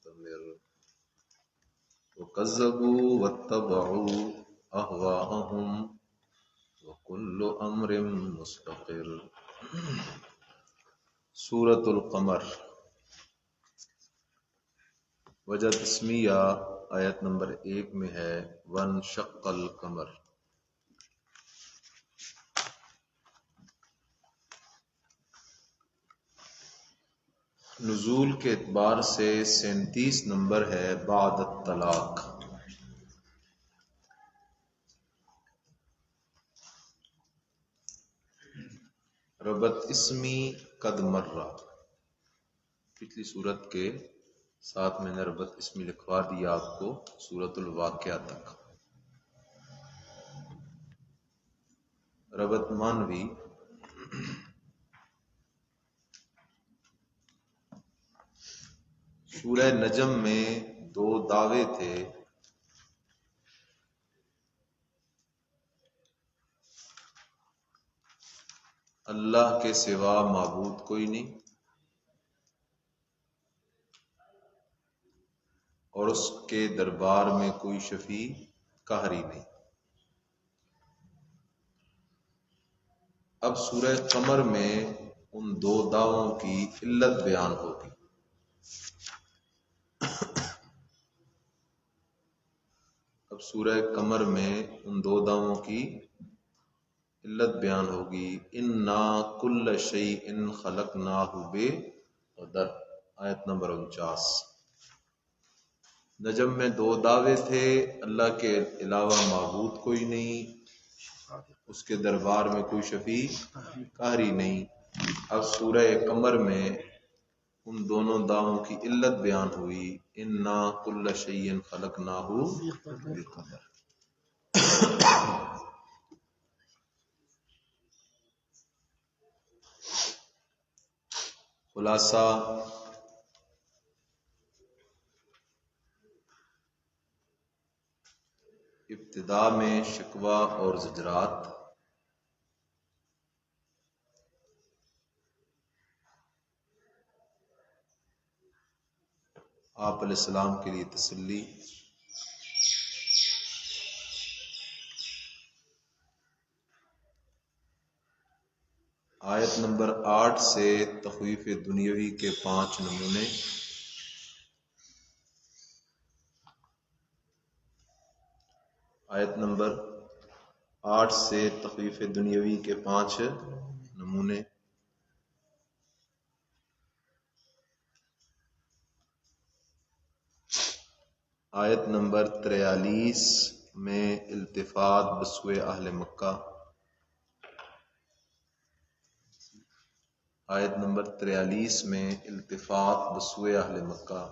مستمر وكذبوا واتبعوا أهواءهم وكل أمر مستقر۔ سورۃ القمر، وجہ تسمیہ آیت نمبر 1 میں ہے وانشق القمر۔ نزول کے اعتبار سے 37 نمبر ہے بعد الطلاق۔ ربط اسمی قد مرہ، پچھلی صورت کے ساتھ میں نے ربط اسمی لکھوا دیا آپ کو سورۃ الواقعہ تک۔ ربط معنوی، سورہ نجم میں 2 دعوے تھے۔ اللہ کے سوا معبود کوئی نہیں اور اس کے دربار میں کوئی شفیع قہری نہیں۔ اب سورہ قمر میں ان 2 دعووں کی علت بیان ہوگی۔ اب سورہ قمر میں ان 2 دعووں کی علت بیان ہوگی۔ انا کل شیء خلقناہ بقدر، آیت نمبر 49۔ نجم میں 2 دعوے تھے، اللہ کے علاوہ معبود کوئی نہیں، اس کے دربار میں کوئی شفیع قہری نہیں۔ اب سورہ قمر میں ان دونوں دعووں کی علت بیان ہوئی، انا کل شیء خلقناہ بقدر۔ خلاصہ، ابتدا میں شکوہ اور زجرات، آپ علیہ السلام کے لیے تسلی، آیت نمبر 8 سے تخویف دنیاوی کے 5 نمونے، آیت نمبر 8 سے تخویف دنیاوی کے 5 نمونے، آیت نمبر 43 میں التفات بسوئے اہل مکہ، آیت نمبر 43 میں التفات بسوئے اہل مکہ،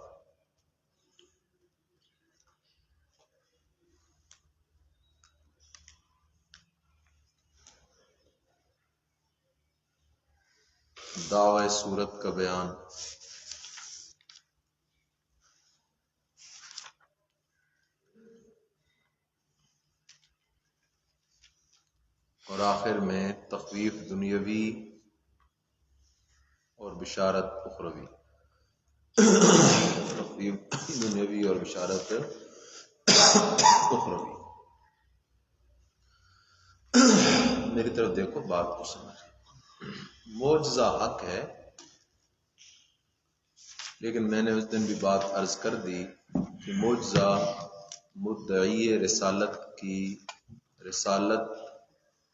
دعوی صورت کا بیان، اور آخر میں تخویف دنیاوی اور بشارت اخروی۔ تخویف دنیاوی اور بشارت اخروی۔ میری طرف دیکھو، بات کو سمجھ۔ معجزہ حق ہے، لیکن میں نے اس دن بھی بات عرض کر دی کہ معجزہ مدعی رسالت کی رسالت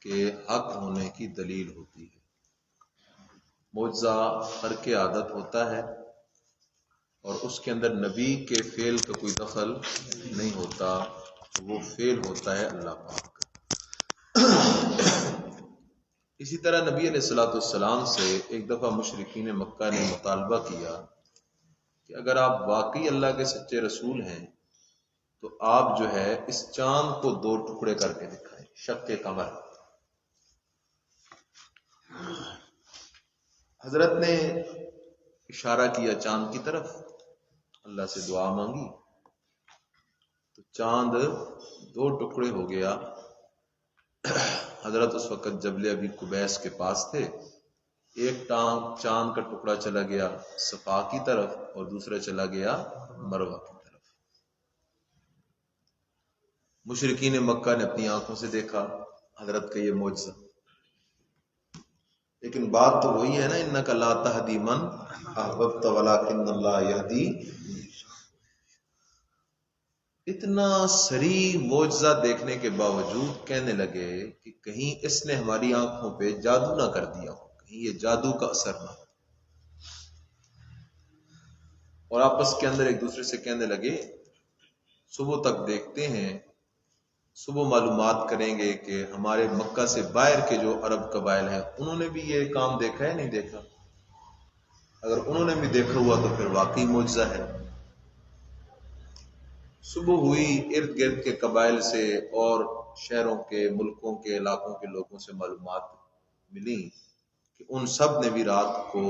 کے حق ہونے کی دلیل ہوتی ہے۔ معجزہ خرق عادت ہوتا ہے اور اس کے اندر نبی کے فعل کا کوئی دخل نہیں ہوتا، وہ فعل ہوتا ہے اللہ پاک کا۔ اسی طرح نبی علیہ السلام سے ایک دفعہ مشرکین مکہ نے مطالبہ کیا کہ اگر آپ واقعی اللہ کے سچے رسول ہیں تو آپ جو ہے اس چاند کو 2 ٹکڑے کر کے دکھائیں، شق قمر۔ حضرت نے اشارہ کیا چاند کی طرف، اللہ سے دعا مانگی تو چاند 2 ٹکڑے ہو گیا۔ حضرت اس وقت جبل ابی قبیس کے پاس تھے، ایک چاند کا ٹکڑا چلا گیا صفا کی طرف اور دوسرا چلا گیا مروہ کی طرف۔ مشرکین مکہ نے اپنی آنکھوں سے دیکھا حضرت کا یہ معجزہ، لیکن بات تو وہی ہے نا، انک لا تہدی من احببت ولکن اللہ یہدی۔ اتنا سریع معجزہ دیکھنے کے باوجود کہنے لگے کہ کہیں اس نے ہماری آنکھوں پہ جادو نہ کر دیا ہو، کہیں یہ جادو کا اثر نہ ہو، اور آپس کے اندر ایک دوسرے سے کہنے لگے صبح تک دیکھتے ہیں، صبح معلومات کریں گے کہ ہمارے مکہ سے باہر کے جو عرب قبائل ہیں انہوں نے بھی یہ کام دیکھا ہے نہیں دیکھا، اگر انہوں نے بھی دیکھا ہوا تو پھر واقعی معجزہ ہے۔ صبح ہوئی، ارد گرد کے قبائل سے اور شہروں کے، ملکوں کے، علاقوں کے لوگوں سے معلومات ملی کہ ان سب نے بھی رات کو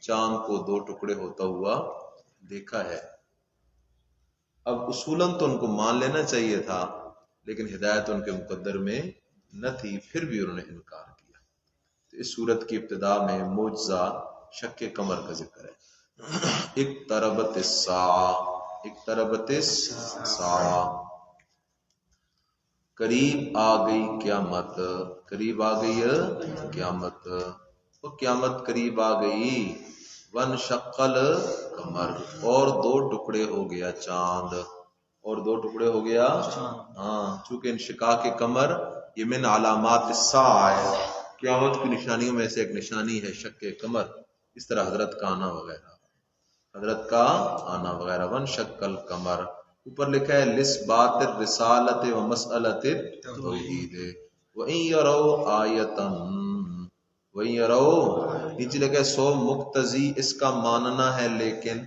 چاند کو 2 ٹکڑے ہوتا ہوا دیکھا ہے۔ اب اصولاً تو ان کو مان لینا چاہیے تھا، لیکن ہدایت ان کے مقدر میں نہ تھی، پھر بھی انہوں نے انکار کیا۔ تو اس صورت کی ابتدا میں معجزہ شق قمر کا ذکر ہے۔ اقتربت الساعہ، اقتربت الساعہ، قریب آ گئی قیامت، قریب آ گئی قیامت، وہ قیامت قریب آ گئی۔ وانشق القمر، اور 2 ٹکڑے ہو گیا چاند، اور 2 ٹکڑے ہو گیا ہاں، چونکہ انشقاق قمر یہ من علامات الساعہ ہے، قیامت کی نشانیوں میں سے ایک نشانی ہے شق قمر، اس طرح حضرت کا آنا وغیرہ، حضرت کا آنا وغیرہ۔ وانشق القمر، اوپر لکھا ہے لِإِثْبَاتِ الرِّسَالَةِ وَمَسْأَلَةِ التَّوْحِيدِ وَإِنْ يَرَوْا آیَةً وَإِنْ يَرَوْا، نیچے لکھا ہے 100 مقتضی اس کا ماننا ہے، لیکن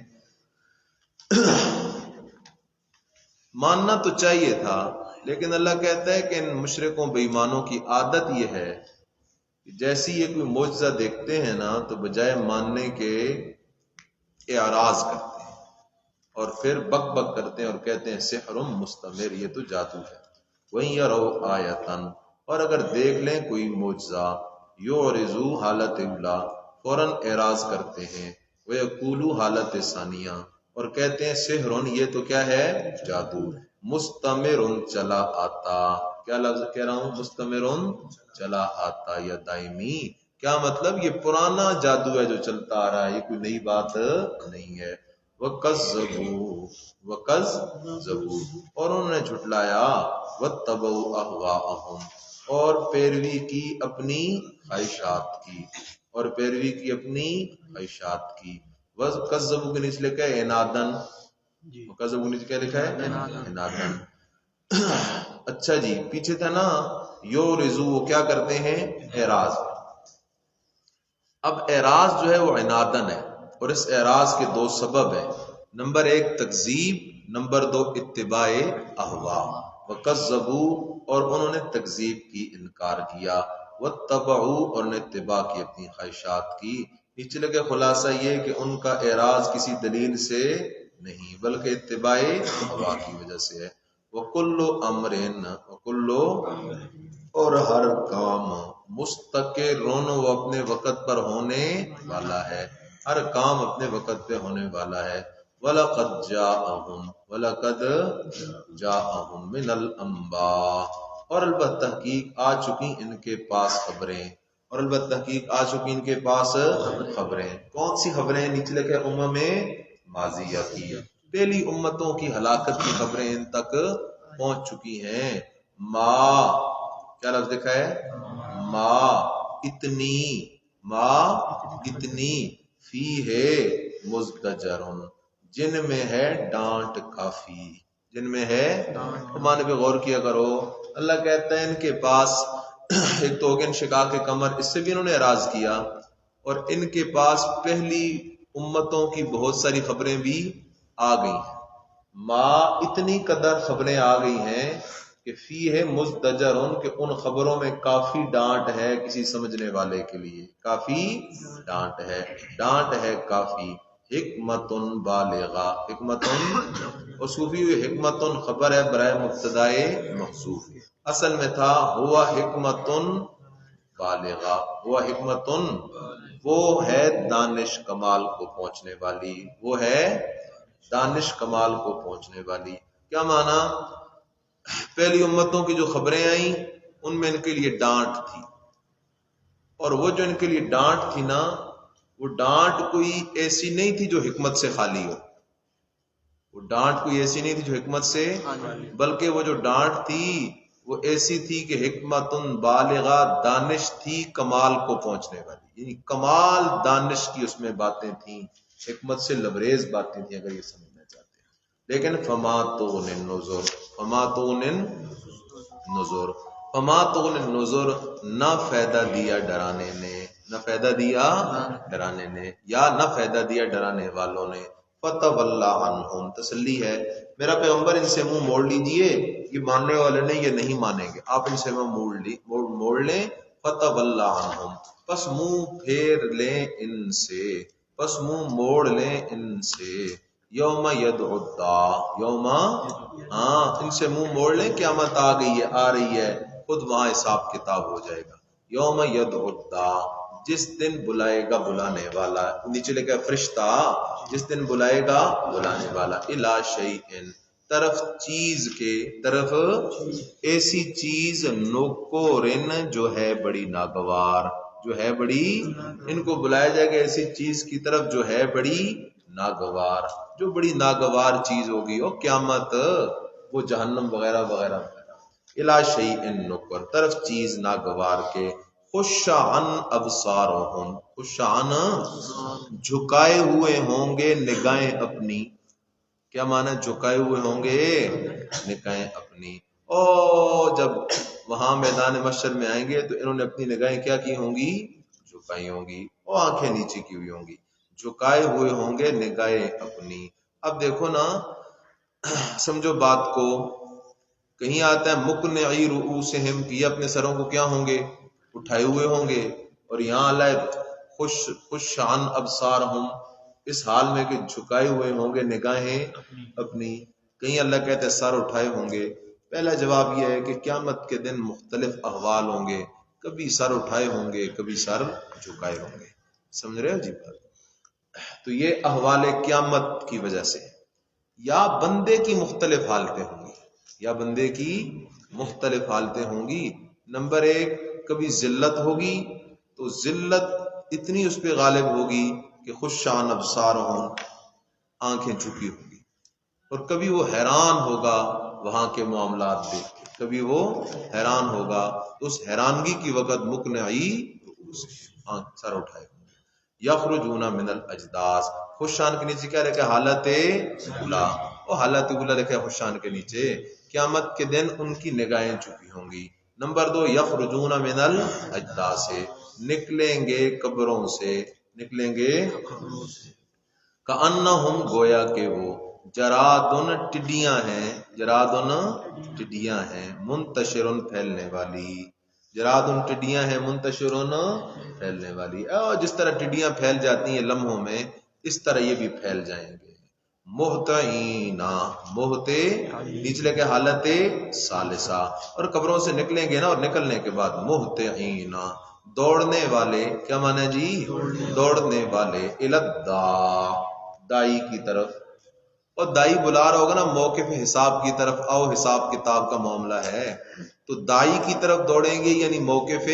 ماننا تو چاہیے تھا، لیکن اللہ کہتا ہے کہ ان مشرکوں بے ایمانوں کی عادت یہ ہے کہ جیسی یہ کوئی معجزہ دیکھتے ہیں نا تو بجائے ماننے کے اعراض کرتے ہیں اور پھر بک بک کرتے ہیں اور کہتے ہیں سحر مستمر، یہ تو جادو ہے۔ وَإِنْ يَرَوْا آیَةً، اور اگر دیکھ لیں کوئی معجزہ، یعرضوا حالت اولا، فوراً اعراض کرتے ہیں، وَيَقُولُوا حالت ثانیہ، اور کہتے ہیں سحر، یہ تو کیا ہے جادو، مستمر چلا آتا، کیا لفظ کہہ رہا ہوں، مستمر چلا آتا یا دائمی، کیا مطلب یہ پرانا جادو ہے جو چلتا آ رہا ہے، یہ کوئی نئی بات نہیں ہے۔ وَكَذَّبُوا، اور انہوں نے جھٹلایا، وَاتَّبَعُوا أَهْوَاءَهُمْ، اور پیروی کی اپنی خواہشات کی، اور پیروی کی اپنی خواہشات کی۔ وَكَذَّبُوا کے نیچے لکھا ہے عنادًا، وَكَذَّبُوا نیچے کیا لکھا ہے عنادًا۔ اچھا جی، پیچھے تھا نا یورزو، وہ کیا کرتے ہیں اعراض، اب اعراض جو ہے وہ عنادن ہے، اور اس اعراض کے 2 سبب ہیں، نمبر 1 تکذیب، نمبر 2 اتباع اہوا۔ وکذبوا، اور انہوں نے تکذیب کی، انکار کیا، واتبعوا، اور نے اتباع کی، اپنی خواہشات کی۔ نیچے لگے خلاصہ یہ کہ ان کا اعراض کسی دلیل سے نہیں بلکہ اتباع اہوا کی وجہ سے ہے۔ وکل امر، وکل، اور ہر کام، مستقرن، وہ اپنے وقت پر ہونے والا ہے، ہر کام اپنے وقت پہ ہونے والا ہے۔ وَلَقَدْ جَاءَهُمْ، وَلَقَدْ جَاءَهُمْ مِنَ الْأَنْبَاءِ، اور البتہ تحقیق آ چکی ان کے پاس خبریں، اور البتہ تحقیق آ چکی ان کے پاس خبریں، کون سی خبریں؟ نیچے لکھے امم ماضیہ کی، پہلی امتوں کی ہلاکت کی خبریں ان تک پہنچ چکی ہیں۔ ما، کیا لفظ لکھا ہے ما، اتنی، ما اتنی، فی ہے مزدجرن، جن میں ہے ڈانٹ کافی، جن میں ہے معنی پہ غور کیا کرو۔ اللہ کہتا ہے ان کے پاس ایک تو ہوگن انشقاق قمر، اس سے بھی انہوں نے اعراض کیا، اور ان کے پاس پہلی امتوں کی بہت ساری خبریں بھی آ گئی ہیں۔ ما، اتنی قدر خبریں آ گئی ہیں کہ فی ہے مزدجرن، کہ ان خبروں میں کافی ڈانٹ ہے کسی سمجھنے والے کے لیے، کافی ڈانٹ ہے کافی۔ حکمتن بالغہ، حکمتن، اور صوفی ہوئی حکمتن خبر ہے برائے مبتدائے محذوف، اصل میں تھا ہوا حکمتن بالغہ، ہوا حکمتن، وہ ہے دانش کمال کو پہنچنے والی، وہ ہے دانش کمال کو پہنچنے والی. کیا معنی؟ پہلی امتوں کی جو خبریں آئیں ان میں ان کے لیے ڈانٹ تھی، اور وہ جو ان کے لیے ڈانٹ تھی نا، وہ ڈانٹ کوئی ایسی نہیں تھی جو حکمت سے خالی ہو. وہ ڈانٹ کوئی ایسی نہیں تھی جو حکمت سے، بلکہ وہ جو ڈانٹ تھی وہ ایسی تھی کہ حکمت بالغہ، دانش تھی کمال کو پہنچنے والی، یعنی کمال دانش کی اس میں باتیں تھیں، حکمت سے لبریز باتیں تھیں اگر یہ سمجھنا چاہتے ہیں. لیکن فما تغن النذر، فما تغن النذر، فما تغن النذر، نہ فائدہ دیا ڈرانے نے، نہ فائدہ دیا ڈرانے نے، یا نہ فائدہ دیا ڈرانے والوں نے. فتولی عنہم، تسلی ہے میرا پیغمبر ان سے منہ موڑ لیجئے، یہ ماننے والے نہیں، یہ نہیں مانیں گے، آپ ان سے منہ موڑ لیں. فتولی عنہم، پس منہ پھیر لیں ان سے، پس منہ موڑ لیں ان سے. یوم یدعو الداع، یوم، ان سے منہ موڑ لیں، قیامت آ گئی ہے، آ رہی ہے، خود وہاں حساب کتاب ہو جائے گا. یوم یدعو الداع، جس دن بلائے گا بلانے والا، نیچے لکھا فرشتہ، جس دن بلائے گا بلانے والا. الی شیء، طرف چیز کے، طرف ایسی چیز، نکورن جو ہے بڑی ناگوار، جو ہے بڑی، ان کو بلایا جائے گا ایسی چیز کی طرف جو ہے بڑی ناگوار. جو بڑی ناگوار چیز ہوگی وہ قیامت، وہ جہنم وغیرہ وغیرہ وغیرہ. الی شیء نکر، طرف چیز ناگوار کے. خش عن ابصارہم، خش عن، جھکائے ہوئے ہوں گے نگاہیں اپنی. کیا معنی جھکائے ہوئے ہوں گے نگاہیں اپنی؟ او جب وہاں میدان محشر میں آئیں گے تو انہوں نے اپنی نگاہیں کیا کی ہوں گی؟ جھکائی ہوں گی، وہ آنکھیں نیچے کی ہوئی ہوں گی، جھکائے ہوئے ہوں گے نگاہیں اپنی. اب دیکھو نا، سمجھو بات کو، کہیں آتا ہے مقنعی رؤوسہم، کہ یہ اپنے سروں کو کیا ہوں گے؟ اٹھائے ہوئے ہوں گے. اور یہاں اللہ خش عن ابصارہم، اس حال میں کہ جھکائے ہوئے ہوں گے نگاہیں اپنی. کہیں اللہ کہتے ہیں سر اٹھائے ہوں گے. پہلا جواب یہ ہے کہ قیامت کے دن مختلف احوال ہوں گے، کبھی سر اٹھائے ہوں گے، کبھی سر جھکائے ہوں گے. سمجھ رہے ہو جی بات؟ تو یہ احوال قیامت کی وجہ سے، یا بندے کی مختلف حالتیں ہوں گی، یا بندے کی مختلف حالتیں ہوں گی. نمبر ایک، کبھی ذلت ہوگی تو ذلت اتنی اس پہ غالب ہوگی کہ خش عن ابصارہم، آنکھیں جھکی ہوں گی. اور کبھی وہ حیران ہوگا وہاں کے معاملات دیکھ کے، کبھی وہ حیران ہوگا تو اس حیرانگی کی وقت مقنعی آنکھ، سر اٹھائے ہوں گے. یخرجون من الاجداث، خشان کے نیچے کیا رکھا؟ حالت اولا، وہ حالت اولا رکھا خشان کے نیچے. قیامت کے دن ان کی نگاہیں جھکی ہوں گی. نمبر دو، یخرجون من الاجداث، نکلیں گے قبروں سے، نکلیں گے کأنہم، گویا کہ وہ جرادن، ٹڈیاں ہیں، جرادن ٹڈیاں ہیں، منتشرن، پھیلنے والی. جرادن ٹڈیاں ہیں، منتشرن، پھیلنے والی. اور جس طرح ٹڈیاں پھیل جاتی ہیں لمحوں میں، اس طرح یہ بھی پھیل جائیں گے. مہتعینا، مہتے نچلے کے حالت ثالثہ، اور قبروں سے نکلیں گے نا، اور نکلنے کے بعد مہتعینا، دوڑنے والے. کیا معنی جی؟ دوڑنے والے. الداع، دائی کی طرف. اور دائی بلا رہا ہوگا نا موقف حساب کی طرف، آؤ حساب کتاب کا معاملہ ہے، تو دائی کی طرف دوڑیں گے، یعنی موقف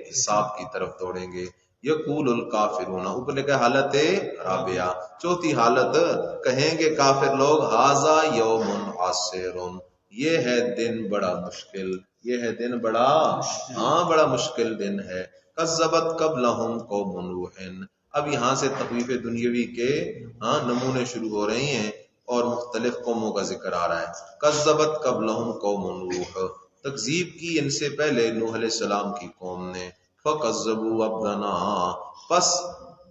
حساب کی طرف دوڑیں گے. یقول الکافرون، اوپر لکھا حالت رابعہ، چوتھی حالت، کہیں گے کافر لوگ ھذا یوم عسیر، یہ ہے دن بڑا مشکل، یہ ہے دن بڑا، بڑا مشکل دن ہے. کذبت قبلہم قوم نوح، اب یہاں سے تخویف دنیاوی کے نمونے شروع ہو رہے ہیں اور مختلف قوموں کا ذکر آ رہا ہے. کذبت قبلہم قوم نوح، تکذیب کی ان سے پہلے نوح علیہ السلام کی قوم نے. فکذبوا عبدنا، پس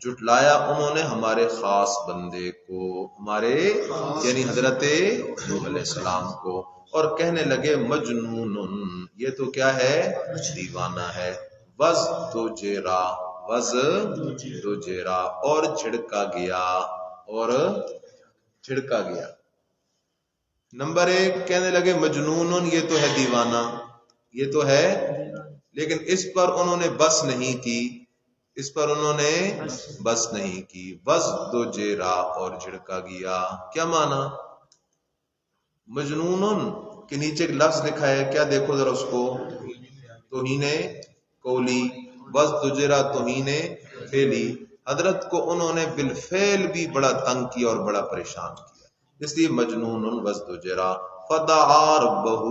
جھٹلایا انہوں نے ہمارے خاص بندے کو، ہمارے یعنی حضرت نوح علیہ السلام کو، اور کہنے لگے مجنون، یہ تو کیا ہے؟ دیوانہ ہے. وزدجرا، وزدجرا، اور چھڑکا گیا، اور چھڑکا گیا. نمبر ایک، کہنے لگے مجنون، یہ تو ہے دیوانہ، یہ تو ہے، لیکن اس پر انہوں نے بس نہیں کی. اس پر انہوں نے بس نہیں کی. وَازْدُجِرَ اور جھڑکا گیا. کیا معنی؟ مجنون کے نیچے ایک لفظ لکھا ہے، کیا دیکھو ذرا اس کو، توہین قولی. وَازْدُجِرَ توہین فعلی. حضرت کو انہوں نے بالفعل بھی بڑا تنگ کیا اور بڑا پریشان کیا، اس لیے مجنون. وَازْدُجِرَ فَدَعَا رَبَّهُ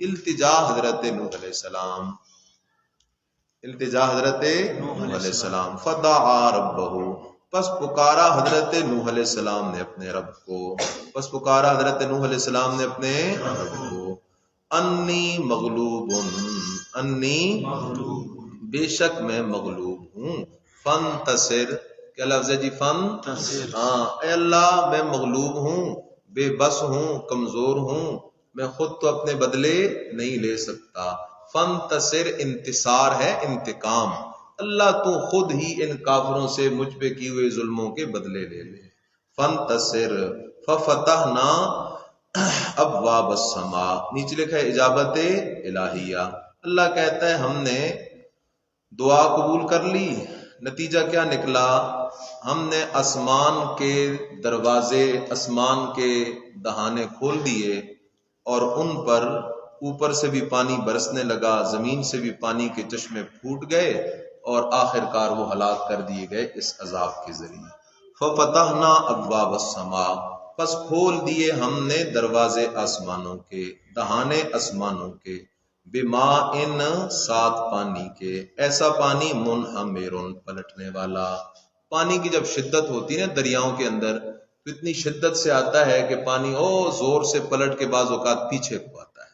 التجا حضرت نوح علیہ السلام، التجا حضرت نوح علیہ السلام. فدعا ربہ پس پکارا حضرت نوح علیہ السلام نے اپنے رب کو، پس پکارا حضرت نوح علیہ السلام نے اپنے رب کو. انی مغلوب، انی بے شک میں مغلوب ہوں. فانتصر، کیا لفظ ہے جی؟ فانتصر. ہاں اے اللہ میں مغلوب ہوں، بے بس ہوں، کمزور ہوں، میں خود تو اپنے بدلے نہیں لے سکتا. فانتصر انتصار ہے انتقام. اللہ تو خود ہی ان کافروں سے مجھ پہ کی ہوئے ظلموں کے بدلے لے لے. فانتصر ففتحنا ابواب السماء، نیچے لکھا ہے اجابت الہیہ. اللہ کہتا ہے ہم نے دعا قبول کر لی. نتیجہ کیا نکلا؟ ہم نے آسمان کے دروازے، آسمان کے دہانے کھول دیے اور ان پر اوپر سے بھی پانی برسنے لگا، زمین سے بھی پانی کے چشمے پھوٹ گئے اور آخر کار وہ ہلاک کر دیے گئے اس عذاب کے ذریعے. فَفَتَحْنَا أَبْوَابَ السَّمَاءِ پس کھول دیے ہم نے دروازے آسمانوں کے، دہانے آسمانوں کے. بِمَاءٍ ساتھ پانی کے، ایسا پانی مُنْہَمِرٌ پلٹنے والا. پانی کی جب شدت ہوتی ہے نا دریاؤں کے اندر، تو اتنی شدت سے آتا ہے کہ پانی زور سے پلٹ کے بعض اوقات پیچھے کو آتا ہے.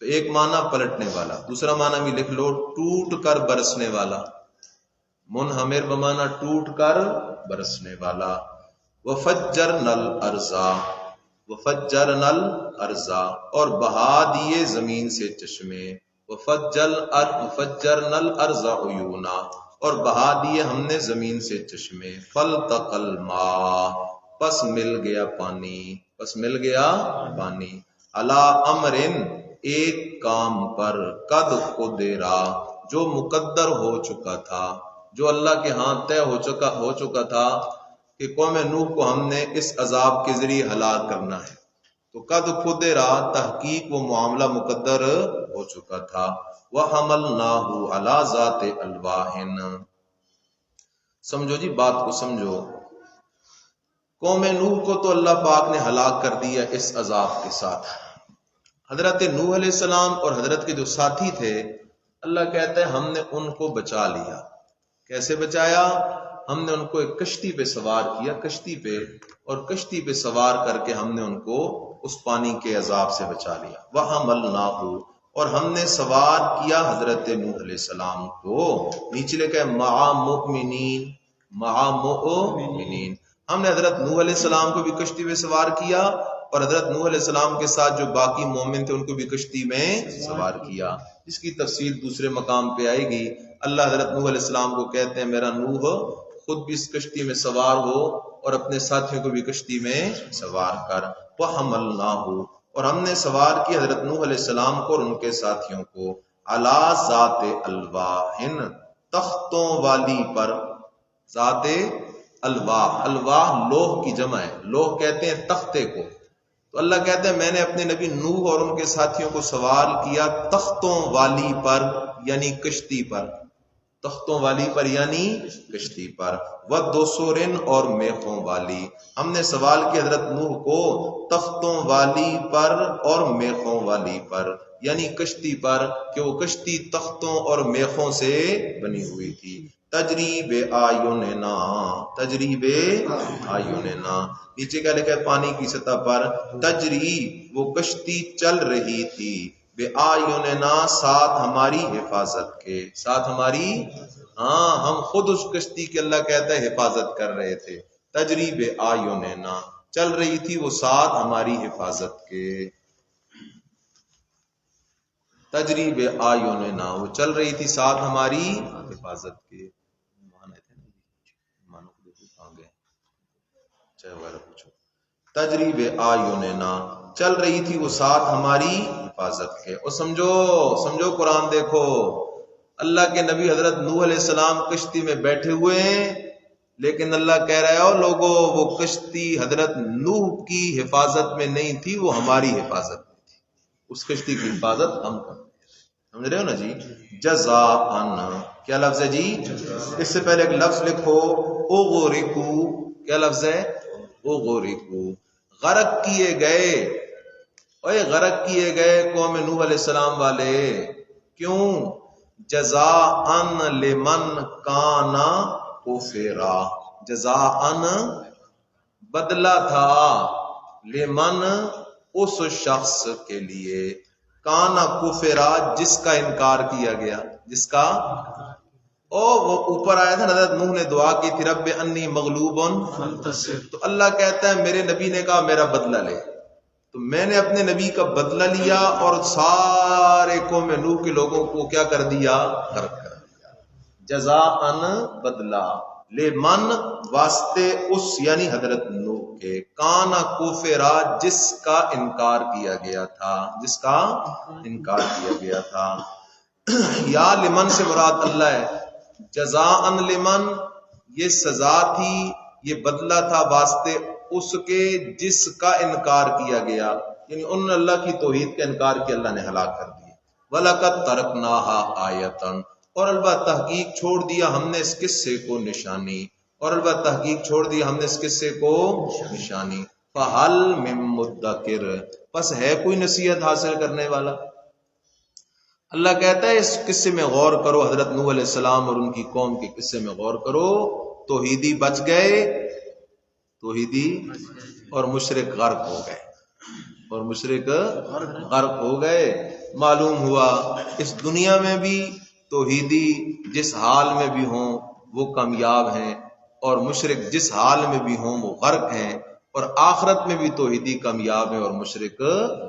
تو ایک معنی پلٹنے والا، دوسرا معنی بھی لکھ لو ٹوٹ کر برسنے والا. منہمر بمانا ٹوٹ کر برسنے والا. وَفَجَّرْنَا الْأَرْضَ، وَفَجَّرْنَا الْأَرْضَ اور بہا دیے زمین سے چشمے. وَفَجَّرْنَا الْأَرْضَ عُيُونًا اور بہا دیے ہم نے زمین سے چشمے. فَالْتَقَى الْمَاءُ پس مل گیا پانی، پس مل گیا پانی. عَلَىٰ أَمْرٍ ایک کام پر، قد قدرا جو مقدر ہو چکا تھا، جو اللہ کے ہاں طے ہو چکا تھا کہ قوم نوح کو ہم نے اس عذاب کے ذریعے ہلاک کرنا ہے. تو قد قدرا تحقیق وہ معاملہ مقدر ہو چکا تھا. وَحَمَلْنَاهُ عَلَىٰ ذَاتِ أَلْوَاحٍ سمجھو جی بات کو سمجھو. قوم نوح کو تو اللہ پاک نے ہلاک کر دیا اس عذاب کے ساتھ. حضرت نوح علیہ السلام اور حضرت کے جو ساتھی تھے، اللہ کہتا ہے ہم نے ان کو بچا لیا. کیسے بچایا؟ ہم نے ان کو ایک کشتی پہ سوار کیا، کشتی پہ، اور کشتی پہ سوار کر کے ہم نے ان کو اس پانی کے عذاب سے بچا لیا. وَحَمَلْنَاهُ اور ہم نے سوار کیا حضرت نوح علیہ السلام کو، نیچے لکھا ہے مع مؤمنین، مع مؤمنین. ہم نے حضرت نوح علیہ السلام کو بھی کشتی پہ سوار کیا اور حضرت نوح علیہ السلام کے ساتھ جو باقی مومن تھے ان کو بھی کشتی میں سوار کیا، جس کی تفصیل دوسرے مقام پہ آئے گی. اللہ حضرت نوح علیہ السلام کو کہتے ہیں میرا نوح خود بھی اس کشتی میں سوار ہو اور اپنے ساتھیوں کو بھی کشتی میں سوار کر. وَحَمَلْنَاهُ اور ہم نے سوار کی حضرت نوح علیہ السلام کو اور ان کے ساتھیوں کو عَلَىٰ ذَاتِ أَلْوَاحٍ تختوں والی پر. ذات الواح، الواح لوح کی جمع ہے، لوح کہتے ہیں تختے کو. تو اللہ کہتے ہیں میں نے اپنے نبی نوح اور ان کے ساتھیوں کو سوار کیا تختوں والی پر یعنی کشتی پر، تختوں والی پر یعنی کشتی پر. وَدُسُرٍ اور میخوں والی. ہم نے سوال کیا حضرت نوح کو تختوں والی پر اور میخوں والی پر یعنی کشتی پر، کہ وہ کشتی تختوں اور میخوں سے بنی ہوئی تھی. تجریب آیوننا، تجریب آیوننا نیچے کیا لکھا ہے پانی کی سطح پر؟ تجری وہ کشتی چل رہی تھی، بے آیوننا ساتھ ہماری حفاظت کے، ساتھ ہماری، ہاں ہم خود اس کشتی کی اللہ کہتا ہے حفاظت کر رہے تھے. تجریب آیوننا چل رہی تھی وہ ساتھ ہماری حفاظت کے. تجریب آیوننا وہ چل رہی تھی ساتھ ہماری حفاظت کے. تجریب آیوننا چل رہی تھی وہ ساتھ ہماری حفاظت کے. اور سمجھو قرآن دیکھو، اللہ کے نبی حضرت نوح علیہ السلام کشتی میں بیٹھے ہوئے ہیں، لیکن اللہ کہہ رہا ہے او لوگوں وہ کشتی حضرت نوح کی حفاظت میں نہیں تھی، وہ ہماری حفاظت میں تھی، اس کشتی کی حفاظت ہم کرتے ہیں۔ سمجھ رہے ہو نا جی؟ جزاءً، کیا لفظ ہے جی؟ اس سے پہلے ایک لفظ لکھو اغرقو، کیا لفظ ہے؟ اغرقو، غرق کیے گئے، اوے غرق کیے گئے قوم نوح علیہ السلام والے، کیوں؟ جزاءً لمن کان کفرا، جزاءً بدلہ تھا، لمن اس شخص کے لیے، کانا کفرا جس کا انکار کیا گیا، جس کا وہ اوپر آیا تھا حضرت نوح نے دعا کی تھی رب انی مغلوب فانتصر، تو اللہ کہتا ہے میرے نبی نے کہا میرا بدلہ لے، تو میں نے اپنے نبی کا بدلہ لیا اور سارے قوم نوح کے لوگوں کو کیا کر دیا؟ غرق کر دیا۔ جزاءً بدلہ، لمن واسطے اس یعنی حضرت نوح کے، کانا کفرا جس کا انکار کیا گیا تھا، جس کا انکار کیا گیا تھا۔ یا لمن سے مراد اللہ ہے، جزاءً لمن یہ سزا تھی، یہ بدلہ تھا واسطے اس کے جس کا انکار کیا گیا، یعنی انہوں نے اللہ کی توحید کا انکار کیا، اللہ نے ہلاک کر دیا۔ وَلَقَدْ تَرَكْنَاهَا آیَةً، اور البتہ تحقیق چھوڑ دیا ہم نے اس قصے کو نشانی، اور البتہ تحقیق چھوڑ دیا ہم نے اس قصے کو نشانی۔ فَهَلْ مِن مُدَّكِرٍ، پس ہے کوئی نصیحت حاصل کرنے والا؟ اللہ کہتا ہے اس قصے میں غور کرو، حضرت نوح علیہ السلام اور ان کی قوم کے قصے میں غور کرو، توحیدی بچ گئے، توحیدی، اور مشرک غرق ہو گئے، اور مشرک غرق ہو گئے۔ معلوم ہوا اس دنیا میں بھی توحیدی جس حال میں بھی ہوں وہ کامیاب ہیں، اور مشرک جس حال میں بھی ہوں وہ غرق ہیں، اور آخرت میں بھی توحیدی کامیاب ہیں اور مشرک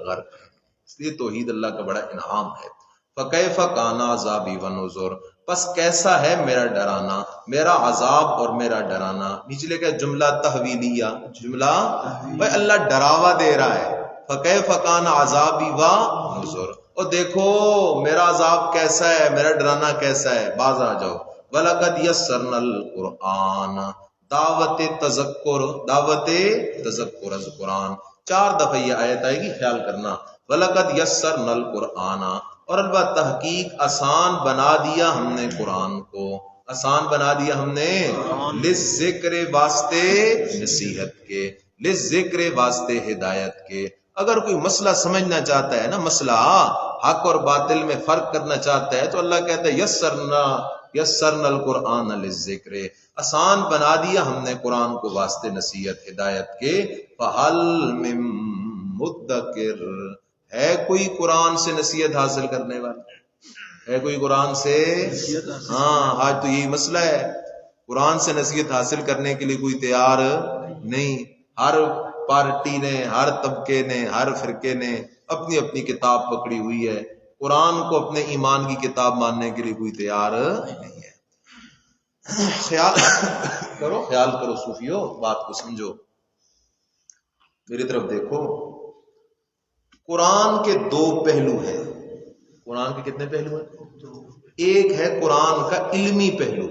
غرق ہیں۔ اس لیے توحید اللہ کا بڑا انعام ہے۔ فَكَيْفَ كَانَ عَذَابِي وَنُذُرِ، پس کیسا ہے میرا ڈرانا، میرا عذاب اور میرا ڈرانا۔ نیچے لے کے جملہ تحویلیہ، جملہ بھائی اللہ ڈراوا دے رہا ہے۔ فَكَيْفَ كَانَ عَذَابِي وَنُذُرِ، اور دیکھو میرا عذاب کیسا ہے، میرا ڈرانا کیسا ہے، باز آ جاؤ۔ وَلَقَدْ يَسَّرْنَا الْقُرْآنَ، دعوت تذکر، دعوت تذکر از قرآن، 4 دفعہ یہ آیت آئے گی، خیال کرنا۔ وَلَقَدْ يَسَّرْنَا الْقُرْآنَ، اور البتہ تحقیق آسان بنا دیا ہم نے قرآن کو، آسان بنا دیا ہم نے، لِلذِّکْرِ واسطے نصیحت کے، لِلذِّکْرِ واسطے ہدایت کے۔ اگر کوئی مسئلہ سمجھنا چاہتا ہے نا، مسئلہ حق اور باطل میں فرق کرنا چاہتا ہے، تو اللہ کہتا ہے یسرنا القرآن للذکر، آسان بنا دیا ہم نے قرآن کو واسطے نصیحت ہدایت کے۔ فہل من مدکر، ہے کوئی قرآن سے نصیحت حاصل کرنے والا؟ ہے کوئی قرآن سے؟ ہاں، آج تو یہی مسئلہ ہے، قرآن سے نصیحت حاصل کرنے کے لیے کوئی تیار نہیں۔ ہر پارٹی نے، ہر طبقے نے، ہر فرقے نے اپنی اپنی کتاب پکڑی ہوئی ہے، قرآن کو اپنے ایمان کی کتاب ماننے کے لیے کوئی تیار نہیں ہے۔ خیال کرو صوفیو، بات کو سمجھو، میری طرف دیکھو۔ قرآن کے 2 پہلو ہیں، قرآن کے کتنے پہلو ہیں؟ ایک ہے قرآن کا علمی پہلو،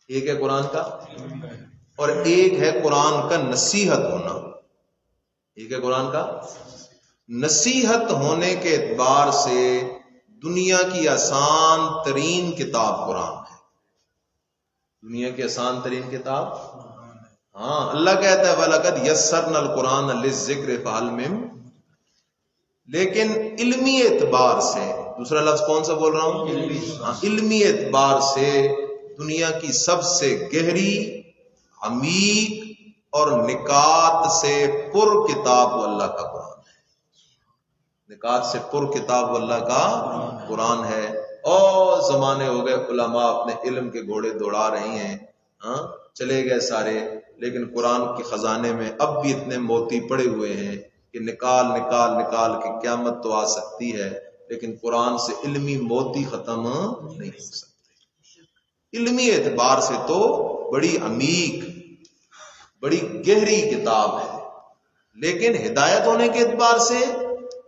ایک ہے قرآن کا، اور ایک ہے قرآن کا نصیحت ہونا، ایک ہے قرآن کا نصیحت ہونے کے اعتبار سے دنیا کی آسان ترین کتاب قرآن ہے، دنیا کی آسان ترین کتاب، ہاں اللہ کہتا ہے وَلَقَدْ يَسَّرْنَا الْقُرْآنَ لِلذِّكْرِ فَهَلْ مِن، لیکن علمی اعتبار سے، دوسرا لفظ کون سا بول رہا ہوں؟ علمی اعتبار سے دنیا کی سب سے گہری، عمیق اور نکات سے پر کتاب وہ اللہ کا قرآن ہے، نکات سے پر کتاب وہ اللہ کا قرآن ہے۔ اور زمانے ہو گئے علماء اپنے علم کے گھوڑے دوڑا رہی ہیں، ہاں چلے گئے سارے، لیکن قرآن کے خزانے میں اب بھی اتنے موتی پڑے ہوئے ہیں کہ نکال نکال نکال کے قیامت تو آ سکتی ہے، لیکن قرآن سے علمی موتی ختم نہیں ہو سکتے۔ علمی اعتبار سے تو بڑی عمیق، بڑی گہری کتاب ہے، لیکن ہدایت ہونے کے اعتبار سے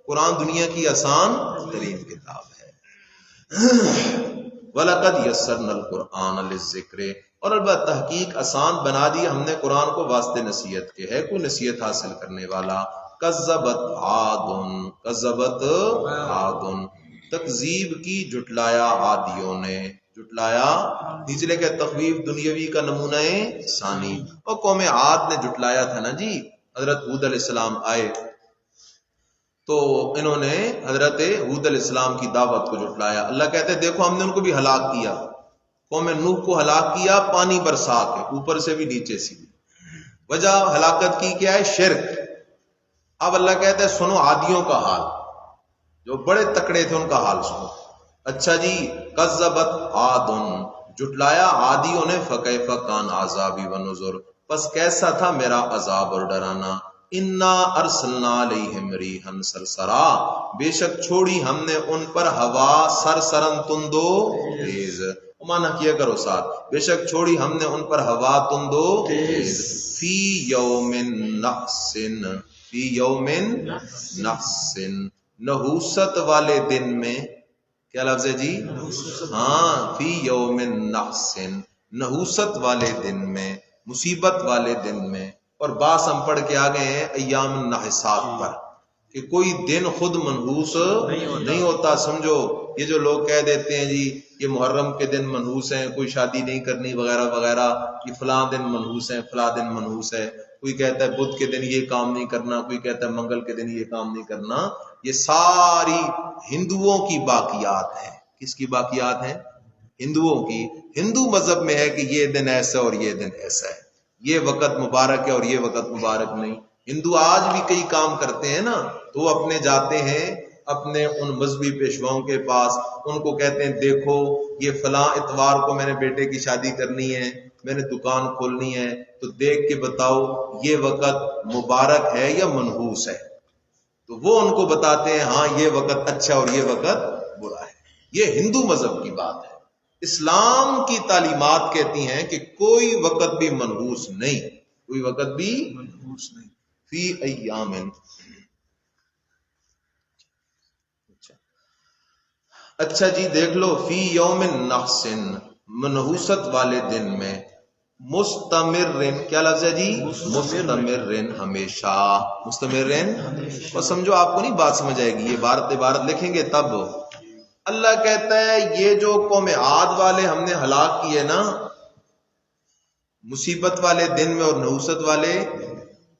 قرآن دنیا کی آسان ترین کتاب ہے۔ وَلَقَدْ يَسَّرْنَا الْقُرْآنَ لِلذِّكْرِ، اور البتہ تحقیق آسان بنا دی ہم نے قرآن کو واسطے نصیحت کے، ہے کوئی نصیحت حاصل کرنے والا؟ کذبت عاد، تکذیب کی جھٹلایا عادیوں نے، جھٹلایا نچلے کے تخویف دنیاوی کا نمونہ ثانی، اور قوم عاد نے جھٹلایا تھا نا جی، حضرت ہود علیہ السلام آئے تو انہوں نے حضرت ہود علیہ السلام کی دعوت کو جھٹلایا۔ اللہ کہتے ہیں دیکھو ہم نے ان کو بھی ہلاک کیا، قوم نوح کو ہلاک کیا پانی برسا کے، اوپر سے بھی نیچے سے بھی۔ وجہ ہلاکت کی کیا ہے؟ شرک۔ اب اللہ کہتے ہیں سنو عادیوں کا حال، جو بڑے تکڑے تھے ان کا حال سنو۔ اچھا جی، کذبت عاد، جھٹلایا عادیوں نے، فکیف کان عذابی ونذر، پس کیسا تھا میرا عذاب اور ڈرانا۔ انا ارسلنا علیہم ریحا سرسرا، بے شک چھوڑی ہم نے ان پر ہوا سرسرن تندو تیز، مانا کیا کرو ساتھ، بے شک چھوڑی ہم نے ان پر ہوا تندو تیز، فی یوم نحس، فی یوم نحس، نحوست والے دن میں، کیا لفظ ہے جی؟ ہاں، فی یوم نحس، نحوست والے دن میں، مصیبت والے دن میں، اور باس ہم پڑھ کے آگئے ہیں ایام النحسات پر، کہ کوئی دن خود منحوس نہیں ہوتا۔ سمجھو یہ جو لوگ کہہ دیتے ہیں جی یہ محرم کے دن منحوس ہیں، کوئی شادی نہیں کرنی وغیرہ وغیرہ، یہ فلاں دن منحوس ہیں، فلاں دن منحوس ہے، کوئی کہتا ہے بدھ کے دن یہ کام نہیں کرنا، کوئی کہتا ہے منگل کے دن یہ کام نہیں کرنا، یہ ساری ہندوؤں کی باقیات ہیں۔ کس کی باقیات ہیں؟ ہندوؤں کی۔ ہندو مذہب میں ہے کہ یہ دن ایسا اور یہ دن ایسا ہے، یہ وقت مبارک ہے اور یہ وقت مبارک نہیں۔ ہندو آج بھی کئی کام کرتے ہیں نا، تو وہ اپنے جاتے ہیں اپنے ان مذہبی پیشواؤں کے پاس، ان کو کہتے ہیں دیکھو یہ فلاں اتوار کو میں نے بیٹے کی شادی کرنی ہے، میں نے دکان کھولنی ہے، تو دیکھ کے بتاؤ یہ وقت مبارک ہے یا منحوس ہے؟ تو وہ ان کو بتاتے ہیں ہاں یہ وقت اچھا اور یہ وقت برا ہے۔ یہ ہندو مذہب کی بات ہے۔ اسلام کی تعلیمات کہتی ہیں کہ کوئی وقت بھی منحوس نہیں، کوئی وقت بھی منحوس نہیں، فی ایام۔ اچھا جی دیکھ لو، فی یوم نحس، منحوست والے دن میں، مستمرن، کیا لفظ ہے جی؟ مستمرن، ہمیشہ، مستمرن، اور سمجھو آپ کو نہیں بات سمجھ آئے گی، یہ عبارت لکھیں گے تب۔ اللہ کہتا ہے یہ جو قوم عاد والے ہم نے ہلاک کیے نا، مصیبت والے دن میں اور نحوست والے،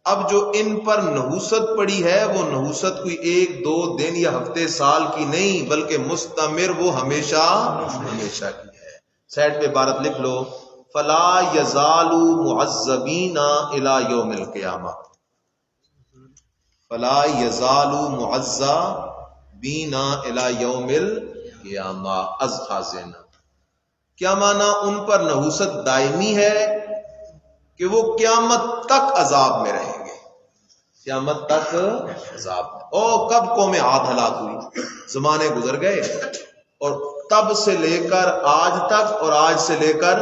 اب جو ان پر نحوست پڑی ہے وہ نحوست کوئی ایک دو دن یا ہفتے سال کی نہیں، بلکہ مستمر، وہ ہمیشہ ہمیشہ کی ہے۔ سائڈ پہ عبارت لکھ لو، فلا یزالوا معذبین الی یوم القیامہ، فلا یزالوا معذبین الی یوم القیامہ از خازن، کیا معنی؟ ان پر نحوست دائمی ہے کہ وہ قیامت تک عذاب میں رہیں گے، قیامت تک عذاب میں۔ اور کب قوم عاد ہلاک ہوئی؟ زمانے گزر گئے، اور تب سے لے کر آج تک، اور آج سے لے کر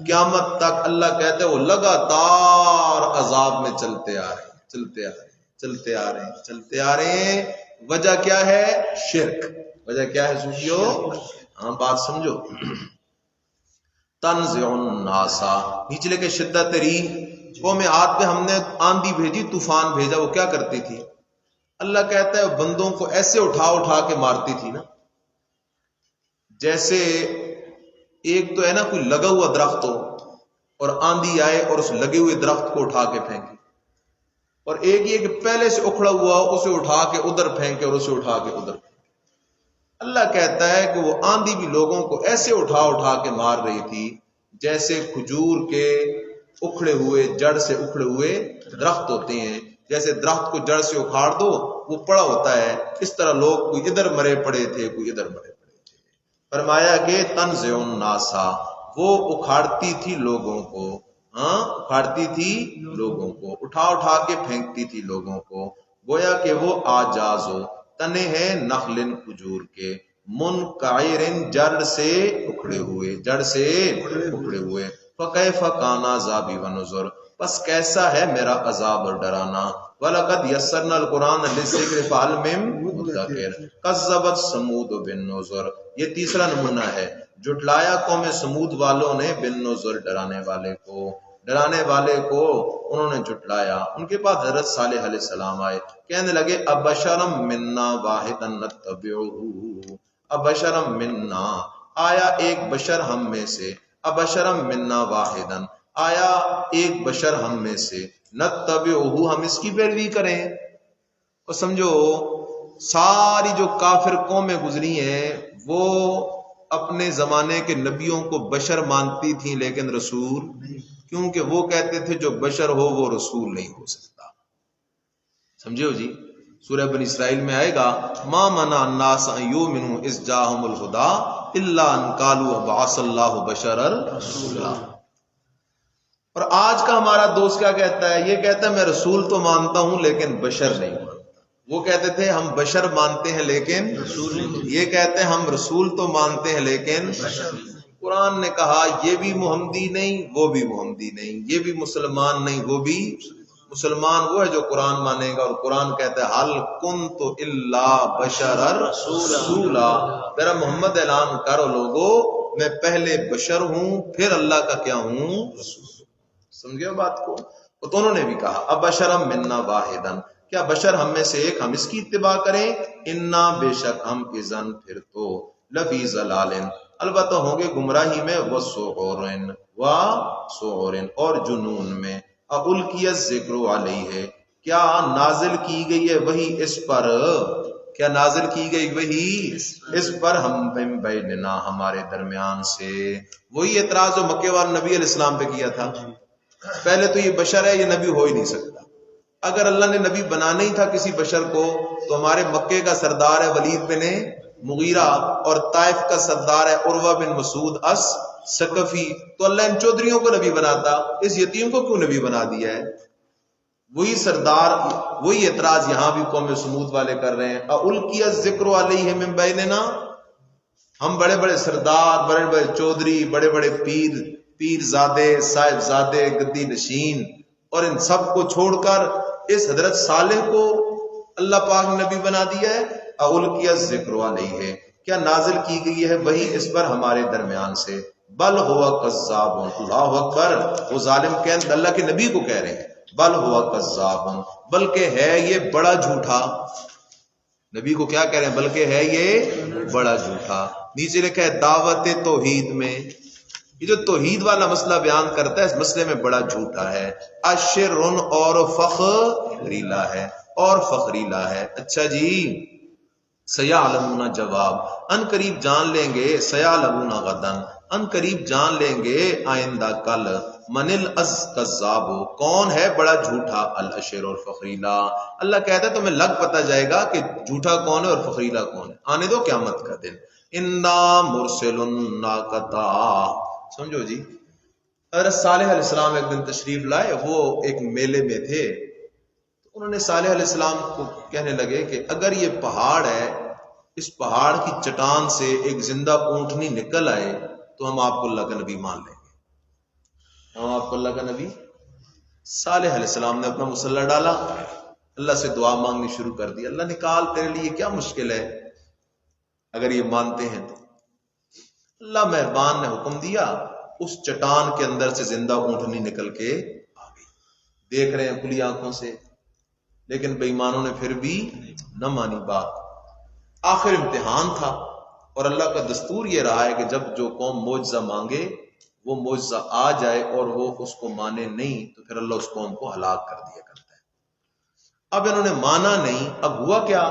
قیامت تک اللہ کہتے ہیں وہ لگاتار عذاب میں چلتے آ رہے ہیں، چلتے آ رہے ہیں، چلتے آ رہے ہیں، چلتے آ رہے ہیں۔ وجہ کیا ہے؟ شرک۔ وجہ کیا ہے سوچیو؟ ہاں بات سمجھو۔ تنزع الناس، نیچلے کے شدت ریح، قوم عاد پہ ہم نے آندھی بھیجی، طوفان بھیجا، وہ کیا کرتی تھی؟ اللہ کہتا ہے بندوں کو ایسے اٹھا اٹھا کے مارتی تھی نا، جیسے ایک تو ہے نا کوئی لگا ہوا درخت ہو اور آندھی آئے اور اس لگے ہوئے درخت کو اٹھا کے پھینکے، اور ایک یہ کہ پہلے سے اکھڑا ہوا اسے اٹھا کے ادھر پھینکے اور اسے اٹھا کے ادھر پھینکے۔ اللہ کہتا ہے کہ وہ آندھی بھی لوگوں کو ایسے اٹھا اٹھا کے مار رہی تھی جیسے کھجور کے اکھڑے ہوئے، جڑ سے اکھڑے ہوئے درخت ہوتے ہیں، جیسے درخت کو جڑ سے اکھاڑ دو وہ پڑا ہوتا ہے، اس طرح لوگ کوئی ادھر مرے پڑے تھے، کوئی ادھر مرے پڑے تھے۔ فرمایا کہ تنزع الناس، وہ اکھاڑتی تھی لوگوں کو، ہاں اکھاڑتی تھی لوگوں کو، اٹھا اٹھا کے پھینکتی تھی لوگوں کو، گویا کہ وہ آجاز ہو، تنے ہیں نخل کھجور کے، منقعرن، جڑ سے اکھڑے ہوئے، جڑ سے اکھڑے ہوئے، فکیف کان عذابی ونذر، بس کیسا ہے میرا عذاب اور ڈرانا. وَلَقَدْ يَسَّرْنَا الْقُرْآنَ لِلذِّكْرِ فَهَلْ مِن مُدَّكِرٍ كَذَّبَتْ ثَمُودُ بِالنُّذُرِ. یہ تیسرا نمونہ ہے. جھٹلایا قوم سمود والوں نے بالنذر ڈرانے والے کو انہوں نے جھٹلایا. ان کے پاس حضرت صالح علیہ السلام آئے, کہنے لگے ابشرم منا واحدا نتبعہ. ابشرم منا, آیا ایک بشر ہم میں سے, ابشرم منا واحدا, آیا ایک بشر ہم میں سے, نتبعہ, ہم اس کی پیروی کریں. اور سمجھو ساری جو کافر قومیں گزری ہیں وہ اپنے زمانے کے نبیوں کو بشر مانتی تھیں لیکن رسول, کیونکہ وہ کہتے تھے جو بشر ہو وہ رسول نہیں ہو سکتا. سمجھو جی, سورہ بنی اسرائیل میں آئے گا ما منع الناس ان یؤمنوا اذ جاءهم الہدی الا ان قالوا بعث اللہ بشرا رسولا. اور آج کا ہمارا دوست کیا کہتا ہے؟ یہ کہتا ہے میں رسول تو مانتا ہوں لیکن بشر نہیں مانتا. وہ کہتے تھے ہم بشر مانتے ہیں لیکن رسول نہیں. یہ کہتے ہیں ہم رسول تو مانتے ہیں لیکن بشر. قرآن نے کہا یہ بھی محمدی نہیں وہ بھی محمدی نہیں, یہ بھی مسلمان نہیں وہ بھی مسلمان. وہ ہے جو قرآن مانے گا. اور قرآن کہتا ہے حل کنت الا بشرا رسولا, میرا محمد اعلان کرو لوگو میں پہلے بشر ہوں پھر اللہ کا کیا ہوں, سمجھے بات کو. تو انہوں نے بھی کہا اب بشرم منا واحدن, کیا بشر ہم میں سے ایک, ہم اس کی اتباع کریں. انا بے شک ہم اذن پھر تو لفی ضلال, البتہ ہوں گے گمراہی میں, وسعور اور جنون میں. القی الذکر علیہ, کیا نازل کی گئی ہے وہی اس پر, کیا نازل کی گئی وہی اس پر, ہم بیننا ہمارے درمیان سے. وہی اعتراض جو مکے والے نبی علیہ السلام پہ کیا تھا. پہلے تو یہ بشر ہے, یہ نبی ہو ہی نہیں سکتا. اگر اللہ نے نبی بنانا ہی تھا کسی بشر کو تو ہمارے مکے کا سردار ہے ولید بن مغیرہ اور طائف کا سردار ہے عروہ بن مسعود ثقفی, تو اللہ ان چودھریوں کو نبی بناتا, اس یتیم کو کیوں نبی بنا دیا ہے؟ وہی سردار, وہی اعتراض یہاں بھی قوم سمود والے کر رہے ہیں. القی الذکر علیہ من بیننا, ہم بڑے بڑے سردار, بڑے بڑے چودھری, بڑے بڑے پیر زادے, صاحب زادے, گدی نشین, اور ان سب کو چھوڑ کر اس حضرت صالح کو اللہ پاک نے نبی بنا دیا ہے. القی الذکر علیہ, کیا نازل کی گئی ہے وہی اس پر ہمارے درمیان سے. بل ہوا کذاب, اللہ اکبر, وہ ظالم کہتے اللہ کے نبی کو کہہ رہے ہیں بل ہوا کذاب, بلکہ ہے یہ بڑا جھوٹا. نبی کو کیا کہہ رہے ہیں؟ بلکہ ہے یہ بڑا جھوٹا. نیچے لکھا ہے دعوت توحید میں, یہ جو توحید والا مسئلہ بیان کرتا ہے اس مسئلے میں بڑا جھوٹا ہے. اشرن اور فخریلا ہے, اور فخریلا ہے. اچھا جی, سیعلمون جواب, ان قریب جان لیں گے, سیعلمون غدن, ان قریب جان لیں گے آئندہ کل, من الکذاب, کون ہے بڑا جھوٹا, الاشر اور فخریلا. اللہ کہتا ہے تمہیں لگ پتہ جائے گا کہ جھوٹا کون ہے اور فخریلا کون ہے, آنے دو قیامت کا دن. انا مرسل الناقۃ, سمجھو جی. حضرت صالح علیہ السلام ایک دن تشریف لائے, وہ ایک میلے میں تھے. انہوں نے صالح علیہ السلام کو کہنے لگے کہ اگر یہ پہاڑ ہے, اس پہاڑ کی چٹان سے ایک زندہ اونٹنی نکل آئے تو ہم آپ کو اللہ کا نبی مان لیں گے, ہم آپ کو اللہ کا نبی. صالح علیہ السلام نے اپنا مسلح ڈالا, اللہ سے دعا مانگنی شروع کر دی, اللہ نکال, تیرے لیے کیا مشکل ہے اگر یہ مانتے ہیں تو. اللہ مہربان نے حکم دیا, اس چٹان کے اندر سے زندہ اونٹنی نکل کے آ گئی. دیکھ رہے ہیں کھلی آنکھوں سے, لیکن بے ایمانوں نے پھر بھی نہ مانی بات. آخر امتحان تھا, اور اللہ کا دستور یہ رہا ہے کہ جب جو قوم معجزہ مانگے وہ معجزہ آ جائے اور وہ اس کو مانے نہیں تو پھر اللہ اس قوم کو ہلاک کر دیا کرتا ہے. اب انہوں نے مانا نہیں. اب ہوا کیا,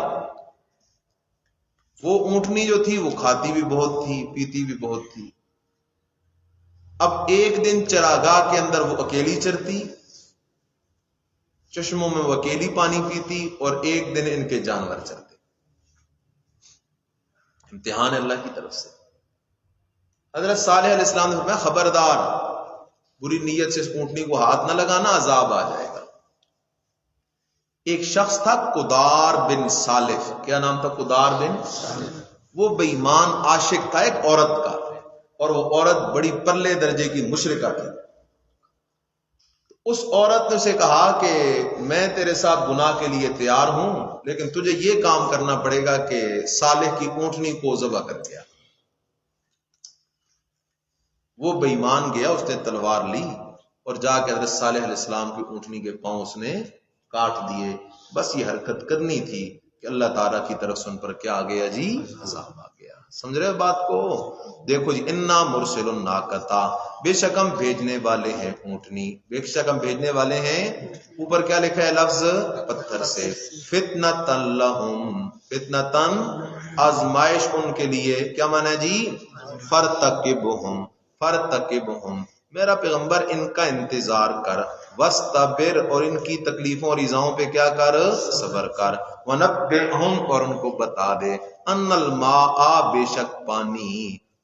وہ اونٹنی جو تھی وہ کھاتی بھی بہت تھی, پیتی بھی بہت تھی. اب ایک دن چراگاہ کے اندر وہ اکیلی چرتی, چشموں میں وہ اکیلی پانی پیتی, اور ایک دن ان کے جانور چرتے. امتحان اللہ کی طرف سے. حضرت صالح علیہ السلام نے فرمایا خبردار, بری نیت سے اس اونٹنی کو ہاتھ نہ لگانا, عذاب آ جائے گا. ایک شخص تھا قدار بن سالف, کیا نام تھا؟ قدار بن سالف. وہ بے ایمان عاشق تھا ایک عورت کا, اور وہ عورت بڑی پرلے درجے کی مشرکہ تھی. اس عورت نے اسے کہا کہ میں تیرے ساتھ گناہ کے لیے تیار ہوں، لیکن تجھے یہ کام کرنا پڑے گا کہ صالح کی اونٹنی کو ذبح کر دیا۔ وہ بے ایمان گیا، اس نے تلوار لی اور جا کے حضرت صالح علیہ السلام کی اونٹنی کے پاؤں اس نے کاٹ دیے۔ بس یہ حرکت کرنی تھی کہ اللہ تعالیٰ کی طرف سے ان پر کیا آ گیا جی؟ عذاب آ گیا۔ سمجھ رہے ہو بات کو؟ دیکھو جی، انا مرسل الناقتا، بے شک ہم بھیجنے والے ہیں اونٹنی، بے شک ہم بھیجنے والے ہیں۔ اوپر کیا لکھا ہے لفظ؟ پتھر سے۔ فتنۃ لہم، فتنۃ آزمائش ان کے لیے، کیا معنی ہے جی؟ فرتقبہم، فرتقبہم، میرا پیغمبر ان کا انتظار کر، وستبر، اور ان کی تکلیفوں اور ایذاؤں پہ کیا کر؟ صبر کر، ونبئہم، اور ان کو بتا دے، ان الماء، بے شک پانی،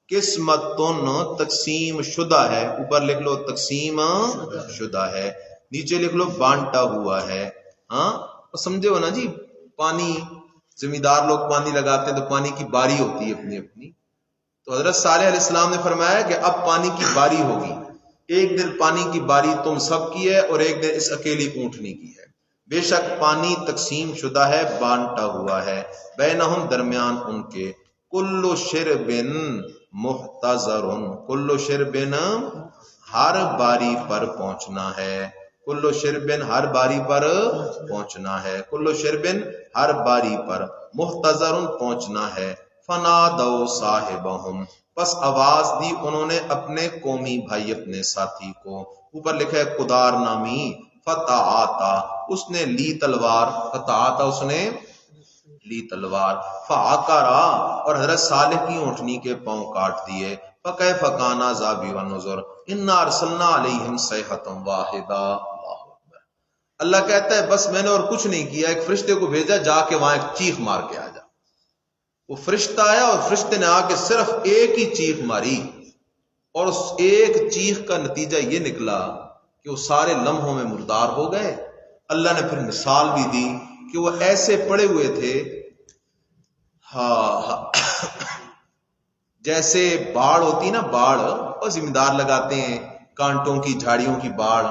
قسمتن، تقسیم شدہ ہے، اوپر لکھ لو تقسیم شدہ ہے، نیچے لکھ لو بانٹا ہوا ہے۔ ہاں سمجھے ہو نا جی؟ پانی، زمیندار لوگ پانی لگاتے ہیں تو پانی کی باری ہوتی ہے اپنی اپنی، تو حضرت صالح علیہ السلام نے فرمایا کہ اب پانی کی باری ہوگی، ایک دن پانی کی باری تم سب کی ہے اور ایک دن اس اکیلی اونٹنی کی ہے۔ بے شک پانی تقسیم شدہ ہے، بانٹا ہوا ہے، بینہم، درمیان ان کے، کل شرب محتضر، کل شرب، ہر باری پر پہنچنا ہے، کل شرب، ہر باری پر پہنچنا ہے، کل شرب، ہر باری پر، محتضر، پہنچنا ہے، فنادوا صاحبہم، پس آواز دی انہوں نے اپنے قومی بھائی، اپنے ساتھی کو، اوپر لکھا ہے قدار نامی، فتعاتا، اس نے لی تلوار، فتعاتا، اس نے لی تلوار، فعقرا، اور حضرت صالح کی اونٹنی کے پاؤں کاٹ دیے، فکیف کان عذابی ونذر، انا ارسلنا علیہم صیحۃ واحدہ۔ اللہ کہتا ہے بس میں نے اور کچھ نہیں کیا، ایک فرشتے کو بھیجا، جا کے وہاں ایک چیخ مار کے آ جا۔ وہ فرشتہ آیا اور فرشتے نے آ کے صرف ایک ہی چیخ ماری، اور اس ایک چیخ کا نتیجہ یہ نکلا کہ وہ سارے لمحوں میں مردار ہو گئے۔ اللہ نے پھر مثال بھی دی کہ وہ ایسے پڑے ہوئے تھے، ہاں جیسے باڑ ہوتی نا، باڑ اور زمیندار لگاتے ہیں کانٹوں کی، جھاڑیوں کی باڑ،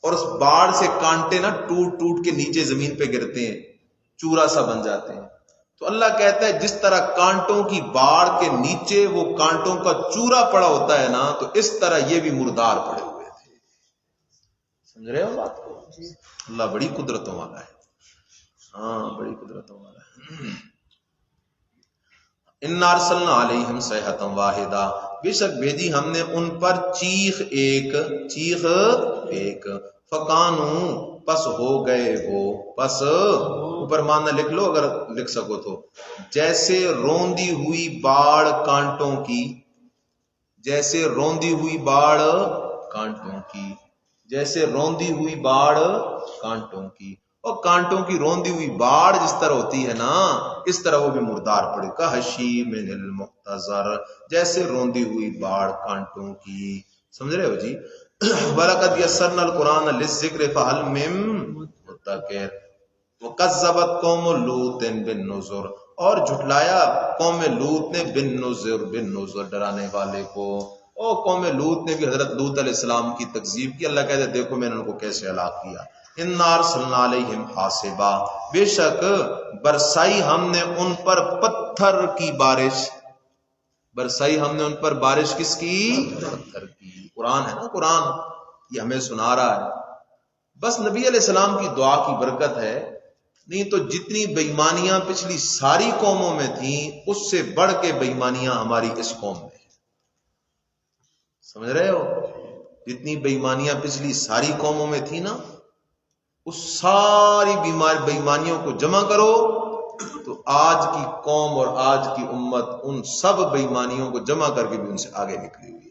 اور اس باڑ سے کانٹے نا ٹوٹ ٹوٹ کے نیچے زمین پہ گرتے ہیں، چورا سا بن جاتے ہیں۔ تو اللہ کہتا ہے جس طرح کانٹوں کی باڑ کے نیچے وہ کانٹوں کا چورا پڑا ہوتا ہے نا، تو اس طرح یہ بھی مردار پڑے ہوئے تھے۔ سمجھ رہے ہو بات کو؟ اللہ بڑی قدرتوں والا ہے، ہاں بڑی قدرتوں والا ہے۔ انا ارسلنا علیہم صیحۃ واحدہ، بے شک بھیجی ہم نے ان پر چیخ ایک، چیخ ایک، فکانو، پس ہو گئے وہ، پس اوپر معنی لکھ لو اگر لکھ سکو تو، جیسے روندی ہوئی باڑ کانٹوں کی، جیسے روندی ہوئی باڑ کانٹوں کی، جیسے روندی ہوئی باڑ کانٹوں کی، اور کانٹوں کی روندی ہوئی باڑ جس طرح ہوتی ہے نا، اس طرح وہ بھی مردار پڑے، کہشیم المحتضر، جیسے روندی ہوئی باڑ کانٹوں کی۔ سمجھ رہے ہو جی؟ وَلَقَدْ يَسَّرْنَا الْقُرْآنَ لِلذِّكْرِ فَهَلْ مِن مُدَّكِرٍ وَكَذَّبَتْ قَوْمُ لُوطٍ بِالنُّذُرِ، اور جھٹلایا قوم لوط نے بالنذر، بالنذر ڈرانے والے کو۔ او قوم لوط نے بھی حضرت لوط علیہ السلام کی تکذیب کی۔ اللہ کہتے ہیں دیکھو میں نے ان کو کیسے ہلاک کیا۔ انا ارسلنا علیہم حاصبا، بے شک برسائی ہم نے ان پر پتھر کی بارش، برسائی ہم نے ان پر بارش کس کی؟ پتھر کی۔ قرآن ہے نا، قرآن یہ ہمیں سنا رہا ہے۔ بس نبی علیہ السلام کی دعا کی برکت ہے، نہیں تو جتنی بےایمانیاں پچھلی ساری قوموں میں تھیں اس سے بڑھ کے بےایمانیاں ہماری اس قوم میں ہیں۔ سمجھ رہے ہو؟ جتنی بےایمانیاں پچھلی ساری قوموں میں تھیں نا، اس ساری بےایمانیوں کو جمع کرو تو آج کی قوم اور آج کی امت ان سب بےایمانیوں کو جمع کر کے بھی ان سے آگے نکلی ہوئی ہے۔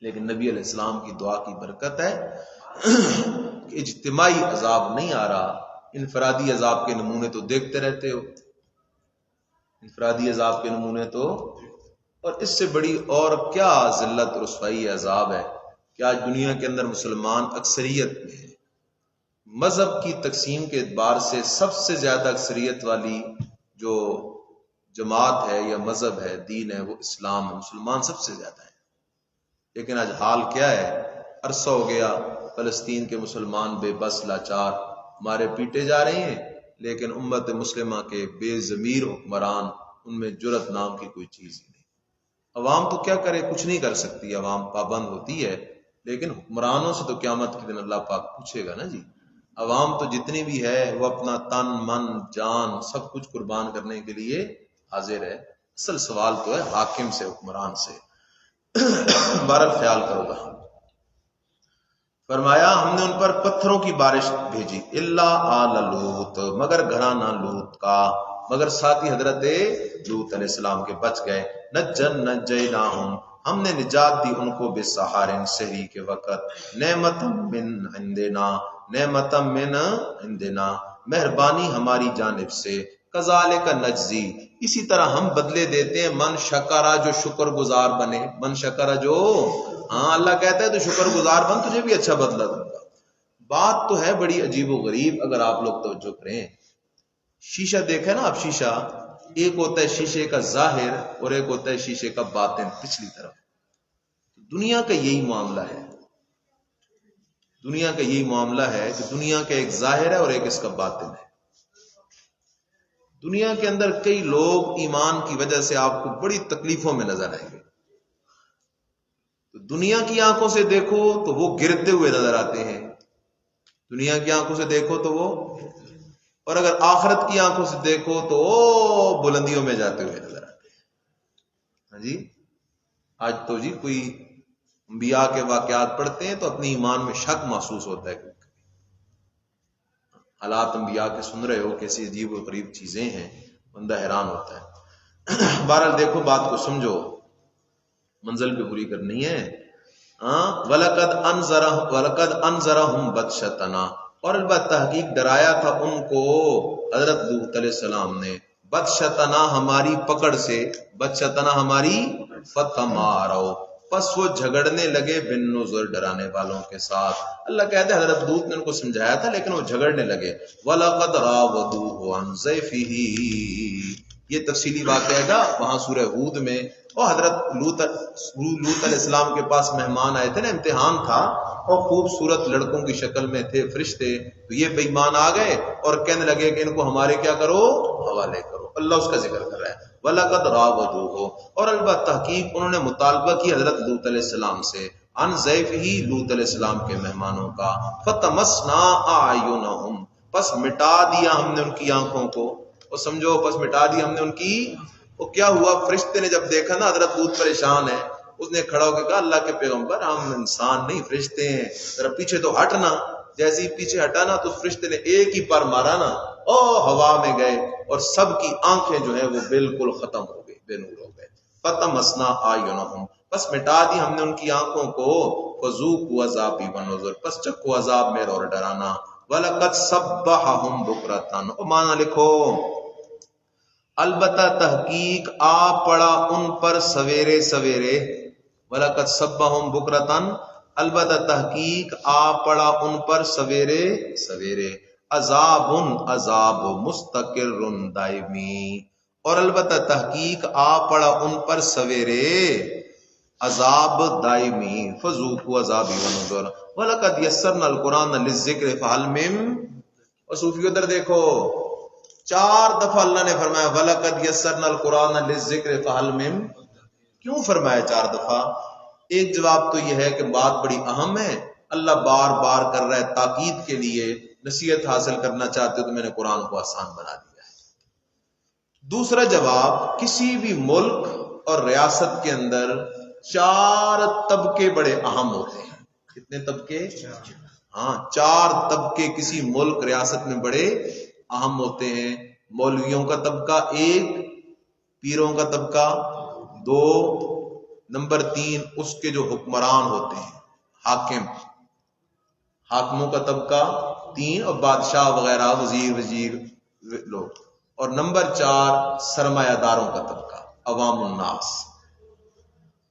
لیکن نبی علیہ السلام کی دعا کی برکت ہے کہ اجتماعی عذاب نہیں آ رہا، انفرادی عذاب کے نمونے تو دیکھتے رہتے ہو، انفرادی عذاب کے نمونے تو، اور اس سے بڑی اور کیا ذلت رسوائی عذاب ہے کہ آج دنیا کے اندر مسلمان اکثریت میں ہیں۔ مذہب کی تقسیم کے اعتبار سے سب سے زیادہ اکثریت والی جو جماعت ہے یا مذہب ہے، دین ہے، وہ اسلام ہے، مسلمان سب سے زیادہ ہے۔ لیکن آج حال کیا ہے؟ عرصہ ہو گیا فلسطین کے مسلمان بے بس لاچار مارے پیٹے جا رہے ہیں، لیکن امت مسلمہ کے بے ضمیر حکمران، ان میں جرت نام کی کوئی چیز ہی نہیں۔ عوام تو کیا کرے، کچھ نہیں کر سکتی، عوام پابند ہوتی ہے، لیکن حکمرانوں سے تو قیامت کے دن اللہ پاک پوچھے گا نا جی۔ عوام تو جتنی بھی ہے وہ اپنا تن من جان سب کچھ قربان کرنے کے لیے حاضر ہے۔ اصل سوال تو ہے حاکم سے، حکمران سے۔ بہرحال خیال کرو گا۔ فرمایا ہم نے ان پر پتھروں کی بارش بھیجی، الا آل لوط، مگر گھرانہ لوط کا، مگر ساتھی حضرت لوط علیہ السلام کے بچ گئے۔ نجیناہم، ہم نے نجات دی ان کو بسحارن، سحری کے وقت، نعمت من عندنا، نعمت من عندنا، مہربانی ہماری جانب سے، کذالک نجزی، اسی طرح ہم بدلے دیتے ہیں من شکرا، جو شکر گزار بنے، من شکرا جو، ہاں اللہ کہتا ہے تو شکر گزار بن، تجھے بھی اچھا بدلہ دوں گا۔ بات تو ہے بڑی عجیب و غریب، اگر آپ لوگ توجہ کریں۔ شیشہ دیکھیں نا آپ، شیشہ ایک ہوتا ہے شیشے کا ظاہر اور ایک ہوتا ہے شیشے کا باطن، پچھلی طرف۔ دنیا کا یہی معاملہ ہے، دنیا کا یہی معاملہ ہے کہ دنیا کا ایک ظاہر ہے اور ایک اس کا باطن ہے۔ دنیا کے اندر کئی لوگ ایمان کی وجہ سے آپ کو بڑی تکلیفوں میں نظر آئیں گے۔ تو دنیا کی آنکھوں سے دیکھو تو وہ گرتے ہوئے نظر آتے ہیں، دنیا کی آنکھوں سے دیکھو تو وہ، اور اگر آخرت کی آنکھوں سے دیکھو تو وہ بلندیوں میں جاتے ہوئے نظر آتے ہیں۔ ہاں جی، آج تو جی کوئی انبیاء کے واقعات پڑھتے ہیں تو اپنی ایمان میں شک محسوس ہوتا ہے، حالات انبیاء کے سن رہے ہو کیسی عجیب و غریب چیزیں ہیں، بندہ حیران ہوتا ہے۔ بہرحال دیکھو بات کو سمجھو، منزل پہ پوری کرنی ہے۔ وَلَقَدْ أَنذَرَهُمْ بَطْشَتَنَا، اور البتہ تحقیق ڈرایا تھا ان کو حضرت لوط علیہ السلام نے، بطشتنا ہماری پکڑ سے، بطشتنا ہماری، فَتَمَارَوْا، پس وہ جھگڑنے لگے، بن نذر، ڈرانے والوں کے ساتھ۔ اللہ کہتے ہیں حضرت لوط نے ان کو سمجھایا تھا لیکن وہ جھگڑنے لگے۔ وَلَقَدْ رَاوَدُوهُ عَنْ ضَيْفِهِ، یہ تفصیلی واقعہ گا وہاں سورہ ہود میں۔ اور حضرت لوط علیہ السلام کے پاس مہمان آئے تھے نا، امتحان تھا، اور خوبصورت لڑکوں کی شکل میں تھے فرشتے، تو یہ بے ایمان آ گئے اور کہنے لگے کہ ان کو ہمارے کیا کرو، حوالے کرو۔ اللہ اس کا ذکر کر رہا ہے، وَلَقَدْ رَاوَدُوهُ، اور البتہ تحقیق انہوں نے مطالبہ کی حضرت لوط علیہ السلام سے، عن ضیفہ، لوط علیہ السلام کے مہمانوں کا، فَطَمَسْنَا أَعْيُنَهُمْ، پس مٹا دیا ہم نے ان کی آنکھوں کو، اور سمجھو پس مٹا دیا ہم نے ان کی، وہ کیا ہوا، فرشتے نے جب دیکھا نا حضرت لوط پریشان ہے، اس نے کھڑا ہو کے کہا اللہ کے پیغمبر ہم انسان نہیں فرشتے ہیں، ذرا پیچھے تو ہٹنا۔ جیسے ہی پیچھے ہٹا نا تو اس فرشتے نے ایک ہی پر مارا نا، او ہوا میں گئے اور سب کی آنکھیں جو ہیں وہ بالکل ختم ہو گئی، بے نور ہو گئے۔ فَطَمَسْنَا أَعْيُنَهُمْ، پس مٹا دی ہم نے ان کی آنکھوں کو، فَذُوقُوا عَذَابِي وَنُذُرِ، پس چکھو عذاب میرا اور ڈرانا۔ وَلَقَدْ صَبَّحَهُمْ بُكْرَةً، او مانا لکھو، البتہ تحقیق آ پڑا ان پر سویرے سویرے، وَلَقَدْ صَبَّحَهُمْ بُكْرَةً، البتہ تحقیق آ پڑا ان پر سویرے سویرے، عذاب، عذاب، مستقر، دائمی، اور البتہ تحقیق آ پڑا ان پر سویرے عذاب دائمی، فذوقوا عذابی ونذر، وَلَقَدْ يَسَّرْنَا الْقُرْآنَ لِلذِّكْرِ فَهَلْ مِن، اور صوفیو ادھر دیکھو، 4 دفعہ اللہ نے فرمایا وَلَقَدْ يَسَّرْنَا الْقُرْآنَ لِلذِّكْرِ فَهَلْ مِن، کیوں فرمایا 4 دفعہ؟ ایک جواب تو یہ ہے کہ بات بڑی اہم ہے، اللہ بار بار کر رہا ہے تاکید کے لیے، نصیحت حاصل کرنا چاہتے ہو تو میں نے قرآن کو آسان بنا دیا ہے۔ دوسرا جواب، کسی بھی ملک اور ریاست کے اندر 4 طبقے بڑے اہم ہوتے ہیں۔ کتنے طبقے؟ ہاں، 4 طبقے کسی ملک ریاست میں بڑے اہم ہوتے ہیں۔ مولویوں کا طبقہ 1، پیروں کا طبقہ 2، نمبر 3 اس کے جو حکمران ہوتے ہیں، حاکموں کا طبقہ 3، اور بادشاہ وغیرہ، وزیر لوگ، اور نمبر 4 سرمایہ داروں کا طبقہ، عوام الناس۔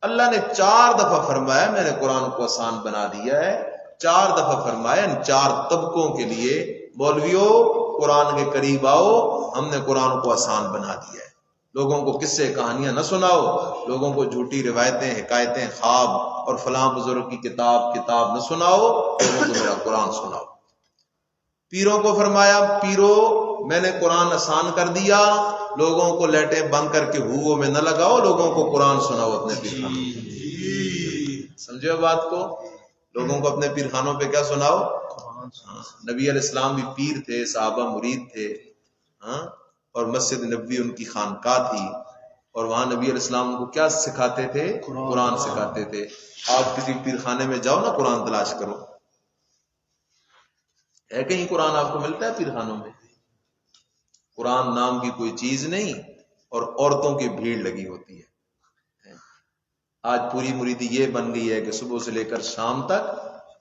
اللہ نے 4 دفعہ فرمایا میں نے قرآن کو آسان بنا دیا ہے، 4 دفعہ فرمایا ان 4 طبقوں کے لیے، مولویوں قرآن کے قریب آؤ، ہم نے قرآن کو آسان بنا دیا ہے۔ لوگوں کو قصے کہانیاں نہ سناؤ، لوگوں کو جھوٹی روایتیں، حکایتیں، خواب اور فلاں بزرگ کی کتاب نہ سناؤ، لوگوں کو میرا قرآن سناؤ۔ پیروں کو فرمایا پیرو میں نے قرآن آسان کر دیا، لوگوں کو لیٹیں بند کر کے ہوئوں میں نہ لگاؤ، لوگوں کو قرآن سناؤ اپنے پیرخانوں پہ۔ سمجھو بات کو، لوگوں کو اپنے پیرخانوں پہ کیا سناؤ؟ نبی علیہ السلام بھی پیر تھے، صحابہ مرید تھے، اور مسجد نبوی ان کی خانقاہ تھی، اور وہاں نبی علیہ السلام کو کیا سکھاتے تھے؟ قرآن سکھاتے تھے۔ آپ کسی پیرخانے میں جاؤ نا، قرآن تلاش کرو، ہے کہیں قرآن آپ کو ملتا ہے پیرخانوں میں؟ قرآن نام کی کوئی چیز نہیں، اور عورتوں کی بھیڑ لگی ہوتی ہے۔ آج پوری مریدی یہ بن گئی ہے کہ صبح سے لے کر شام تک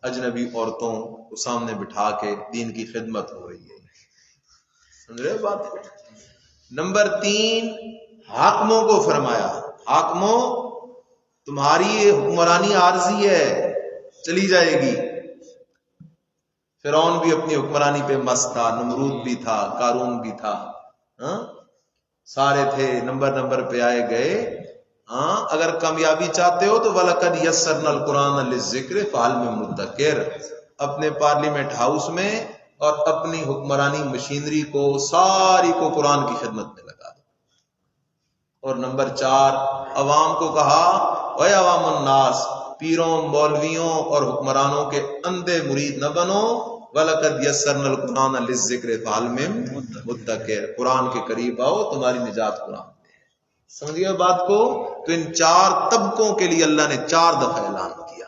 اجنبی عورتوں کو سامنے بٹھا کے دین کی خدمت ہو رہی ہے۔ سمجھ رہے بات کو؟ نمبر 3، حاکموں کو فرمایا حاکموں تمہاری حکمرانی عارضی ہے، چلی جائے گی۔ فرعون بھی اپنی حکمرانی پہ مست تھا، نمرود بھی تھا، قارون بھی تھا، سارے تھے، نمبر پہ آئے گئے۔ اگر کامیابی چاہتے ہو تو وَلَقَدْ يَسَّرْنَا الْقُرْآنَ لِلذِّكْرِ فَهَلْ مِن مُدَّكِرٍ، اپنے پارلیمنٹ ہاؤس میں اور اپنی حکمرانی مشینری کو ساری کو قرآن کی خدمت میں لگا دو۔ اور نمبر 4، عوام کو کہا اے عوام الناس، پیروں، مولویوں اور حکمرانوں کے اندھے مرید نہ بنو۔ وَلَقَدْ يَسَّرْنَا الْقُرْآنَ لِلذِّكْرِ فَهَلْ مِن مُدَّكِرٍ، قرآن کے قریب آؤ، تمہاری نجات قرآن میں ہے۔ سمجھیے بات کو؟ تو ان 4 طبقوں کے لیے اللہ نے 4 دفعہ اعلان کیا۔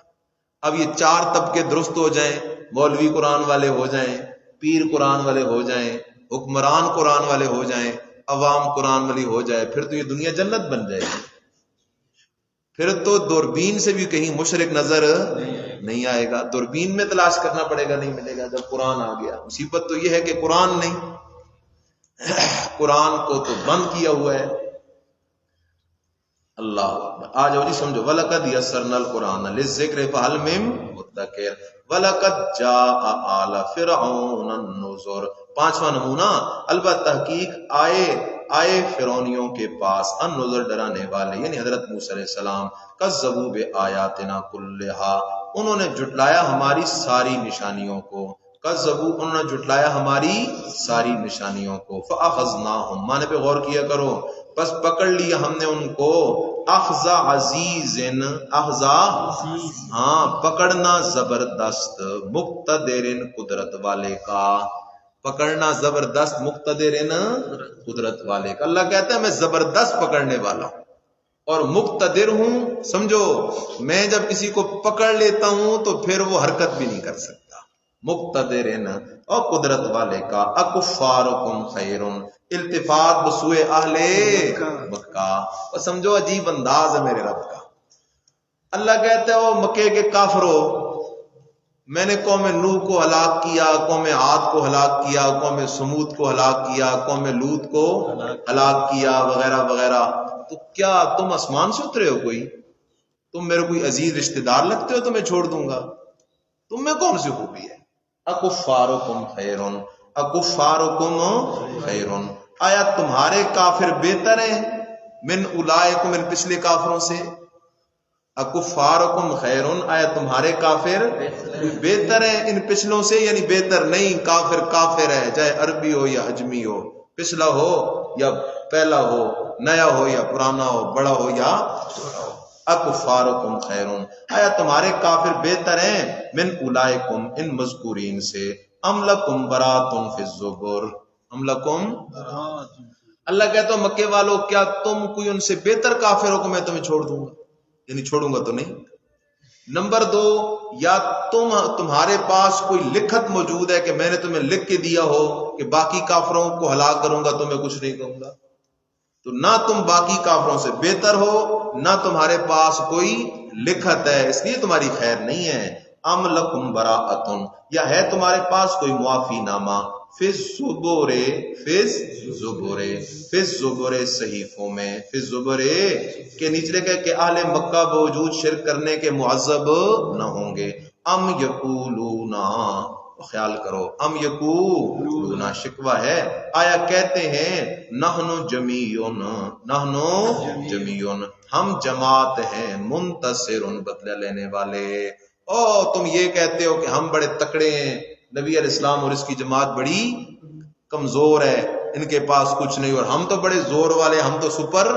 اب یہ 4 طبقے درست ہو جائیں، مولوی قرآن والے ہو جائیں، پیر قرآن والے ہو جائیں، حکمران قرآن والے ہو جائیں، عوام قرآن والی ہو جائے، پھر تو یہ دنیا جنت بن جائے گی۔ پھر تو دوربین سے بھی کہیں مشرک نظر نہیں آئے گا، دوربین میں تلاش کرنا پڑے گا، نہیں ملے گا جب قرآن آ گیا۔ مصیبت تو یہ ہے کہ قرآن نہیں، قرآن کو تو بند کیا ہوا ہے۔ اللہ اکبر۔ آ جاؤ جی سمجھو، وَلَقَدْ يَسَّرْنَا الْقُرْآنَ لِلذِّكْرِ فَهَلْ مِن مُدَّكِرٍ وَلَقَدْ جَاءَ آلَ فِرْعَوْنَ النُّذُرُ۔ 5واں نمونہ، البتہ تحقیق آئے فرعونیوں کے پاس النذر، ڈرانے والے، یعنی حضرت موسیٰ علیہ السلام، کذبوا بآیاتنا کلھا، انہوں نے جھٹلایا ہماری ساری نشانیوں کو، کذبوا انہوں نے جھٹلایا ہماری ساری نشانیوں کو، فاخذناہم، معنی پہ غور کیا کرو، بس پکڑ لیا ہم نے ان کو، اخذ عزیز، پکڑنا زبردست، مقتدر، قدرت والے کا، پکڑنا زبردست، مقتدر، قدرت والے کا۔ اللہ کہتا ہے میں زبردست پکڑنے والا ہوں اور مقتدر ہوں۔ سمجھو، میں جب کسی کو پکڑ لیتا ہوں تو پھر وہ حرکت بھی نہیں کر سکتا۔ مقتدر اور قدرت والے کا۔ اکفارکم خیر، التفات بسوئے اہل مکہ۔ اور سمجھو عجیب انداز ہے میرے رب کا۔ اللہ کہتا ہے او مکے کے کافرو، میں نے قوم نوح کو ہلاک کیا، قوم عاد کو ہلاک کیا، قوم سمود کو ہلاک کیا، قوم لوط کو ہلاک کیا، وغیرہ وغیرہ۔ تو کیا تم آسمان سے اترے ہو؟ کوئی تم میرے کوئی عزیز رشتہ دار لگتے ہو تو میں چھوڑ دوں گا؟ تم میں کون سی خوبی ہے؟ اکفارکم خیرن، اکفارکم خیرن، آیا تمہارے کافر بہتر ہیں من اولئکم، ان پچھلے کافروں سے؟ اکفارکم خیرن، آیا تمہارے کافر بہتر ہیں ان پچھلوں سے؟ یعنی بہتر نہیں، کافر کافر ہے، چاہے عربی ہو یا عجمی ہو، پچھلا ہو یا پہلا ہو، نیا ہو یا پرانا ہو، بڑا ہو یا چھوٹا ہو۔ اکفارکم خیرن، آیا تمہارے کافر بہتر ہیں من اولئکم، ان مذکورین سے؟ ام لکم برات فی الزبر، ام لکم، اللہ کہتا ہے مکے والو کیا تم کوئی ان سے بہتر کافر ہو کہ میں تمہیں چھوڑ دوں گا؟ یعنی چھوڑوں گا تو نہیں۔ نمبر 2، یا تمہارے پاس کوئی لکھت موجود ہے کہ میں نے تمہیں لکھ کے دیا ہو کہ باقی کافروں کو ہلاک کروں گا، تمہیں کچھ نہیں کہوں گا؟ تو نہ تم باقی کافروں سے بہتر ہو، نہ تمہارے پاس کوئی لکھت ہے، اس لیے تمہاری خیر نہیں ہے۔ ام لکم براءۃ، یا ہے تمہارے پاس کوئی معافی نامہ، فی الزبر، فی الزبر، صحیفوں میں، فی الزبر کے نیچے کہ اہل مکہ باوجود شرک کرنے کے معذب نہ ہوں گے۔ ام یقولون، خیال کرو ام یقولون شکوہ ہے آیا کہتے ہیں نحنو جمیعن ہم جماعت ہیں منتصرن بدلہ لینے والے. او تم یہ کہتے ہو کہ ہم بڑے تکڑے ہیں، نبی علیہ السلام اور اس کی جماعت بڑی کمزور ہے، ان کے پاس کچھ نہیں، اور ہم تو بڑے زور والے، ہم تو سپر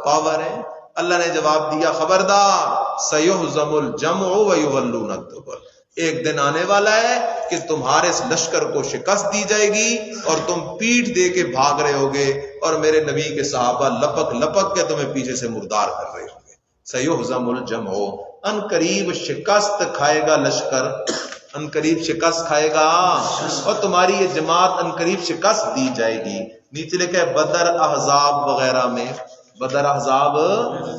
پاور ہیں. اللہ نے جواب دیا خبردار سیہزم الجمع ویولون الدبر، ایک دن آنے والا ہے کہ تمہارے اس لشکر کو شکست دی جائے گی اور تم پیٹھ دے کے بھاگ رہے ہوگے، اور میرے نبی کے صحابہ لپک لپک کے تمہیں پیچھے سے مردار کر رہے ہوں گے. سیہزم الجمع، ان قریب شکست کھائے گا لشکر، ان قریب شکست کھائے گا، اور تمہاری یہ جماعت ان قریب شکست دی جائے گی. نیچے لکھا ہے بدر احزاب وغیرہ میں، بدر احزاب،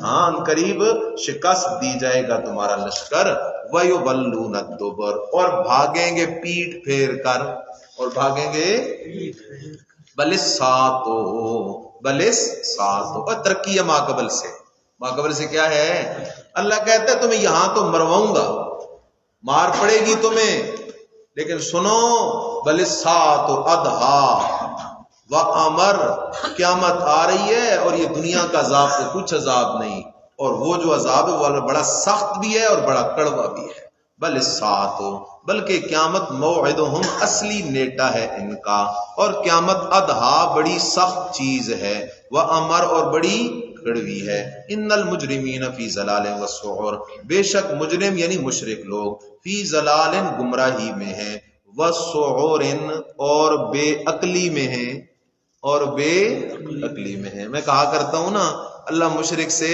ہاں ان قریب شکست دی جائے گا تمہارا لشکر. وَيُوَلُّونَ الدُّبُرَ، اور بھاگیں گے پیٹ پھیر کر، اور بھاگیں گے بلِسَّاتُ، اور ترقی ہے ماقبل سے. ماقبل سے کیا ہے؟ اللہ کہتا ہے تمہیں یہاں تو مرواؤں گا، مار پڑے گی تمہیں، لیکن سنو بلِسَّاتُ اَدْہَا وَأَمَرْ، قیامت آ رہی ہے اور یہ دنیا کا عذاب تو کچھ عذاب نہیں، اور وہ جو عذاب ہے وہ بڑا سخت بھی ہے اور بڑا کڑوا بھی ہے. بلِسَّاتُ، بلکہ قیامت موعدہم، اصلی نیٹا ہے ان کا، اور قیامت اَدْہَا بڑی سخت چیز ہے، وَأَمَرْ اور بڑی کڑوی ہے. ان المجرمین فی ضلال وسعر، بے شک مجرم یعنی مشرک لوگ، فی ضلال گمراہی میں ہیں، وسعر اور بے عقلی میں ہیں، اور بے عقلی میں ہیں. میں کہا کرتا ہوں نا اللہ مشرک سے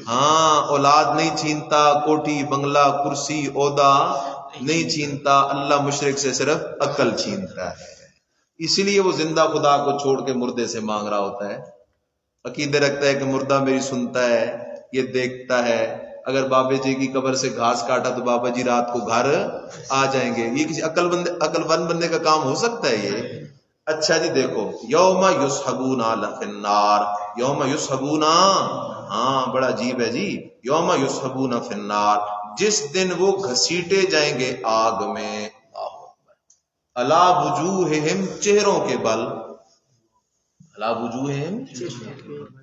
ہاں اولاد نہیں چھینتا، کوٹھی بنگلہ کرسی عہدہ نہیں چھینتا، اللہ مشرک سے صرف عقل چھینتا ہے. اسی لیے وہ زندہ خدا کو چھوڑ کے مردے سے مانگ رہا ہوتا ہے، عقیدے رکھتا ہے کہ مردہ میری سنتا ہے، یہ دیکھتا ہے، اگر بابا جی کی قبر سے گھاس کاٹا تو بابا جی رات کو گھر آ جائیں گے. یہ کسی عقل مند بندے کا کام ہو سکتا ہے یہ؟ اچھا جی دیکھو یوم یسحبون فی النار، یوم یسحبون، ہاں بڑا عجیب ہے جی، یوم یسحبون فی النار، جس دن وہ گھسیٹے جائیں گے آگ میں، علی وجوہہم، چہروں کے بل، علی وجوہہم،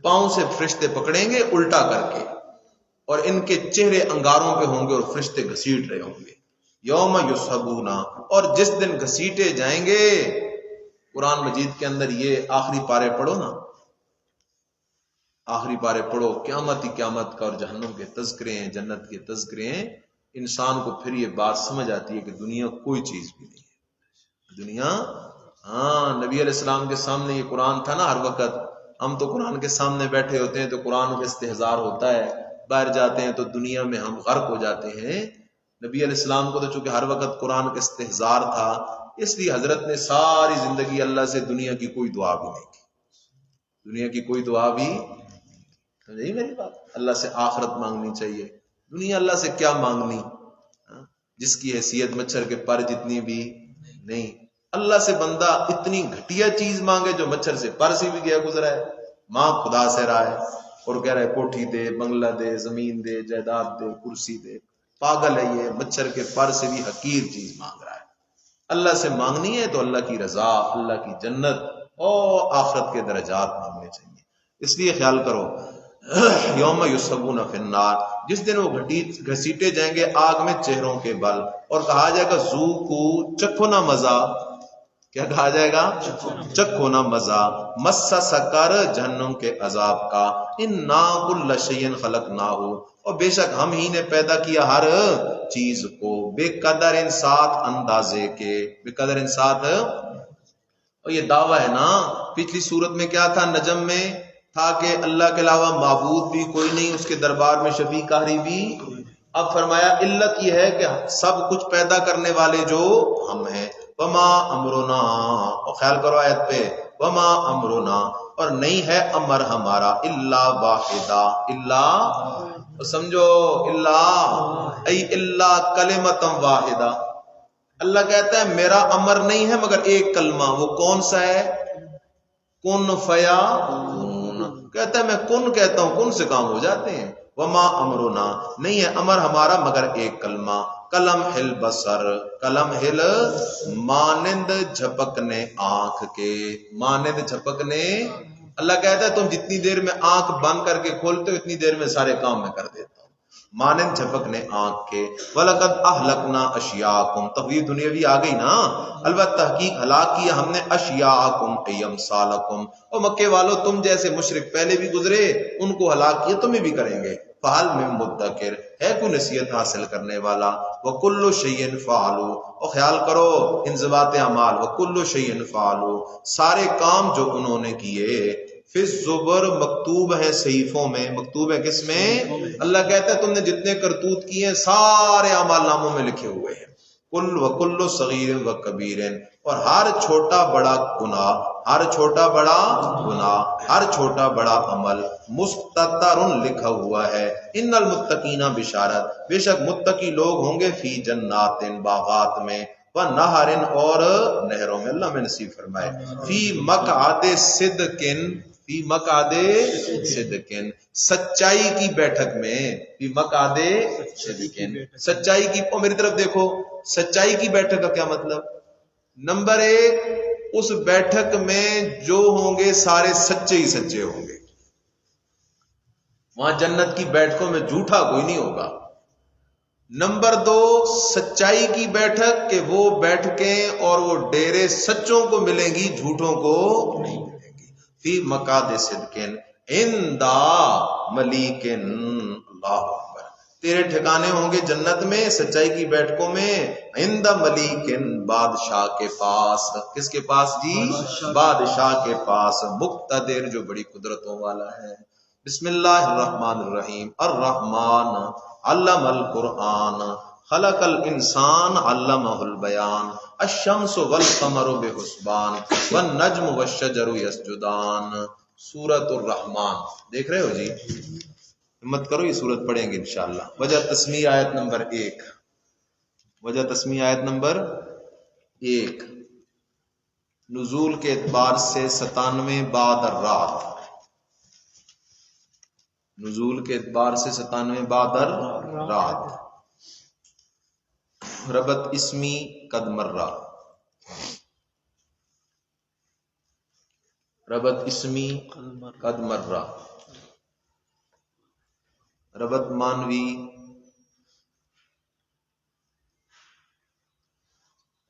پاؤں سے فرشتے پکڑیں گے الٹا کر کے، اور ان کے چہرے انگاروں پہ ہوں گے اور فرشتے گھسیٹ رہے ہوں گے. یوم یسحبون، اور جس دن گھسیٹے جائیں گے. قرآن مجید کے اندر یہ آخری پارے پڑھو نا، آخری پارے پڑھو، قیامت ہی قیامت کا اور جہنم کے تذکرے ہیں، جنت کے تذکرے ہیں. انسان کو پھر یہ بات سمجھ آتی ہے کہ دنیا کوئی چیز بھی نہیں ہے. دنیا، ہاں نبی علیہ السلام کے سامنے یہ قرآن تھا نا ہر وقت. ہم تو قرآن کے سامنے بیٹھے ہوتے ہیں تو قرآن کا استحضار ہوتا ہے، باہر جاتے ہیں تو دنیا میں ہم غرق ہو جاتے ہیں. نبی علیہ السلام کو تو چونکہ ہر وقت قرآن کا استحضار تھا، اس لیے حضرت نے ساری زندگی اللہ سے دنیا کی کوئی دعا بھی نہیں کی، دنیا کی کوئی دعا بھی نہیں. میری بات، اللہ سے آخرت مانگنی چاہیے، دنیا اللہ سے کیا مانگنی، جس کی حیثیت مچھر کے پر جتنی بھی نہیں. اللہ سے بندہ اتنی گھٹیا چیز مانگے جو مچھر سے پر سے بھی گیا گزرا ہے، ماں خدا سے رہا ہے اور کہہ رہا ہے کوٹھی دے، بنگلہ دے، زمین دے، جائیداد دے، کرسی دے. پاگل ہے یہ، مچھر کے پر سے بھی حقیر چیز مانگ رہا ہے. اللہ سے مانگنی ہے تو اللہ کی رضا، اللہ کی جنت اور آخرت کے درجات مانگنے چاہیے. اس لیے خیال کرو یوم یسحبون فی النار، جس دن وہ گھسیٹے جائیں گے آگ میں چہروں کے بل، اور کہا جائے گا ذوقو، چکھو نا مزہ. کیا کہا جائے گا؟ چکھو نا مزہ، مس سکر، جہنم کے عذاب کا. انا کل شیء خلقناہ، اور بے شک ہم ہی نے پیدا کیا ہر چیز کو، بے قدر انسات اندازے کے، بے قدر انسات. اور یہ دعویٰ ہے نا، پچھلی صورت میں کیا تھا، نجم میں تھا کہ اللہ کے علاوہ معبود بھی کوئی نہیں، اس کے دربار میں شفیع قہری بھی. اب فرمایا علت یہ ہے کہ سب کچھ پیدا کرنے والے جو ہم ہیں. وما امرنا، اور خیال کرو آیت پہ، وما امرنا، اور نہیں ہے امر ہمارا، الا واحدہ، الا سمجھو، الا ای الا کلمۃ واحدہ. اللہ کہتا ہے میرا امر نہیں ہے مگر ایک کلمہ. وہ کون سا ہے؟ کن فیکون. کہتا ہے میں کن کہتا ہوں، کن سے کام ہو جاتے ہیں. وما امرنا، نہیں ہے امر ہمارا مگر ایک کلمہ، کلم ہل بسر، کلم ہل مانند جھپکنے آنکھ کے، مانند جھپکنے، اللہ کہتا ہے تم جتنی دیر میں آنکھ بند کر کے کھولتے ہو اتنی دیر میں سارے کام میں کر دیتا ہوں، مانند جھپکنے آنکھ کے۔ وَلَقَدْ أَهْلَكْنَا أَشْيَاءَكُمْ، تفویض دنیاوی آ گئی نا، البتہ تحقیق ہلاک کیا ہم نے اشیاءکم ای امثالکم، اور مکے والو تم جیسے مشرک پہلے بھی گزرے ان کو ہلاک کیا تمہیں بھی کریں گے، فَهَلْ مِن مُدَّکِرٍ، ہے کوئی نصیحت حاصل کرنے والا، وَكُلُّ شَيْءٍ فَعَلُوا، اور خیال کرو انضباط اعمال، وَكُلُّ شَيْءٍ فَعَلُوا، سارے کام جو انہوں نے کیے، فی الزبر مکتوب ہے صحیفوں میں، مکتوب ہے کس میں؟ اللہ کہتا ہے تم نے جتنے کرتوت کیے سارے اعمال ناموں میں لکھے ہوئے ہیں، کل وکل صغیر و کبیر، اور ہر چھوٹا بڑا گناہ، ہر چھوٹا بڑا گناہ، ہر چھوٹا بڑا عمل مستتر لکھا ہوا ہے، ان المتقین بشارت، بے شک متقی لوگ ہوں گے فی جنات باغات میں، نہر اور نہروں میں، اللہ میں نصیب فرمائے، فی مقعد صدقن، فی مقعد صدقن، سچائی کی بیٹھک میں، فی مقعد صدقن، سچائی کی، اور میری طرف دیکھو، سچائی کی بیٹھک کا کیا مطلب؟ نمبر ایک، اس بیٹھک میں جو ہوں گے سارے سچے ہی سچے ہوں گے، وہاں جنت کی بیٹھکوں میں جھوٹا کوئی نہیں ہوگا۔ نمبر دو، سچائی کی بیٹھک کہ وہ بیٹھکیں اور وہ ڈیرے سچوں کو ملیں گی، جھوٹوں کو نہیں ملیں گی، فی مقعد صدقن عند ملیکن، اللہ اکبر، تیرے ٹھکانے ہوں گے جنت میں، سچائی کی بیٹھکوں میں، عند ملیکن، بادشاہ کے پاس، کس کے پاس جی؟ بادشاہ کے پاس، مقتدر جو بڑی قدرتوں والا ہے۔ بسم اللہ الرحمن الرحیم، الرحمن علم القرآن، خلق الانسان علمہ البیان، الشمس والقمر بحسبان، والنجم والشجر یسجدان، سورۃ الرحمن، دیکھ رہے ہو جی؟ ہمت کرو یہ سورت پڑھیں گے انشاءاللہ۔ وجہ تسمیہ آیت نمبر 1، وجہ تسمیہ آیت نمبر 1، نزول کے اعتبار سے 97 بعد الرات، نزول کے اعتبار سے 97 بعد الرات، ربط اسمی قد مرہ، ربط اسمی قد مرہ، ربط مانوی،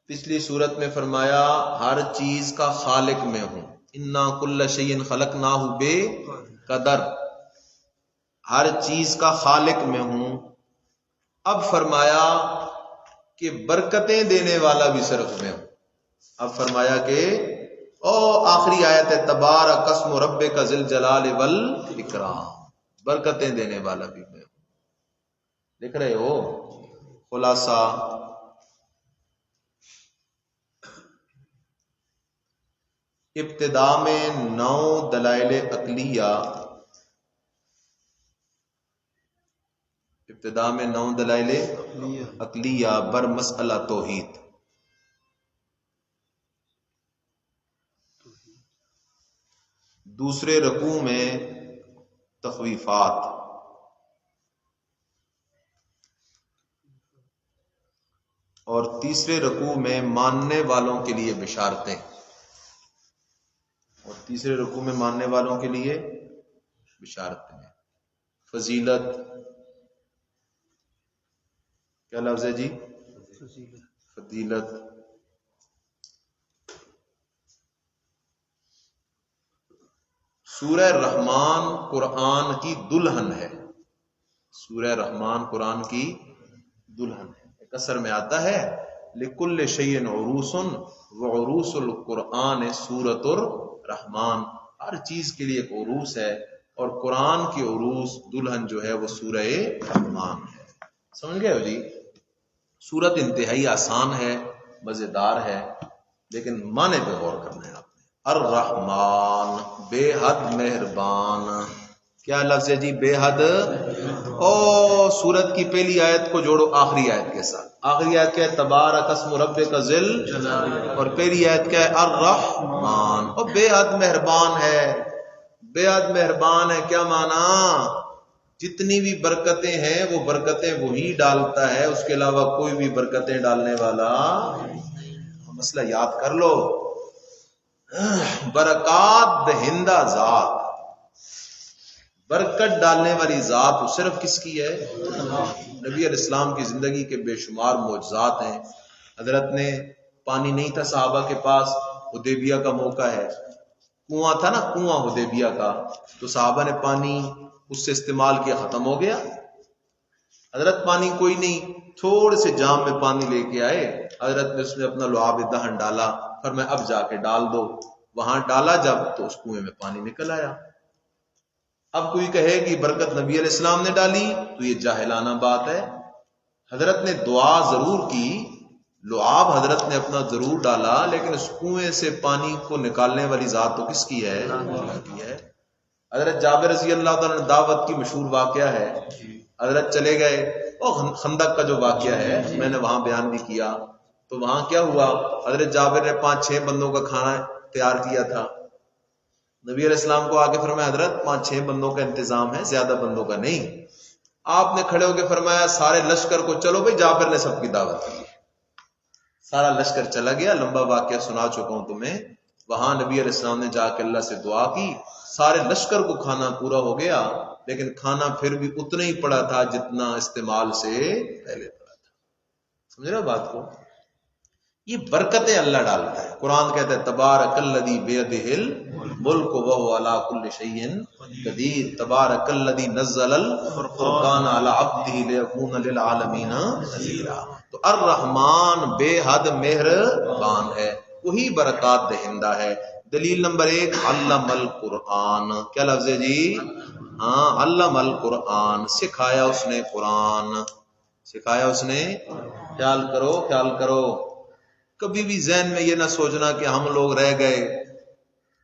پچھلی صورت میں فرمایا ہر چیز کا خالق میں ہوں، انا کل شیء خلقناہ بقدر، ہر چیز کا خالق میں ہوں۔ اب فرمایا کہ برکتیں دینے والا بھی صرف میں ہوں، اب فرمایا کہ آخری آیت ہے تبارک اسم ربک ذی الجلال والاکرام، برکتیں دینے والا بھی میں ہوں، دیکھ رہے ہو؟ خلاصہ ابتدا میں 9 دلائل عقلیہ، ابتدا میں 9 دلائل عقلیہ بر مسئلہ توحید، دوسرے رکوع میں تخویفات، اور تیسرے رکوع میں ماننے والوں کے لیے بشارتیں، اور تیسرے رکوع میں ماننے والوں کے لیے بشارتیں، فضیلت، کیا لفظ ہے جی؟ فضیلت، سورہ رحمان قرآن کی دلہن ہے، سورہ رحمان قرآن کی دلہن ہے، ایک اثر میں آتا ہے لکل شیء عروس وعروس القرآن سورۃ الرحمان، ہر چیز کے لیے ایک عروس ہے، اور قرآن کی عروس دلہن جو ہے وہ سورہ رحمان ہے، سمجھ گئے ہو جی؟ سورت انتہائی آسان ہے، مزیدار ہے، لیکن معنی پہ غور کرنا ہے آپ نے۔ الرحمن، بے حد مہربان، کیا لفظ ہے جی؟ بے حد، سورت کی پہلی آیت کو جوڑو آخری آیت کے ساتھ، آخری آیت کیا ہے؟ تبارک اسم ربک ذی الجلال، اور پہلی آیت کیا ہے؟ الرحمن، اور بے حد مہربان ہے، بے حد مہربان ہے، کیا معنی؟ جتنی بھی برکتیں ہیں وہ برکتیں وہی ڈالتا ہے، اس کے علاوہ کوئی بھی برکتیں ڈالنے والا مسئلہ یاد کر لو۔ برکات دہندہ ذات، برکت ڈالنے والی ذات وہ صرف کس کی ہے؟ نبی علیہ السلام کی زندگی کے بے شمار معجزات ہیں۔ حضرت نے پانی نہیں تھا صحابہ کے پاس، حدیبیہ کا موقع ہے، کنواں تھا نا، کنواں حدیبیہ کا، تو صحابہ نے پانی اس سے استعمال کیا، ختم ہو گیا۔ حضرت پانی کوئی نہیں، تھوڑے سے جام میں پانی لے کے آئے، حضرت نے اس میں اپنا لعاب دہن ڈالا، فرمایا اب جا کے ڈال دو۔ وہاں ڈالا جب تو اس کنویں میں پانی نکل آیا۔ اب کوئی کہے کہ برکت نبی علیہ السلام نے ڈالی تو یہ جاہلانہ بات ہے۔ حضرت نے دعا ضرور کی، لعاب حضرت نے اپنا ضرور ڈالا، لیکن اس کنویں سے پانی کو نکالنے والی ذات تو کس کی ہے؟ اللہ کی ہے۔ حضرت جابر رضی اللہ تعالیٰ نے دعوت کی مشہور واقعہ ہے، حضرت چلے گئے، اور خندق کا جو واقعہ ہے میں نے وہاں بیان بھی کیا، تو وہاں کیا ہوا، حضرت جابر نے 5-6 بندوں کا کھانا تیار کیا تھا، نبی علیہ السلام کو آگے فرمایا حضرت 5-6 بندوں کا انتظام ہے، زیادہ بندوں کا نہیں۔ آپ نے کھڑے ہو کے فرمایا سارے لشکر کو چلو بھائی، جابر نے سب کی دعوت کی۔ سارا لشکر چلا گیا، لمبا واقعہ سنا چکا ہوں تمہیں۔ وہاں نبی علیہ السلام نے جا کے اللہ سے دعا کی، سارے لشکر کو کھانا پورا ہو گیا، لیکن کھانا پھر بھی اتنا ہی پڑا تھا جتنا استعمال سے پہلے پڑا تھا۔ سمجھ رہے ہو بات کو؟ یہ برکتیں اللہ ڈالتا ہے۔ قرآن کہتا ہے تبارک الذی بیدہ الملک وہو علی کل شیء قدیر، تبارک الذی نزل الفرقان علی عبدہ لیکون للعالمین نذیرا۔ تو الرحمن بے حد مہربان ہے، وہی برکات دہندہ ہے۔ دلیل نمبر 1، علم القرآن، کیا لفظ ہے جی؟ ہاں، علم القرآن، سکھایا اس نے قرآن، سکھایا اس نے۔ خیال کرو، خیال کرو، کبھی بھی ذہن میں یہ نہ سوچنا کہ ہم لوگ رہ گئے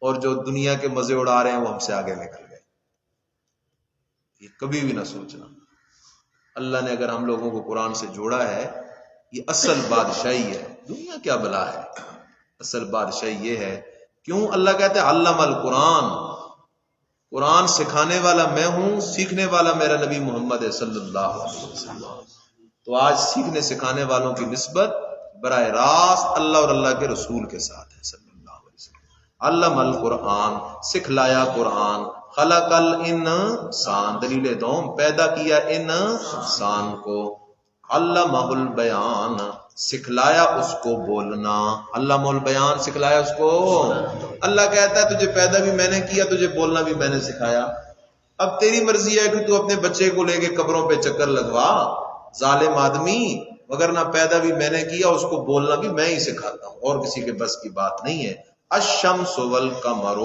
اور جو دنیا کے مزے اڑا رہے ہیں وہ ہم سے آگے نکل گئے، یہ کبھی بھی نہ سوچنا۔ اللہ نے اگر ہم لوگوں کو قرآن سے جوڑا ہے، یہ اصل بادشاہی ہے، دنیا کیا بلا ہے، اصل بادشاہی یہ ہے۔ کیوں اللہ کہتے ہیں علم القرآن، قرآن سکھانے والا میں ہوں، سیکھنے والا میرا نبی محمد صلی اللہ علیہ وسلم۔ تو آج سیکھنے سکھانے والوں کی نسبت براہ راست اللہ اور اللہ کے رسول کے ساتھ ہے صلی اللہ علیہ وسلم۔ علم القرآن، سکھلایا قرآن، خلق الانسان، دلیل دوم، پیدا کیا انسان کو، علمہ البیان، سکھلایا اس کو بولنا، علمہ البیان، سکھلایا اس کو۔ اللہ کہتا ہے تجھے پیدا بھی میں نے کیا، تجھے بولنا بھی میں نے سکھایا۔ اب تیری مرضی ہے کہ تو اپنے بچے کو لے کے قبروں پہ چکر لگوا، ظالم آدمی، مگر نہ پیدا بھی میں نے کیا، اس کو بولنا بھی میں ہی سکھاتا ہوں، اور کسی کے بس کی بات نہیں ہے۔ الشمس والقمر،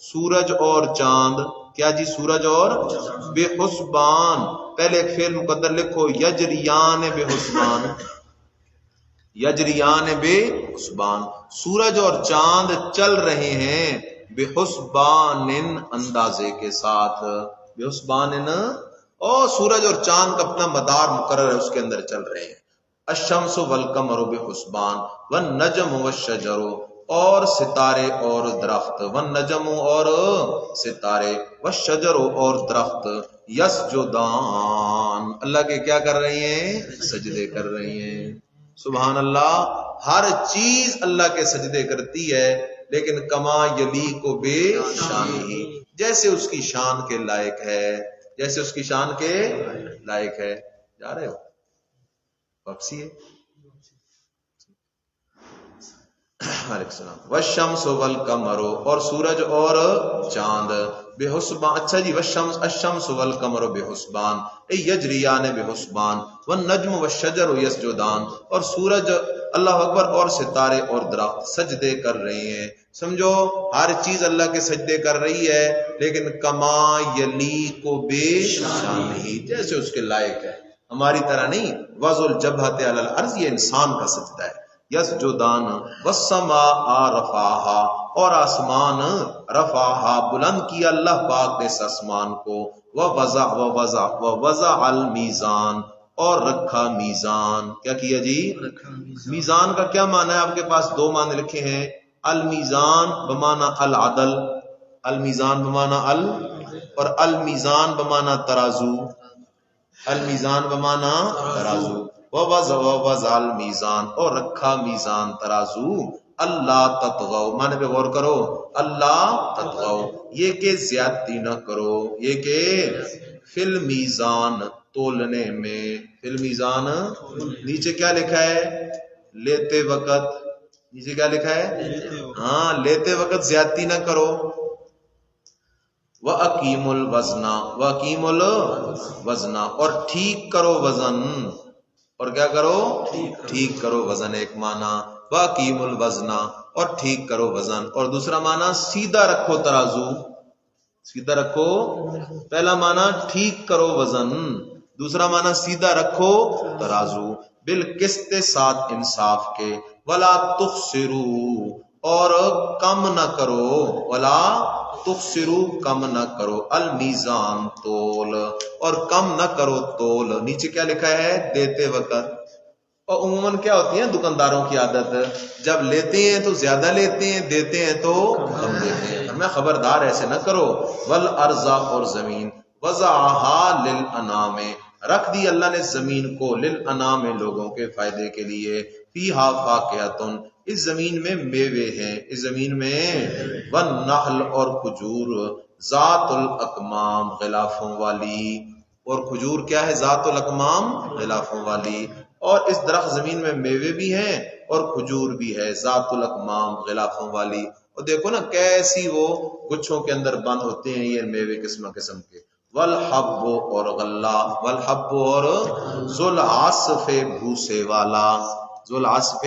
سورج اور چاند، کیا جی؟ سورج اور بے حسبان، پہلے ایک فعل مقدر لکھو، یجریان بے حسبان، یجریان بے حسبان، سورج اور چاند چل رہے ہیں بے حسبان، اندازے کے ساتھ، بے حسبان، اور سورج اور چاند کا اپنا مدار مقرر ہے، اس کے اندر چل رہے ہیں۔ الشمس والقمر بحسبان، والنجم والشجر، اور ستارے اور درخت، والنجم اور ستارے، والشجر اور درخت، یسجدان، اللہ کے کیا کر رہی ہیں؟ سجدے کر رہی ہیں۔ سبحان اللہ، ہر چیز اللہ کے سجدے کرتی ہے، لیکن کما یلیق بے شانہ، جیسے اس کی شان کے لائق ہے، جیسے اس کی شان کے لائق ہے۔ جا رہے ہو واپسی ہے؟ علیکم السلام۔ والشمس والقمر، اور سورج اور چاند، بے حسبان، اچھا جی، والشمس، الشمس والقمر بے حسبان، ای یجریان بے حسبان، والنجم والشجر یسجدان، اور سورج، اللہ اکبر، اور ستارے اور درخت سجدے کر رہے ہیں۔ سمجھو ہر چیز اللہ کے سجدے کر رہی ہے، لیکن کما یلیق بے شانہ، جیسے اس کے لائق ہے، ہماری طرح نہیں۔ وضع الجبہۃ علی الارض، یہ انسان کا سجدہ ہے۔ یسجدان، والسماء رفعہا، اور آسمان رفعہا، بلند کیا اللہ پاک نے اس آسمان کو، ووضع المیزان، اور رکھا میزان، کیا کیا جی؟ میزان کا کیا معنی ہے؟ آپ کے پاس 2 معنی لکھے ہیں، المیزان بمعنی العدل، المیزان بمعنی اور المیزان بمانا ترازو، المیزان بمانا ترازو، ووضع المیزان اور رکھا میزان ترازو، اللہ تطغوا معنی پہ غور کرو، اللہ تطغوا یہ کہ زیادتی نہ کرو، یہ کہ فی المیزان تولنے میں، فی المیزان نیچے کیا لکھا ہے لیتے وقت، نیچے کیا لکھا ہے ہاں لیتے وقت زیادتی نہ کرو، وَأَقِيمُ الْوَزْنَ وَأَقِيمُ الْوَزْنَ اور ٹھیک کرو وزن، اور کیا کرو ٹھیک کرو وزن، ایک معنی وَأَقِيمُ الْوَزْنَ اور ٹھیک کرو وزن، اور دوسرا معنی سیدھا رکھو ترازو، سیدھا رکھو، پہلا معنی ٹھیک کرو وزن، دوسرا معنی سیدھا رکھو ترازو، بالقسط ساتھ انصاف کے، ولا تخسروا اور کم نہ کرو، ولا تخسروا کم نہ کرو، المیزان تول اور کم نہ کرو تول، نیچے کیا لکھا ہے دیتے وقت، اور عموماً کیا ہوتی ہے دکانداروں کی عادت، جب لیتے ہیں تو زیادہ لیتے ہیں، دیتے ہیں تو کم دیتے ہیں، ہمیں خبردار ایسے نہ کرو، والارض اور زمین، وضعها للانام رکھ دی اللہ نے زمین کو، للانام لوگوں کے فائدے کے لیے، فیہا فاکہۃ اس زمین میں میوے ہیں، اس زمین میں، والنخل اور کھجور، ذات الاکمام غلافوں والی، اور کھجور کیا ہے ذات الاکمام غلافوں والی، اور اس درخت زمین میں میوے بھی ہیں اور کھجور بھی ہے ذات الاکمام غلافوں والی، اور دیکھو نا کیسی وہ گچھوں کے اندر بند ہوتے ہیں یہ میوے قسم قسم کے، والحب اور غلہ، والحب اور ذوالعصف بھوسے والا، ذوالعصف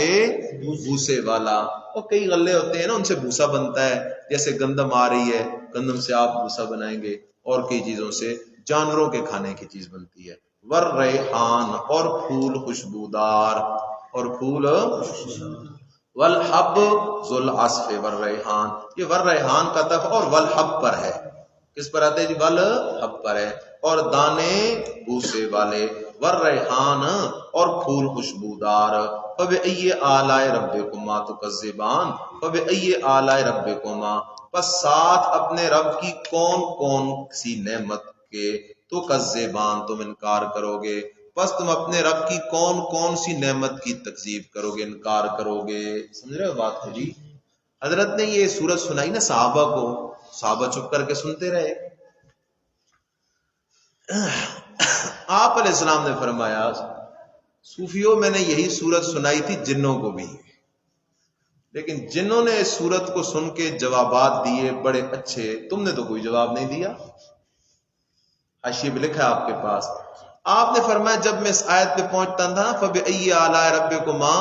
بھوسے والا، اور کئی غلے ہوتے ہیں نا ان سے بھوسا بنتا ہے، جیسے گندم آ رہی ہے گندم سے آپ بھوسا بنائیں گے، اور کئی چیزوں سے جانوروں کے کھانے کی چیز بنتی ہے، والریحان اور پھول خوشبودار، اور پھول، والحب ذوالعصف والریحان، یہ والریحان کا تف اور والحب پر ہے، کس پر آتے جی والحب پر ہے، اور دانے بھوسے والے، والریحان اور پھول خوشبودار، فبأي آلاء ربكما تكذبان، فبأي آلاء ربكما پس ساتھ اپنے رب کی کون کون سی نعمت کے، تکذبان تم انکار کرو گے، پس تم اپنے رب کی کون کون سی نعمت کی تکذیب کرو گے، انکار کرو گے، سمجھ رہے ہو بات کو جی؟ حضرت نے یہ سورت سنائی نا صحابہ کو، صحابہ چپ کر کے سنتے رہے، آپ علیہ السلام نے فرمایا صوفیوں میں نے یہی سورت سنائی تھی جنوں کو بھی، لیکن جنوں نے اس سورت کو سن کے جوابات دیے بڑے اچھے، تم نے تو کوئی جواب نہیں دیا، حاشیے پہ لکھا ہے آپ کے پاس، آپ نے فرمایا جب میں اس آیت پہ پہنچتا تھا فبأي آلاء ربكما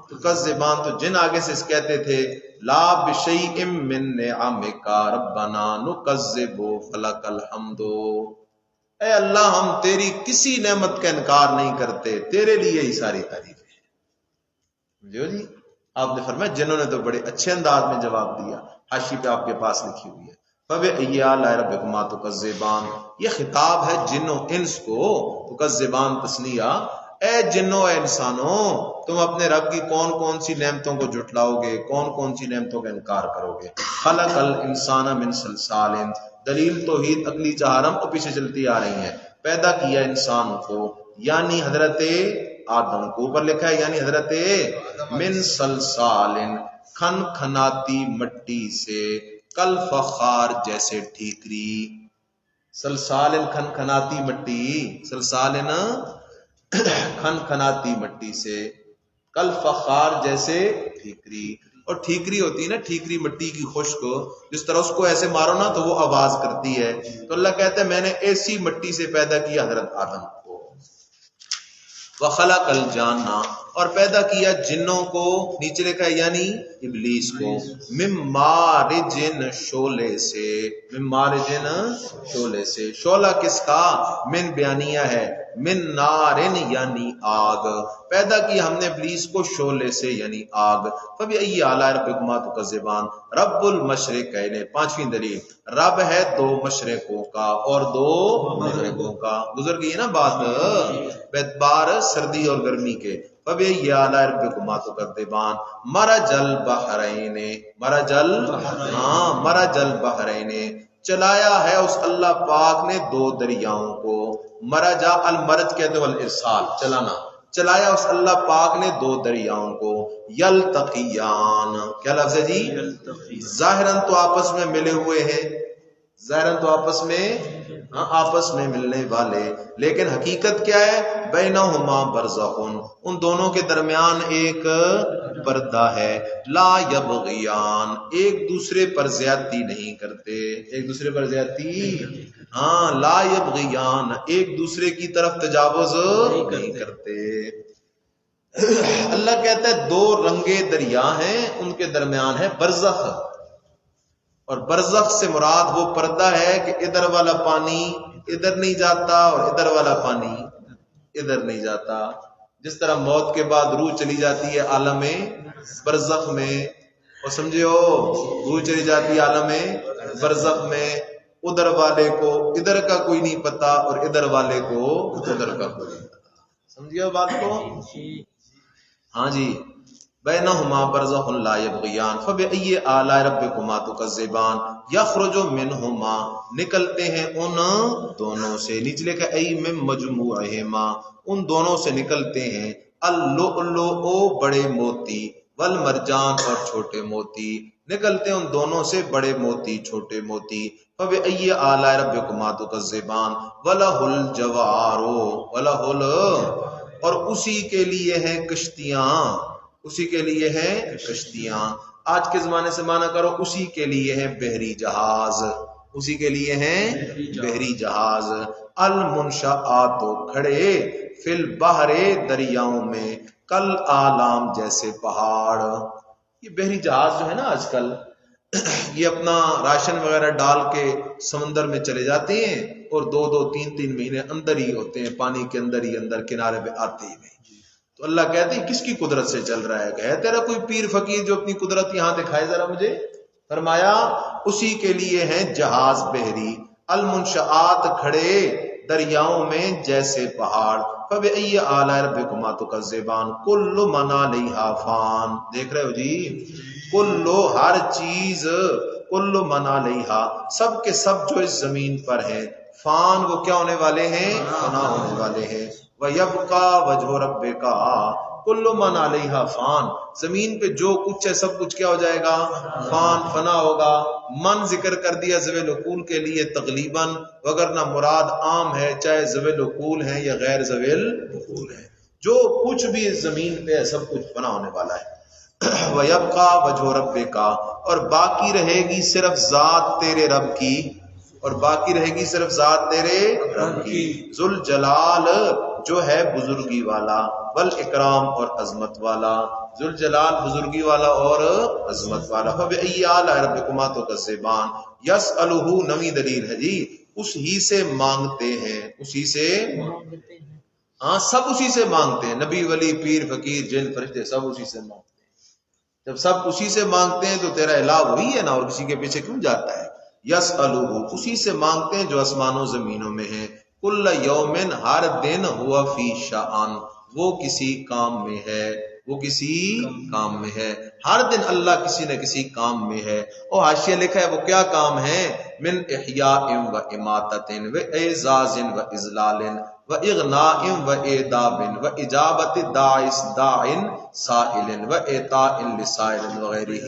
تكذبان تو جن آگے سے اس کہتے تھے لا بشيء من نعمك ربنا نكذب فلك الحمد، اے اللہ ہم تیری کسی نعمت کا انکار نہیں کرتے، تیرے لیے ہی ساری تعریف ہے، جو جی آپ نے فرمایا جنہوں نے تو بڑے اچھے انداز میں جواب دیا، حاشی پہ آپ کے پاس لکھی ہوئی ہے، فبأي آلاء ربكما تكذبان، یہ خطاب ہے جنوں انس کو، تکذبان تثنیہ، اے جنوں اے انسانوں تم اپنے رب کی کون کون سی نعمتوں کو جھٹلاؤ گے، کون کون سی نعمتوں کا انکار کرو گے، خلق الانسان من صلصال، دلیل توحید عقلی چہارم اور پیچھے چلتی آ رہی ہیں، پیدا کیا انسان کو یعنی حضرت آدم کو، اوپر لکھا ہے یعنی حضرت من صلصال کھن کھناتی مٹی سے، کل فخار جیسے ٹھیکری، سلسال کھن کھناتی مٹی، سلسال کھن کھناتی مٹی سے، کل فخار جیسے ٹھیکری، اور ٹھیکری ہوتی ہے نا ٹھیکری مٹی کی خشک، جس طرح اس کو ایسے مارو نا تو وہ آواز کرتی ہے، تو اللہ کہتا ہے میں نے ایسی مٹی سے پیدا کیا حضرت آدم کو، وخلق الجان اور پیدا کیا جنوں کو، نیچے لکھا ہے یعنی ابلیس کو، من مارجن شعلے سے، من مارجن شعلے سے، شعلہ کس کا، من بیانیہ ہے، من نارن یعنی آگ، پیدا کی ہم نے ابلیس کو شعلے سے یعنی آگ، فبأي آلاء ربكما تكذبان، رب المشرقین، پانچویں دلیل، رب ہے دو مشرقوں کا اور دو مغربوں کا، گزر گئی ہے نا بات بیتبار سردی اور گرمی کے، فبأي آلاء ربكما تكذبان، مرج البحرین، مرج البحرین چلایا ہے اس اللہ پاک نے دو دریاؤں کو، مرجا المرج کہتے ہیں الارسال چلانا، چلایا اس اللہ پاک نے دو دریاؤں کو، یلتقیان کیا لفظ ہے جی؟ ظاہراً تو آپس میں ملے ہوئے ہیں، ظاہراً تو آپس میں ملنے والے، لیکن حقیقت کیا ہے؟ بینہما برزخ، ان دونوں کے درمیان ایک پردہ ہے، لا یبغیان، ایک دوسرے پر زیادتی نہیں کرتے، ایک دوسرے پر زیادتی لا یبغیان، ایک دوسرے کی طرف تجاوز نہیں کرتے۔ اللہ کہتا ہے دو رنگے دریا ہیں، ان کے درمیان ہے برزخ، اور برزخ سے مراد وہ پردہ ہے کہ ادھر والا پانی ادھر نہیں جاتا اور ادھر والا پانی ادھر نہیں جاتا۔ جس طرح موت کے بعد روح چلی جاتی ہے عالم برزخ میں، اور سمجھے ہو روح چلی جاتی ہے عالم برزخ میں، ادھر والے کو ادھر کا کوئی نہیں پتا اور ادھر والے کو ادھر کا کوئی نہیں پتا، سمجھے بات کو؟ ہاں جی، بینہما برزخ لا یبغیان فبأی آلاء ربکما تکذبان یخرج منہما، نکلتے ہیں ان دونوں سے، نیچے لکھا ای من مجموعہما، ان دونوں سے نکلتے ہیں اللؤلؤ بڑے موتی، والمرجان اور چھوٹے موتی، نکلتے ان دونوں سے بڑے موتی چھوٹے موتی، فبأی آلاء ربکما تکذبان وَلَهُ الْجَوَارُ وَلَهُ، اور اسی کے لیے ہیں کشتیاں، اسی کے لیے ہیں کشتیاں، آج کے زمانے سے معنی کرو اسی کے لیے ہیں بحری جہاز، اسی کے لیے ہیں بحری جہاز، المنشآت کھڑے، فی البحر دریاؤں میں، کل آلام جیسے پہاڑ۔ یہ بحری جہاز جو ہے نا آج کل، یہ اپنا راشن وغیرہ ڈال کے سمندر میں چلے جاتے ہیں اور دو دو تین تین مہینے اندر ہی ہوتے ہیں، پانی کے اندر ہی اندر، کنارے پہ آتے ہی نہیں۔ تو اللہ کہتے ہیں کس کی قدرت سے چل رہا ہے؟ ہے تیرا کوئی پیر فقیر جو اپنی قدرت یہاں دکھائے ذرا مجھے؟ فرمایا اسی کے لیے ہیں جہاز بحری، المنشآت کھڑے دریاؤں میں جیسے پہاڑ، فبأی آلاء ربکما تکذبان کل من علیہا فان، دیکھ رہے ہو جی؟ کلو ہر چیز، کل من علیہا سب کے سب جو اس زمین پر ہیں، فان وہ کیا ہونے والے ہیں؟ فنا ہونے والے ہیں، وَيَبْقَى وَجْهُ رَبِّكَ كُلُّ مَنْ عَلَيْهَا فان، زمین پہ جو کچھ ہے سب کچھ کیا ہو جائے گا؟ فان، فنا ہوگا۔ من ذکر کر دیا ذوی العقول کے لیے تغلیباً، وگرنہ مراد عام ہے، چاہے ذوی العقول ہیں یا غیر ذوی العقول ہیں، جو کچھ بھی اس زمین پہ ہے سب کچھ فنا ہونے والا ہے۔ وَيَبْقَى وَجْهُ رَبِّكَ، اور باقی رہے گی صرف ذات تیرے رب کی، اور باقی رہے گی صرف ذات تیرے رب کی، ذوالجلال جو ہے بزرگی والا، والاکرام اور عظمت والا، ذوالجلال بزرگی والا اور عظمت والا۔ فبأی آلاء ربکما تکذبان، یسألہ نویں دلیل ہے جی، اس ہی سے مانگتے ہیں، اسی سے ہاں سب اسی سے مانگتے ہیں، نبی ولی پیر فقیر جن فرشتے سب اسی سے مانگتے ہیں۔ جب سب اسی سے مانگتے ہیں تو تیرا الہ وہی ہے نا، اور کسی کے پیچھے کیوں جاتا ہے؟ یسألہ اسی سے مانگتے ہیں جو آسمانوں زمینوں میں ہیں، کل یومن ہر دن، ہوا فی شأن وہ کسی کام میں ہے، وہ کسی کام میں ہے، ہر دن اللہ کسی نہ کسی کام میں ہے۔ اور حاشیہ لکھا ہے وہ کیا کام ہے؟ من احیاء و اماتۃ و اعزاز و اذلال و اغناء و ایداب و اجابت داع سائل و اعطاء لسائل وغیرہ،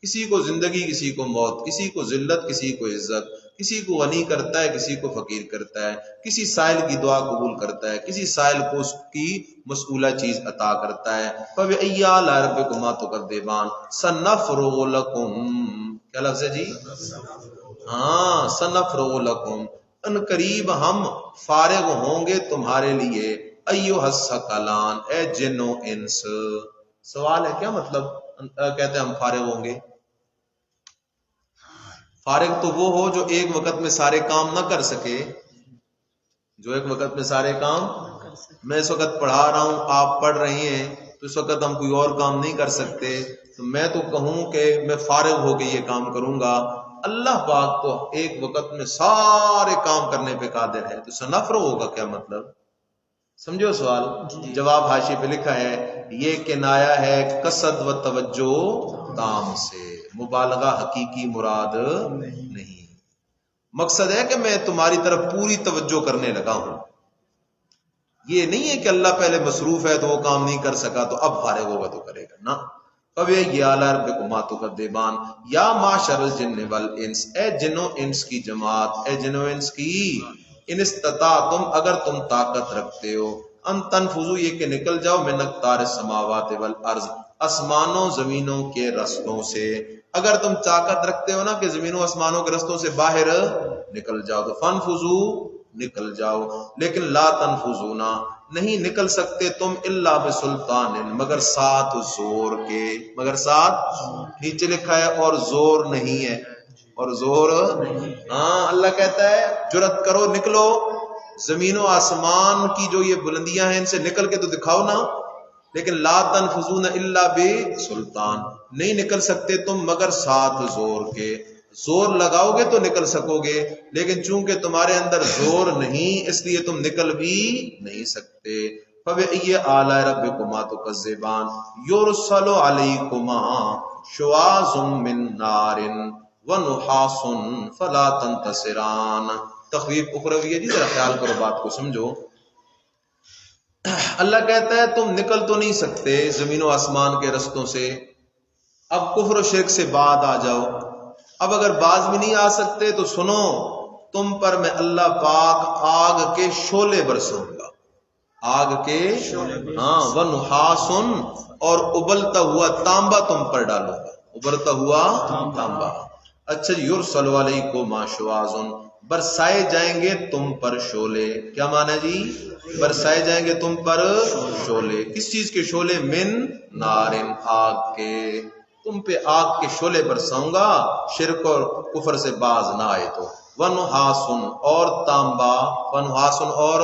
کسی کو زندگی کسی کو موت، کسی کو ذلت کسی کو عزت، کسی کو غنی کرتا ہے کسی کو فقیر کرتا ہے، کسی سائل کی دعا قبول کرتا ہے، کسی سائل کو اس کی مسئولہ چیز عطا کرتا ہے۔ فبأی آلاء ربکما تکذبان سنفرغ لکم، کیا لفظ ہے جی؟ ہاں سنفرغ لکم، ان قریب ہم فارغ ہوں گے تمہارے لیے، ایھا الثقلان اے جن و انس۔ سوال ہے کیا مطلب کہتے ہیں ہم فارغ ہوں گے؟ فارغ تو وہ ہو جو ایک وقت میں سارے کام نہ کر سکے، جو ایک وقت میں سارے کام، میں اس وقت پڑھا رہا ہوں آپ پڑھ رہی ہیں تو اس وقت ہم کوئی اور کام نہیں کر سکتے، تو میں تو کہوں کہ میں فارغ ہو کے یہ کام کروں گا، اللہ پاک تو ایک وقت میں سارے کام کرنے پہ قادر ہے، تو سنفرغ ہوگا کیا مطلب؟ سمجھو سوال؟ جواب حاشیے پہ لکھا ہے یہ کنایا ہے قصد و توجہ تام سے، مبالغہ حقیقی مراد نہیں۔ مقصد ہے کہ میں تمہاری طرف پوری توجہ کرنے لگا ہوں. یہ نہیں ہے کہ اللہ پہلے مصروف ہے تو وہ کام نہیں کر سکا تو اب فارغ ہوگا تو کرے گا نا. فَبِأَيِّ آلَاءِ رَبِّكُمَا تُكَذِّبَانِ یا معشر الجن والانس، اے جنوں انس کی جماعت، اے جنوں انس کی، ان استطاعتم اگر تم طاقت رکھتے ہو، ان تنفذوا یہ کہ نکل جاؤ، من اقطار السماوات والارض آسمانوں زمینوں کے رستوں سے. اگر تم طاقت رکھتے ہو نا کہ زمینوں آسمانوں کے رستوں سے باہر نکل جاؤ تو فانفذوا نکل جاؤ. لیکن لا تنفذون نہیں نکل سکتے تم الا بسلطان مگر ساتھ زور کے، مگر ساتھ نیچے لکھا ہے اور زور نہیں ہے، اور زور ہاں اللہ کہتا ہے جرأت کرو نکلو، زمین و آسمان کی جو یہ بلندیاں ہیں ان سے نکل کے تو دکھاؤ نا. لیکن لا تنفذون الا بسلطان نہیں نکل سکتے تم مگر ساتھ زور کے. زور لگاؤ گے تو نکل سکو گے، لیکن چونکہ تمہارے اندر زور نہیں اس لیے تم نکل بھی نہیں سکتے. فَبِأَيِّ آلَاءِ رَبِّكُمَا تُكَذِّبَانِ يُرْسَلُ عَلَيْكُمَا شُوَاظٌ مِّن نَّارٍ وَنُحَاسٌ فَلَا تَنتَصِرَانِ. تخویف اخروی ہے جی، ذرا خیال کرو بات کو سمجھو. اللہ کہتا ہے تم نکل تو نہیں سکتے زمین و آسمان کے رستوں سے. اب کفر و شرک سے بعد آ جاؤ. اب اگر باز بھی نہیں آ سکتے تو سنو، تم پر میں اللہ پاک آگ کے شعلے برساؤں گا، آگ کے ہاں ونحاسن اور ابلتا ہوا تانبا تم پر ڈالوں گا، ابلتا ہوا تانبا. اچھا یرسل علیکم شواظن برسائے جائیں گے تم پر شعلے. کیا معنی جی؟ برسائے جائیں گے تم پر شعلے. کس چیز کے شعلے؟ من نارن آگ کے. تم پہ آگ کے شعلے برساؤں گا شرک اور کفر سے باز نہ آئے تو. ونحاسن اور تانبا، ونحاسن اور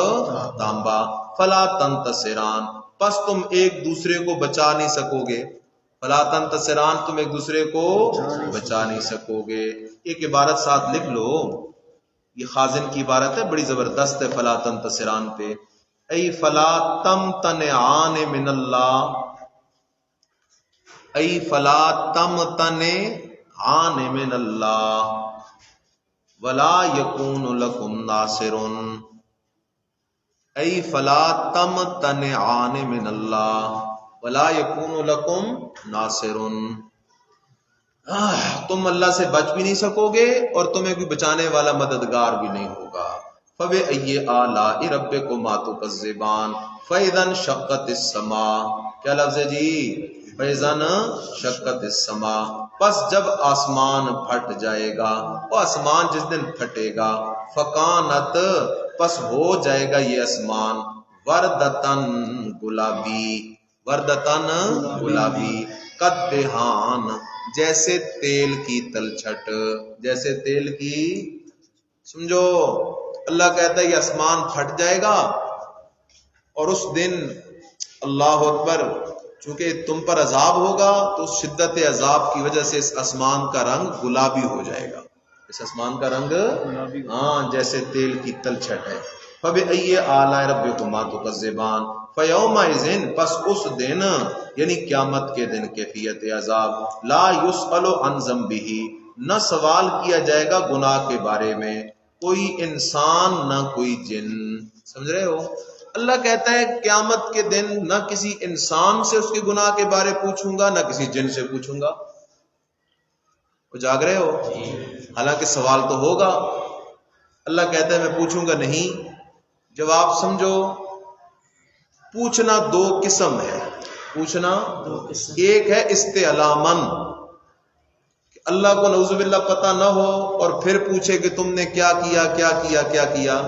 تانبا. فلا تنتصران پس تم ایک دوسرے کو بچا نہیں سکو گے. فلا تنتصران تم ایک دوسرے کو بچا نہیں سکو گے. ایک عبارت ساتھ لکھ لو، یہ خازن کی عبارت ہے، بڑی زبردست ہے فلا تنتصران پہ. ای فلا تمتنعان من اللہ، ای فلا تمتنعان من اللہ ولا یکون لکم ناصر. ای فلا تمتنعان من اللہ ولا یکون لکم ناصر. تم اللہ سے بچ بھی نہیں سکو گے اور تمہیں کوئی بچانے والا مددگار بھی نہیں ہوگا. فَبِأَيِّ آلَاءِ رَبِّكُمَا تُكَذِّبَانِ فَإِذَا انشَقَّتِ السَّمَاءُ. کیا لفظ ہے جی؟ فَإِذَا انشَقَّتِ السَّمَاءُ پس جب آسمان پھٹ جائے گا، وہ آسمان جس دن پھٹے گا، فَكَانَتْ پس ہو جائے گا یہ آسمان وردتن گلابی، وردتن گلابی، قدہان جیسے تیل کی تلچھٹ، جیسے تیل کی. سمجھو اللہ کہتا ہے یہ آسمان پھٹ جائے گا اور اس دن اللہ اکبر چونکہ تم پر عذاب ہوگا تو اس شدت عذاب کی وجہ سے اس آسمان کا رنگ گلابی ہو جائے گا. اس آسمان کا رنگ ہاں جیسے تیل کی تلچھٹ ہے. فَبِأَيِّ آلَاءِ رَبِّكُمَا تُكَذِّبَانِ فَيَوْمَئِذٍ پس اس دن یعنی قیامت کے دن کیفیت عذاب لا يُسْأَلُ عَنْ ذَنبِهِ نہ سوال کیا جائے گا گناہ کے بارے میں کوئی انسان نہ کوئی جن. سمجھ رہے ہو؟ اللہ کہتا ہے قیامت کے دن نہ کسی انسان سے اس کے گناہ کے بارے پوچھوں گا نہ کسی جن سے پوچھوں گا. وہ جاگ رہے ہو؟ حالانکہ سوال تو ہوگا. اللہ کہتا ہے میں پوچھوں گا نہیں. جواب سمجھو، پوچھنا دو قسم ہے. پوچھنا ایک ہے استعلامن، اللہ کو نعوذ باللہ پتہ نہ ہو اور پھر پوچھے کہ تم نے کیا کیا کیا کیا کیا کیا.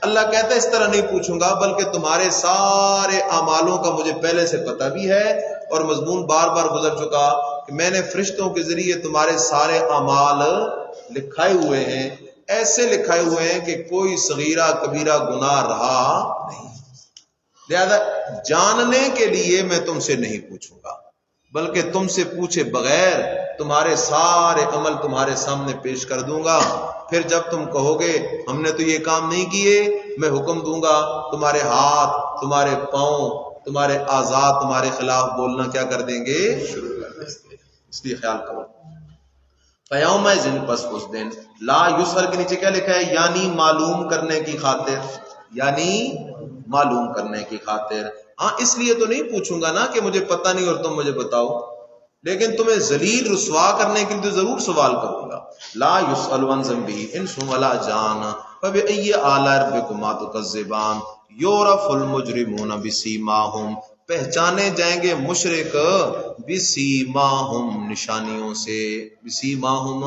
اللہ کہتا ہے اس طرح نہیں پوچھوں گا بلکہ تمہارے سارے اعمالوں کا مجھے پہلے سے پتہ بھی ہے اور مضمون بار بار گزر چکا کہ میں نے فرشتوں کے ذریعے تمہارے سارے اعمال لکھائے ہوئے ہیں، ایسے لکھائے ہوئے ہیں کہ کوئی صغیرہ کبیرہ گناہ رہا نہیں. لہذا جاننے کے لیے میں تم سے نہیں پوچھوں گا بلکہ تم سے پوچھے بغیر تمہارے سارے عمل تمہارے سامنے پیش کر دوں گا. پھر جب تم کہو گے ہم نے تو یہ کام نہیں کیے، میں حکم دوں گا تمہارے ہاتھ، تمہارے پاؤں، تمہارے اعضاء تمہارے خلاف بولنا کیا کر دیں گے؟ شروع کر دیں گے. اس لیے خیال کرو. فیومئذ پس اس دن لا یسأل کے نیچے کیا لکھا ہے؟ یعنی معلوم کرنے کی خاطر، یعنی معلوم کرنے کی خاطر. ہاں اس لیے تو نہیں پوچھوں گا نا کہ مجھے پتہ نہیں اور تم مجھے بتاؤ، لیکن تمہیں ذلیل رسوا کرنے کے لیے تو ضرور سوال کروں گا. لا یسأل عن ذنبہ انس ولا جان فبأی آلاء ربکما تکذبان یعرف المجرمون بسیماہم، پہچانے جائیں گے مشرک بسیماہم نشانیوں سے. بسیماہم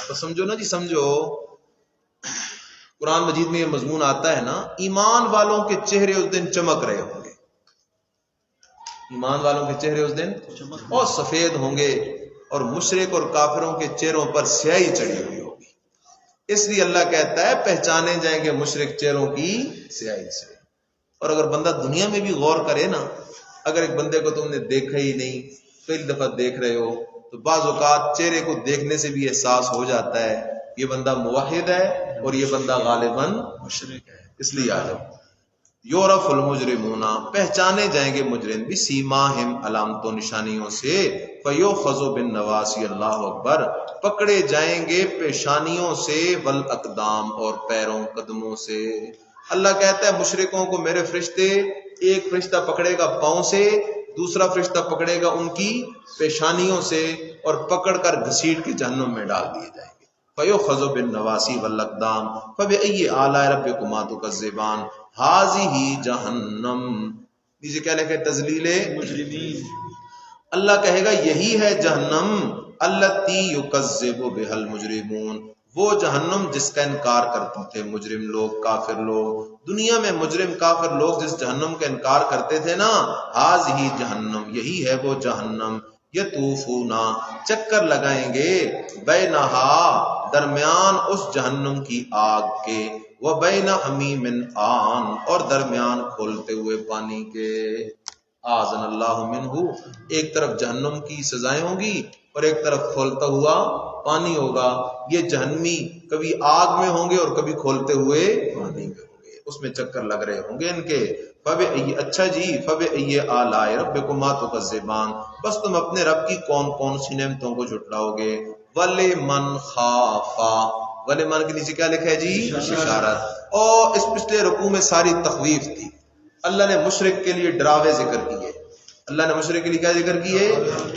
تو سمجھو نا جی، سمجھو. قرآن مجید میں یہ مضمون آتا ہے نا، ایمان والوں کے چہرے اس دن چمک رہے ہوں گے، ایمان والوں کے چہرے اس دن اور سفید ہوں گے، اور مشرک اور کافروں کے چہروں پر سیاہی چڑھی ہوئی ہوگی. اس لیے اللہ کہتا ہے پہچانے جائیں گے مشرک چہروں کی سیاہی سے. اور اگر بندہ دنیا میں بھی غور کرے نا، اگر ایک بندے کو تم نے دیکھا ہی نہیں، پہلی دفعہ دیکھ رہے ہو، تو بعض اوقات چہرے کو دیکھنے سے بھی احساس ہو جاتا ہے یہ بندہ موحد ہے اور یہ بندہ غالباً مشرک ہے. اس لیے آ جاؤ. یعرف المجرمون پہچانے جائیں گے مجرم بسیماہم علامتوں نشانیوں سے، فیؤخذ بالنواصی اللہ اکبر پکڑے جائیں گے پیشانیوں سے، والاقدام اور پیروں قدموں سے. اللہ کہتا ہے مشرکوں کو میرے فرشتے، ایک فرشتہ پکڑے گا پاؤں سے، دوسرا فرشتہ پکڑے گا ان کی پیشانیوں سے، اور پکڑ کر گھسیٹ کے جہنم میں ڈال دیے جائیں گے. فیؤخذ بالنواصی والاقدام فبأی آلاء ربکما تکذبان ھذہ جہنم. نیچے کیا لکھے؟ تذلیل مجرمین. اللہ کہے گا یہی ہے جہنم، التی یکذب بها المجرمون، وہ جہنم جس کا انکار کرتے تھے مجرم لوگ، کافر لوگ. دنیا میں مجرم کافر لوگ جس جہنم کا انکار کرتے تھے نا، ھذہ جہنم یہی ہے وہ جہنم. یطوفون چکر لگائیں گے، بینہا درمیان اس جہنم کی آگ کے، وبین حمیم آن اور درمیان کھولتے ہوئے پانی کے. آذن اللہ منہ، ایک طرف جہنم کی سزائیں ہوں گی اور ایک طرف کھولتا ہوا پانی ہوگا. یہ جہنمی کبھی آگ میں ہوں گے اور کبھی کھولتے ہوئے پانی میں ہوں گے، اس میں چکر لگ رہے ہوں گے ان کے. اچھا جی، فبأی آلاء ربکما تکذبان، بس تم اپنے رب کی کون کون سی نعمتوں کو جھٹلاؤ گے. ولمن خافا، ولمن کے نیچے کیا لکھا ہے جی؟ اشارت. اور اس پچھلے رکوع میں ساری تخویف تھی. اللہ نے مشرک کے لیے ڈراوے ذکر کیے، اللہ نے مشرک کے لیے کیا ذکر کیے؟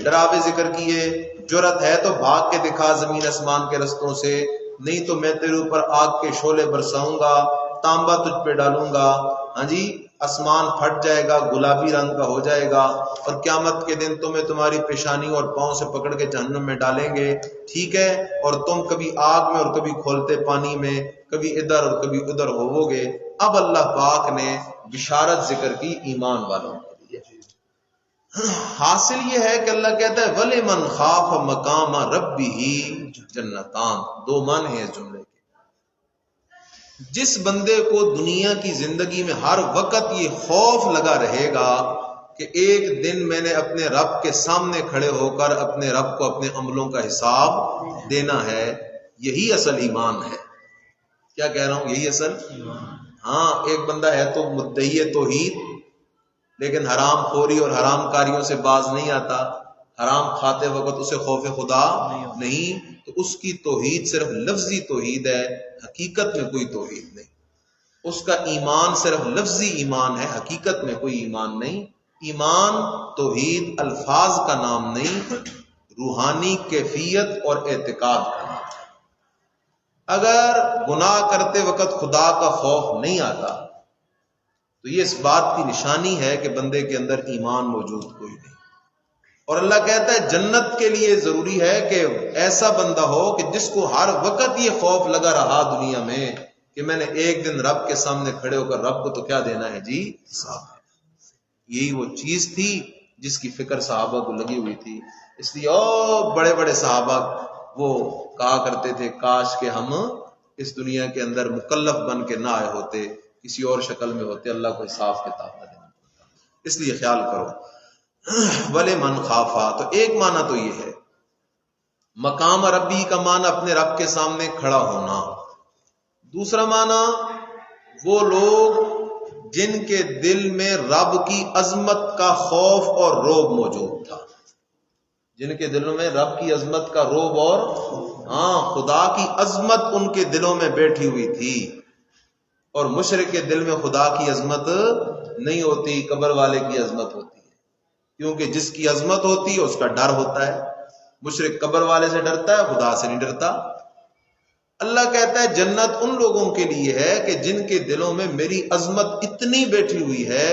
ڈراوے ذکر کیے. جرأت ہے تو بھاگ کے دکھا زمین آسمان کے رستوں سے، نہیں تو میں تیرے اوپر آگ کے شعلے برساؤں گا، تانبا تجھ پہ ڈالوں گا. ہاں جی، آسمان پھٹ جائے گا، گلابی رنگ کا ہو جائے گا، اور قیامت کے دن تمہیں تمہاری پیشانی اور پاؤں سے پکڑ کے جہنم میں ڈالیں گے. ٹھیک ہے، اور تم کبھی آگ میں اور کبھی کھولتے پانی میں، کبھی ادھر اور کبھی ادھر ہوو گے. اب اللہ پاک نے بشارت ذکر کی ایمان والوں کے لیے. حاصل یہ ہے کہ اللہ کہتا ہے وَلِمَنْ خَافَ مَقَامَ رَبِّهِ جنتان. دو معنی ہیں اس جملے کے. جس بندے کو دنیا کی زندگی میں ہر وقت یہ خوف لگا رہے گا کہ ایک دن میں نے اپنے رب کے سامنے کھڑے ہو کر اپنے رب کو اپنے عملوں کا حساب دینا ہے، یہی اصل ایمان ہے. کیا کہہ رہا ہوں؟ یہی اصل ایمان. ہاں، ایک بندہ ہے تو مدعی توحید، لیکن حرام خوری اور حرام کاریوں سے باز نہیں آتا، حرام کھاتے وقت اسے خوف خدا نہیں، تو اس کی توحید صرف لفظی توحید ہے، حقیقت میں کوئی توحید نہیں. اس کا ایمان صرف لفظی ایمان ہے، حقیقت میں کوئی ایمان نہیں. ایمان توحید الفاظ کا نام نہیں، روحانی کیفیت اور اعتقاد کا نام. اگر گناہ کرتے وقت خدا کا خوف نہیں آتا تو یہ اس بات کی نشانی ہے کہ بندے کے اندر ایمان موجود کوئی نہیں. اور اللہ کہتا ہے جنت کے لیے ضروری ہے کہ ایسا بندہ ہو کہ جس کو ہر وقت یہ خوف لگا رہا دنیا میں کہ میں نے ایک دن رب کے سامنے کھڑے ہو کر رب کو تو کیا دینا ہے جی؟ حساب. یہی وہ چیز تھی جس کی فکر صحابہ کو لگی ہوئی تھی. اس لیے اور بڑے بڑے صحابہ وہ کہا کرتے تھے کاش کہ ہم اس دنیا کے اندر مکلف بن کے نہ آئے ہوتے، کسی اور شکل میں ہوتے، اللہ کو حساب کتاب نہ دینا. اس لیے خیال کرو. وَلِمَنْ خَافَا، تو ایک معنی تو یہ ہے. مقام ربی کا معنی اپنے رب کے سامنے کھڑا ہونا. دوسرا معنی وہ لوگ جن کے دل میں رب کی عظمت کا خوف اور رعب موجود تھا. جن کے دلوں میں رب کی عظمت کا رعب اور خدا کی عظمت ان کے دلوں میں بیٹھی ہوئی تھی. اور مشرک کے دل میں خدا کی عظمت نہیں ہوتی، قبر والے کی عظمت ہوتی ہے. کیونکہ جس کی عظمت ہوتی ہے اس کا ڈر ہوتا ہے. مشرک قبر والے سے ڈرتا ہے، خدا سے نہیں ڈرتا. اللہ کہتا ہے جنت ان لوگوں کے لیے ہے کہ جن کے دلوں میں میری عظمت اتنی بیٹھی ہوئی ہے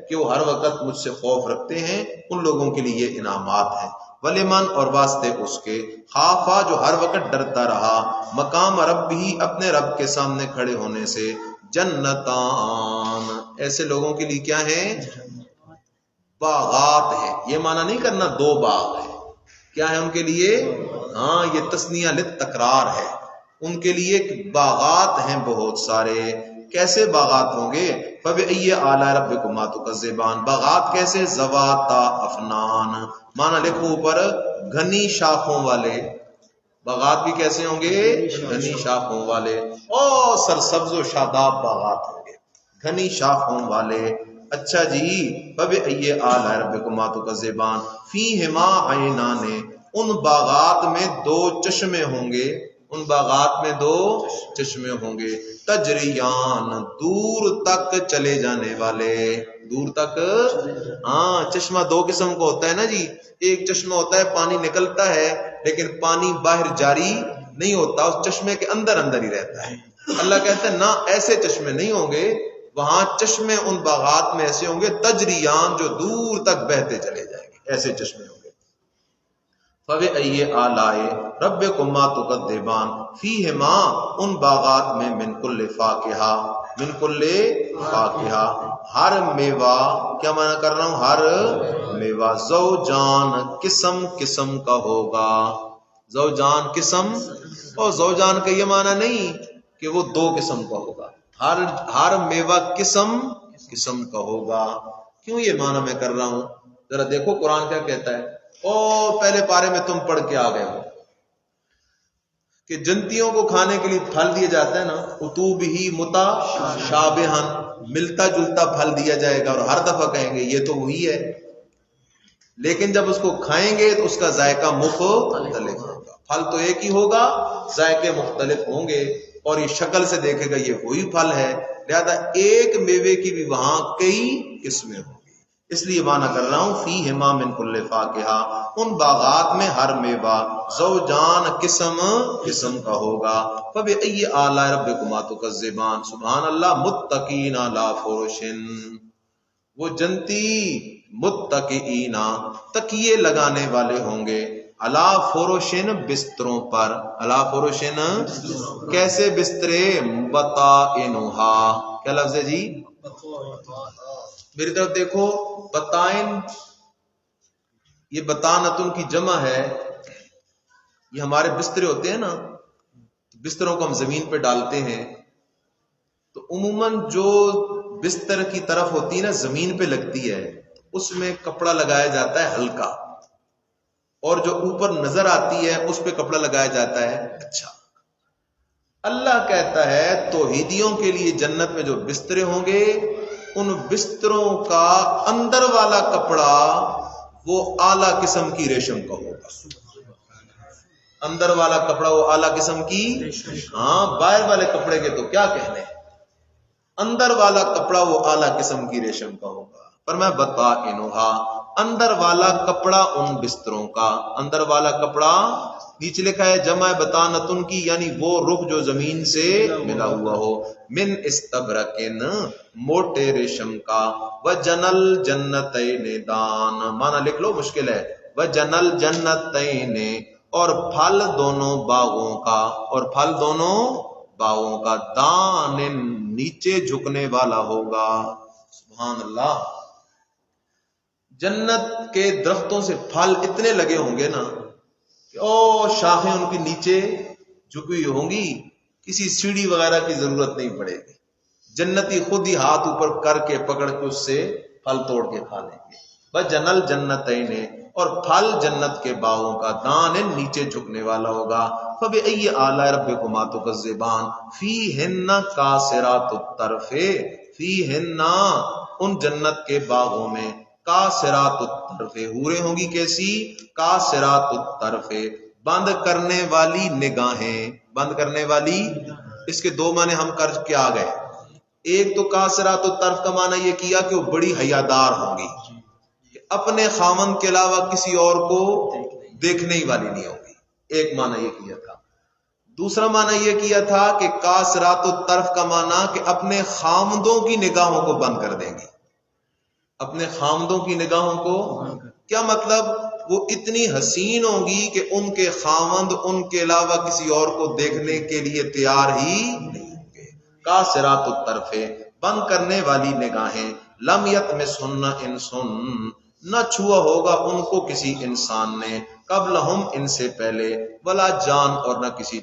کہ وہ ہر وقت مجھ سے خوف رکھتے ہیں. ان لوگوں کے لیے یہ انعامات ہیں. ولیمن اور واسطے اس کے خافا جو ہر وقت ڈرتا رہا مقام رب بھی اپنے رب کے سامنے کھڑے ہونے سے. جنتان ایسے لوگوں کے لیے کیا ہیں؟ باغات ہے. یہ معنی نہیں کرنا دو باغ ہے. کیا ہے ان کے لیے؟ یہ تسنیہ للتکرار ہے. ان کے لیے باغات ہیں بہت سارے. کیسے باغات ہوں گے؟ فبأي آلاء ربكما تكذبان. باغات کیسے؟ ذواتا افنان. معنی لکھو اوپر گھنی شاخوں والے. باغات بھی کیسے ہوں گے؟ گھنی شاخوں والے. اور سرسبز و شاداب باغات ہوں گے، گھنی شاخوں والے. اچھا جی، فبأي آلاء ربكما تكذبان. فیہما عینان. ان باغات میں دو چشمے ہوں گے. ان باغات میں دو چشمے ہوں گے. تجریان دور تک چلے جانے والے. دور تک چشمہ دو قسم کا ہوتا ہے نا جی. ایک چشمہ ہوتا ہے پانی نکلتا ہے لیکن پانی باہر جاری نہیں ہوتا، اس چشمے کے اندر اندر ہی رہتا ہے. اللہ کہتا ہے نہ، ایسے چشمے نہیں ہوں گے. وہاں چشمے ان باغات میں ایسے ہوں گے تجریان جو دور تک بہتے چلے جائیں گے. ایسے چشمے ہوں گے. فبأي آلاء ربكما تكذبان. فیہما ان باغات میں من کل فاکہہ. من کل فاکہہ ہر میوہ. کیا معنی کر رہا ہوں؟ ہر میوہ. زوجان قسم قسم کا ہوگا. زوجان قسم. اور زوجان کا یہ معنی نہیں کہ وہ دو قسم کا ہوگا. ہر میوہ قسم قسم کا ہوگا. کیوں یہ معنی میں کر رہا ہوں؟ ذرا دیکھو قرآن کیا کہتا ہے. پہلے پارے میں تم پڑھ کے آ گئے ہو کہ جنتیوں کو کھانے کے لیے پھل دیا جاتا ہے نا. اتوبہ متشابہن، ملتا جلتا پھل دیا جائے گا اور ہر دفعہ کہیں گے یہ تو وہی ہے. لیکن جب اس کو کھائیں گے تو اس کا ذائقہ مختلف ہوگا. پھل تو ایک ہی ہوگا، ذائقے مختلف ہوں گے. اور یہ شکل سے دیکھے گا یہ وہی پھل ہے. لہذا ایک میوے کی بھی وہاں کئی قسمیں ہوں. اس لیے معنی کر رہا ہوں فیہما من کل فاکہہ. ان باغات میں ہر میوہ زوجان قسم قسم کا ہوگا. فبأي آلاء ربكما تكذبان. سبحان اللہ. متقین علی فرش. وہ جنتی متقین تکیے لگانے والے ہوں گے. علی فرشن بستروں پر. علی فرشن کیسے بسترے؟ بطائنہا. کیا لفظ ہے جی؟ میری طرف دیکھو. بطائن یہ بطانتن کی جمع ہے. یہ ہمارے بسترے ہوتے ہیں نا، بستروں کو ہم زمین پہ ڈالتے ہیں تو عموماً جو بستر کی طرف ہوتی ہے نا زمین پہ لگتی ہے اس میں کپڑا لگایا جاتا ہے ہلکا، اور جو اوپر نظر آتی ہے اس پہ کپڑا لگایا جاتا ہے اچھا. اللہ کہتا ہے توحیدیوں کے لیے جنت میں جو بسترے ہوں گے ان بستروں کا اندر والا کپڑا وہ اعلیٰ قسم کی ریشم کا ہوگا. اندر والا کپڑا وہ اعلیٰ قسم کی. باہر والے کپڑے کے تو کیا کہنے، اندر والا کپڑا وہ اعلیٰ قسم کی ریشم کا ہوگا. پر میں بطائنہا اندر والا کپڑا ان بستروں کا. اندر والا کپڑا نیچے لکھا ہے جمع بطانتن کی، یعنی وہ رخ جو زمین سے ملا ہوا ہو. من استبرکن موٹے ریشم کا. وجنل جنتین دان. معنی لکھ لو، مشکل ہے. وجنل جنتین اور پھل دونوں باغوں کا. اور پھل دونوں باغوں کا. دان نیچے جھکنے والا ہوگا. سبحان اللہ. جنت کے درختوں سے پھل اتنے لگے ہوں گے نا شاخیں ان کی نیچے جھکی ہوں گی، کسی سیڑھی وغیرہ کی ضرورت نہیں پڑے گی. جنتی خود ہی ہاتھ اوپر کر کے پکڑ کے اس سے پھل توڑ کے کھا لیں گے. بس جنل جنتین اور پھل جنت کے باغوں کا. دان نیچے جھکنے والا ہوگا. فبأي آلاء ربكما تكذبان. فیہن قاصرات الطرف. فیہن ان جنت کے باغوں میں قاصرات الطرف، حوریں ہوں گی کیسی؟ قاصرات الطرف، بند کرنے والی نگاہیں، بند کرنے والی، اس کے دو معنی ہم کر کے آ گئے. ایک تو قاصرات الطرف کا معنی یہ کیا کہ وہ بڑی حیادار ہوں گی، اپنے خاوند کے علاوہ کسی اور کو دیکھنے ہی والی نہیں ہوگی، ایک معنی یہ کیا تھا. دوسرا معنی یہ کیا تھا کہ قاصرات الطرف کا معنی کہ اپنے خاوندوں کی نگاہوں کو بند کر دیں گی، اپنے خاوندوں کی نگاہوں کو. کیا مطلب؟ وہ اتنی حسین ہوں گی کہ ان کے خاوند ان کے علاوہ کسی اور کو دیکھنے کے لیے تیار ہی نہیں ہوں گے. قاصرات الطرف، بند کرنے والی نگاہیں. لم یطمثہن انس، نہ چھوا ہوگا ان کو کسی انسان نے، قبلہم ان سے پہلے، ولا جان، اور نہ کسی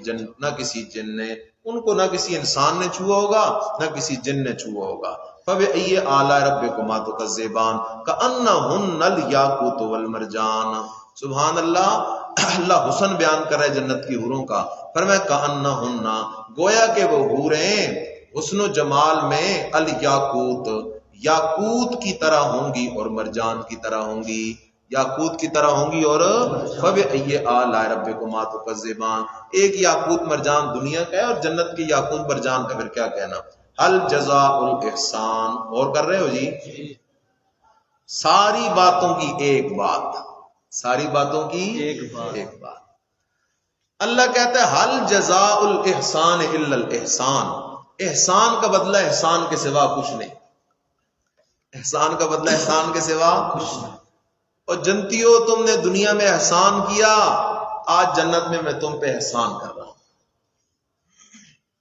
جن نے ان کو، نہ کسی انسان نے چھوا ہوگا نہ کسی جن نے چھوا ہوگا. فبأي آلاء ربكما تكذبان كأنهن الياقوت والمرجان. سبحان اللہ، اللہ حسن بیان کر رہا ہے جنت کی حوروں کا. فرمایا كأنهن، گویا کہ وہ حوریں حسن و جمال میں الیاقوت، یاقوت کی طرح ہوں گی، اور مرجان کی طرح ہوں گی، یاقوت کی طرح ہوں گی. اور فبأي آلاء ربكما تكذبان، ایک یاقوت مرجان دنیا کا ہے اور جنت کے یاقوت مرجان کا پھر کیا کہنا. حل جزاء الاحسان، اور کر رہے ہو جی؟ ساری باتوں کی ایک بات، ساری باتوں کی ایک بات. اللہ کہتا ہے حل جزاء الاحسان الا الاحسان، احسان کا بدلہ احسان کے سوا کچھ نہیں، احسان کا بدلہ احسان کے سوا کچھ نہیں. اور جنتیوں، تم نے دنیا میں احسان کیا، آج جنت میں تم پہ احسان کر رہا ہوں.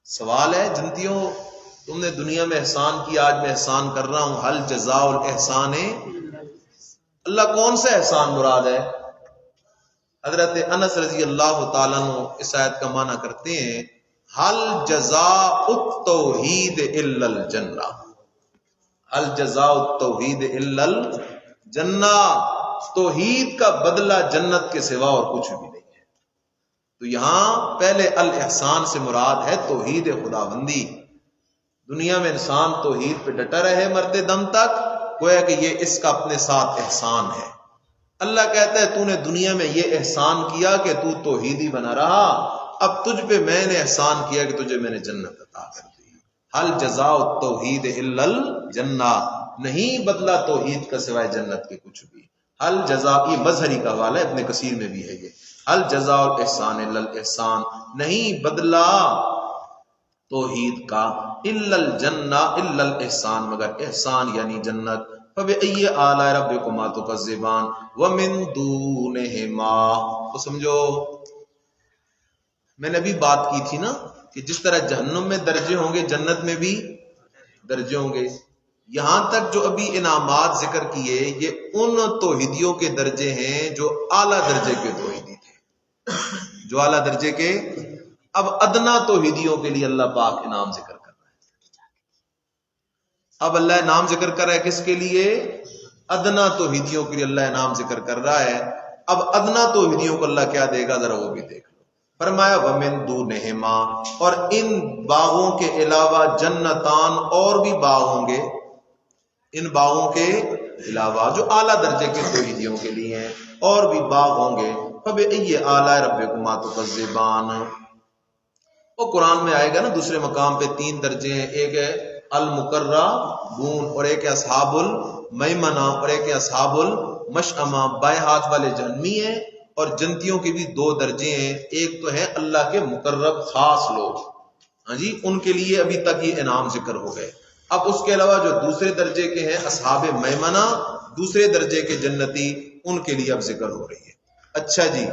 سوال ہے جنتیوں، تم نے دنیا میں احسان کیا، آج میں احسان کر رہا ہوں. حل جزاء الاحسان، اللہ کون سا احسان مراد ہے؟ حضرت انس رضی اللہ تعالیٰ عنہ اس آیت کا معنی کرتے ہیں حل جزاء التوحید الا الجنہ، حل جزاء التوحید الا الجنہ، توحید کا بدلہ جنت کے سوا اور کچھ بھی نہیں ہے. تو یہاں پہلے الاحسان سے مراد ہے توحید خداوندی. دنیا میں انسان توحید پہ ڈٹا رہے مرتے دم تک، گویا کہ یہ اس کا اپنے ساتھ احسان ہے. اللہ کہتا ہے تو نے دنیا میں یہ احسان کیا کہ تو توحیدی بنا رہا، اب تجھ پہ میں نے احسان کیا کہ تجھے میں نے جنت عطا کر دی. حل جزاء التوحید الا الجنہ، نہیں بدلہ توحید کا سوائے جنت کے کچھ بھی. حل جزاء، یہ مظہری کا حوالہ ہے، ابن کثیر میں بھی ہے یہ. حل جزاء الاحسان الا الاحسان، نہیں بدلہ توحید کا، الا الجنہ، الا الاحسان، مگر احسان یعنی جنت. فبأي آلاء ربكما تكذبان ومن دونهما. تو سمجھو میں نے ابھی بات کی تھی نا کہ جس طرح جہنم میں درجے ہوں گے جنت میں بھی درجے ہوں گے. یہاں تک جو ابھی انعامات ذکر کیے یہ ان توحیدیوں کے درجے ہیں جو اعلیٰ درجے کے توحیدی تھے، جو اعلیٰ درجے کے. اب ادنا توحیدیوں کے لیے اللہ پاک انعام ذکر کر رہا ہے. اب اللہ انعام ذکر کر رہا ہے کس کے لیے؟ ادنا توحیدیوں کے لیے اللہ انعام ذکر کر رہا ہے. اب ادنا توحیدیوں کو اللہ کیا دے گا ذرا وہ بھی دیکھ لو. فرمایا ومن دونہما، اور ان باغوں کے علاوہ جنتان، اور بھی باغ ہوں گے ان باغوں کے علاوہ جو اعلیٰ درجے کے توحیدیوں کے لیے ہیں، اور بھی باغ ہوں گے. فبأي آلاء ربكما تكذبان. وہ قرآن میں آئے گا نا دوسرے مقام پہ 3 درجے ہیں، ایک ہے المقربون، اور ایک ہے اصحاب المیمنہ، اور ایک ہے اصحاب المشأمہ، بائیں ہاتھ والے جہنمی ہیں. اور جنتیوں کے بھی 2 درجے ہیں، ایک تو ہے اللہ کے مقرب خاص لوگ، ہاں جی، ان کے لیے ابھی تک یہ انعام ذکر ہو گئے. اب اس کے علاوہ جو دوسرے درجے کے ہیں اصحاب میمنہ، دوسرے درجے کے جنتی، ان کے لیے اب ذکر ہو رہی ہے. اچھا جی،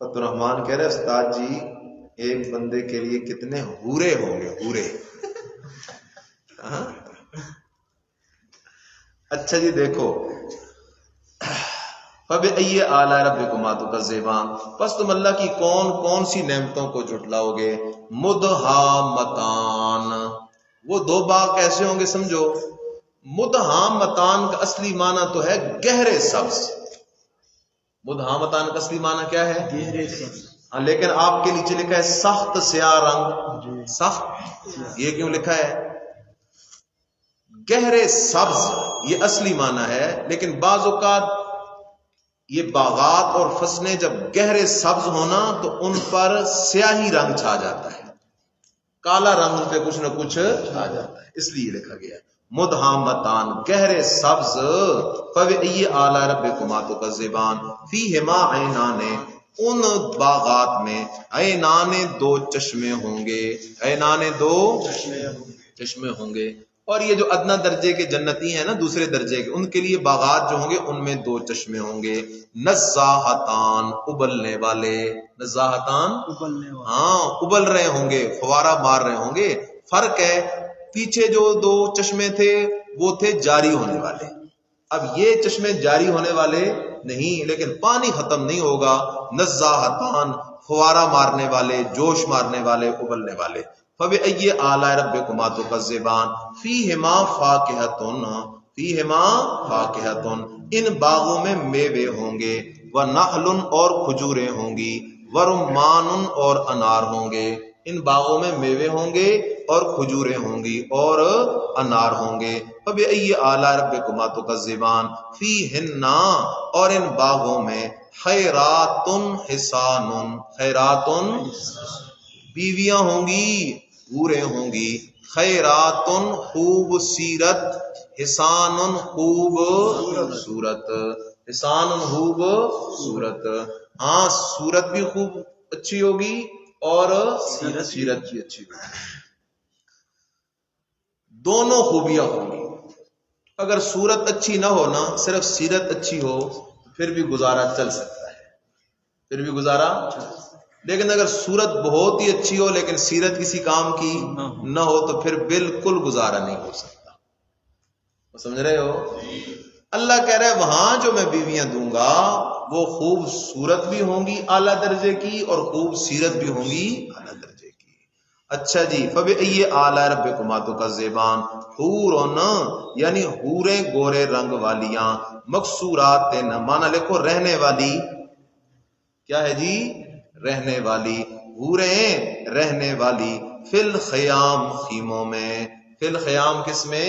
فتح الرحمان کہہ رہے استاد جی ایک بندے کے لیے کتنے حورے ہوں گے؟ حورے. اچھا جی دیکھو، فبأي آلاء ربكما تكذبان، پس تم اللہ کی کون کون سی نعمتوں کو جھٹلاؤ گے. مدہامتان، وہ 2 باغ کیسے ہوں گے سمجھو. مدہامتان کا اصلی معنی تو ہے گہرے سبز. مدہامتان کا اصلی معنی کیا ہے؟ گہرے سبز. ہاں لیکن آپ کے نیچے لکھا ہے سخت سیاہ رنگ. سخت یہ کیوں لکھا ہے؟ گہرے سبز یہ اصلی معنی ہے، لیکن بعض اوقات یہ باغات اور فصلیں جب گہرے سبز ہونا تو ان پر سیاہی رنگ چھا جاتا ہے، کالا رنگ ان پہ کچھ نہ کچھ آ جاتا ہے، اس لیے لکھا گیا مدہامتان گہرے سبز. فبأي آلاء ربكما تكذبان فيهما عینان ان باغات میں عینان دو چشمے ہوں گے، عینان دو چشمے ہوں گے. اور یہ جو ادنا درجے کے جنتی ہیں نا دوسرے درجے کے، ان کے لیے باغات جو ہوں گے ان میں دو چشمے ہوں گے. نزاہتان ابلنے والے، نزاہتان ہاں ابل رہے ہوں گے، فوارہ مار رہے ہوں گے. فرق ہے پیچھے جو دو چشمے تھے وہ تھے جاری ہونے والے، اب یہ چشمے جاری ہونے والے نہیں، لیکن پانی ختم نہیں ہوگا. نزاہتان فوارہ مارنے والے، جوش مارنے والے، ابلنے والے. فبأي آلاء ربكما تكذبان فيهما فاكهة فيهما فاكهة ان باغوں میں میوے ہوں گے، ونخل اور کھجوریں ہوں گی، ورمان اور انار ہوں گے. ان باغوں میں میوے ہوں گے اور کھجوریں ہوں گی اور انار ہوں گے. فبأي آلاء ربكما تكذبان فيهن اور ان باغوں میں خیرات حسان، خیرات بیویاں ہوں گی، حوریں ہوں گی. خیرات خوب سیرت، حسان خوب صورت، حسان خوب صورت. ہاں صورت بھی خوب اچھی ہوگی اور سیرت بھی اچھی ہوگی، دونوں خوبیاں ہوں گی. اگر صورت اچھی نہ ہو نا، صرف سیرت اچھی ہو تو پھر بھی گزارا چل سکتا ہے، پھر بھی گزارا. لیکن اگر صورت بہت ہی اچھی ہو لیکن سیرت کسی کام کی نہ ہو تو پھر بالکل گزارا نہیں ہو سکتا. سمجھ رہے ہو؟ اللہ کہہ رہا ہے وہاں جو میں بیویاں دوں گا وہ خوب صورت بھی ہوں گی اعلیٰ درجے کی اور خوب سیرت بھی ہوں گی اعلیٰ درجے کی. اچھا جی. فبأي آلاء ربكما تكذبان حورن یعنی حوریں گورے رنگ والیاں، مقصورات مانا لکھو رہنے والی. کیا ہے جی؟ رہنے والی. حوریں رہنے والی. فی الخیام خیموں میں. فی الخیام کس میں؟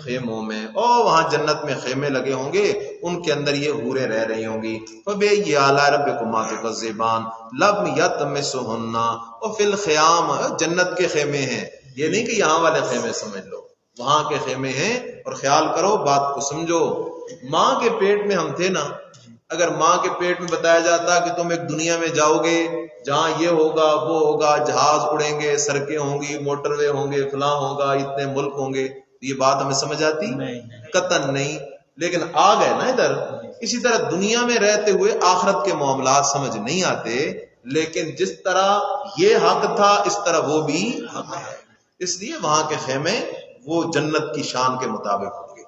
خیموں میں. او وہاں جنت میں خیمے لگے ہوں گے، ان کے اندر یہ حوریں رہ رہی ہوں گی. فبأي آلاء ربكما تكذبان لم يطمثهن. اور فی الخیام جنت کے خیمے ہیں، یہ نہیں کہ یہاں والے خیمے سمجھ لو، وہاں کے خیمے ہیں. اور خیال کرو بات کو سمجھو، ماں کے پیٹ میں ہم تھے نا، اگر ماں کے پیٹ میں بتایا جاتا کہ تم ایک دنیا میں جاؤ گے جہاں یہ ہوگا وہ ہوگا، جہاز اڑیں گے، سڑکیں ہوں گی، موٹر وے ہوں گے، فلاں ہوگا، اتنے ملک ہوں گے، یہ بات ہمیں سمجھ آتی؟ قطعاً نہیں. لیکن آ گئے نا ادھر. اسی طرح دنیا میں رہتے ہوئے آخرت کے معاملات سمجھ نہیں آتے، لیکن جس طرح یہ حق تھا اس طرح وہ بھی حق ہے. اس لیے وہاں کے خیمے وہ جنت کی شان کے مطابق ہوں گے.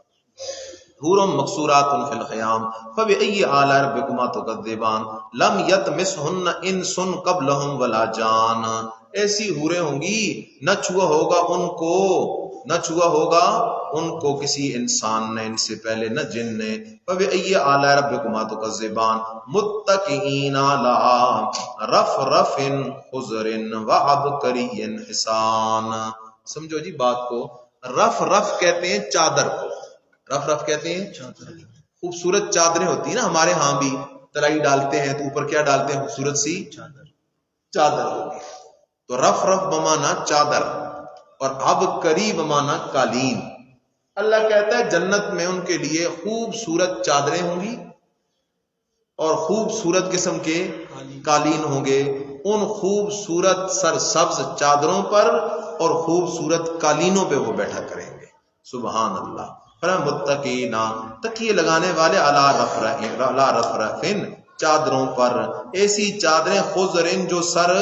حور مقصورات فی الخیام. فبأي آلاء ربكما تكذبان لم يطمثهن انس قبلهم ولا جان. ایسی حوریں ہوں گی نہ چھوا ہوگا ان کو، نہ چھوا ہوگا ان کو کسی انسان نے ان سے پہلے نہ جن نے. فبأي آلاء ربكما تكذبان متكئين على رفرف خضر وعبقري حسان. سمجھو جی بات کو. رف رف کہتے ہیں چادر کو، رف رف کہتے ہیں خوبصورت چادریں ہوتی ہیں نا، ہمارے ہاں بھی ترائی ڈالتے ہیں تو اوپر کیا ڈالتے ہیں؟ خوبصورت سی چادر ہوگی. تو رف رف بمانا چادر اور عبقری بمانا قالین. اللہ کہتا ہے جنت میں ان کے لیے خوبصورت چادریں ہوں گی اور خوبصورت قسم کے قالین ہوں گے. ان خوبصورت سر سبز چادروں پر اور خوبصورت قالینوں پہ وہ بیٹھا کریں گے. سبحان اللہ. متقینا تکیے لگانے والے علی رفرفن چادروں پر، ایسی چادریں خضرن جو سر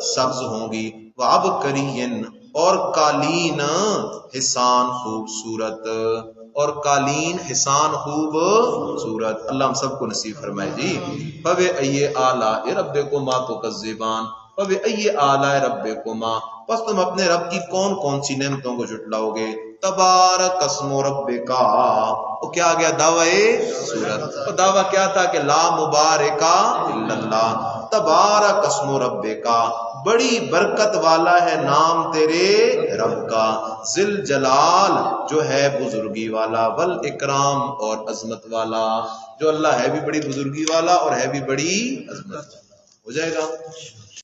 سبز ہوں گی، وعبقرین اور قالین حسان خوبصورت، اور قالین حسان خوبصورت. اللہ ہم سب کو نصیب فرمائے جی. فبأي آلاء ربكما تكذبان فبأي آلاء ربكما پس تم اپنے رب کی کون کون سی نعمتوں کو جھٹلاؤ گے. تبارک اسم ربکا. وہ کیا گیا دعوی سورت، اور دعویٰ کیا تھا کہ لا مبارکا الا اللہ، تبارک اسم ربک، بڑی برکت والا ہے نام تیرے رب کا، ذل جلال جو ہے بزرگی والا، والاکرام اور عظمت والا، جو اللہ ہے بھی بڑی بزرگی والا اور ہے بھی بڑی عظمت والا. ہو جائے گا.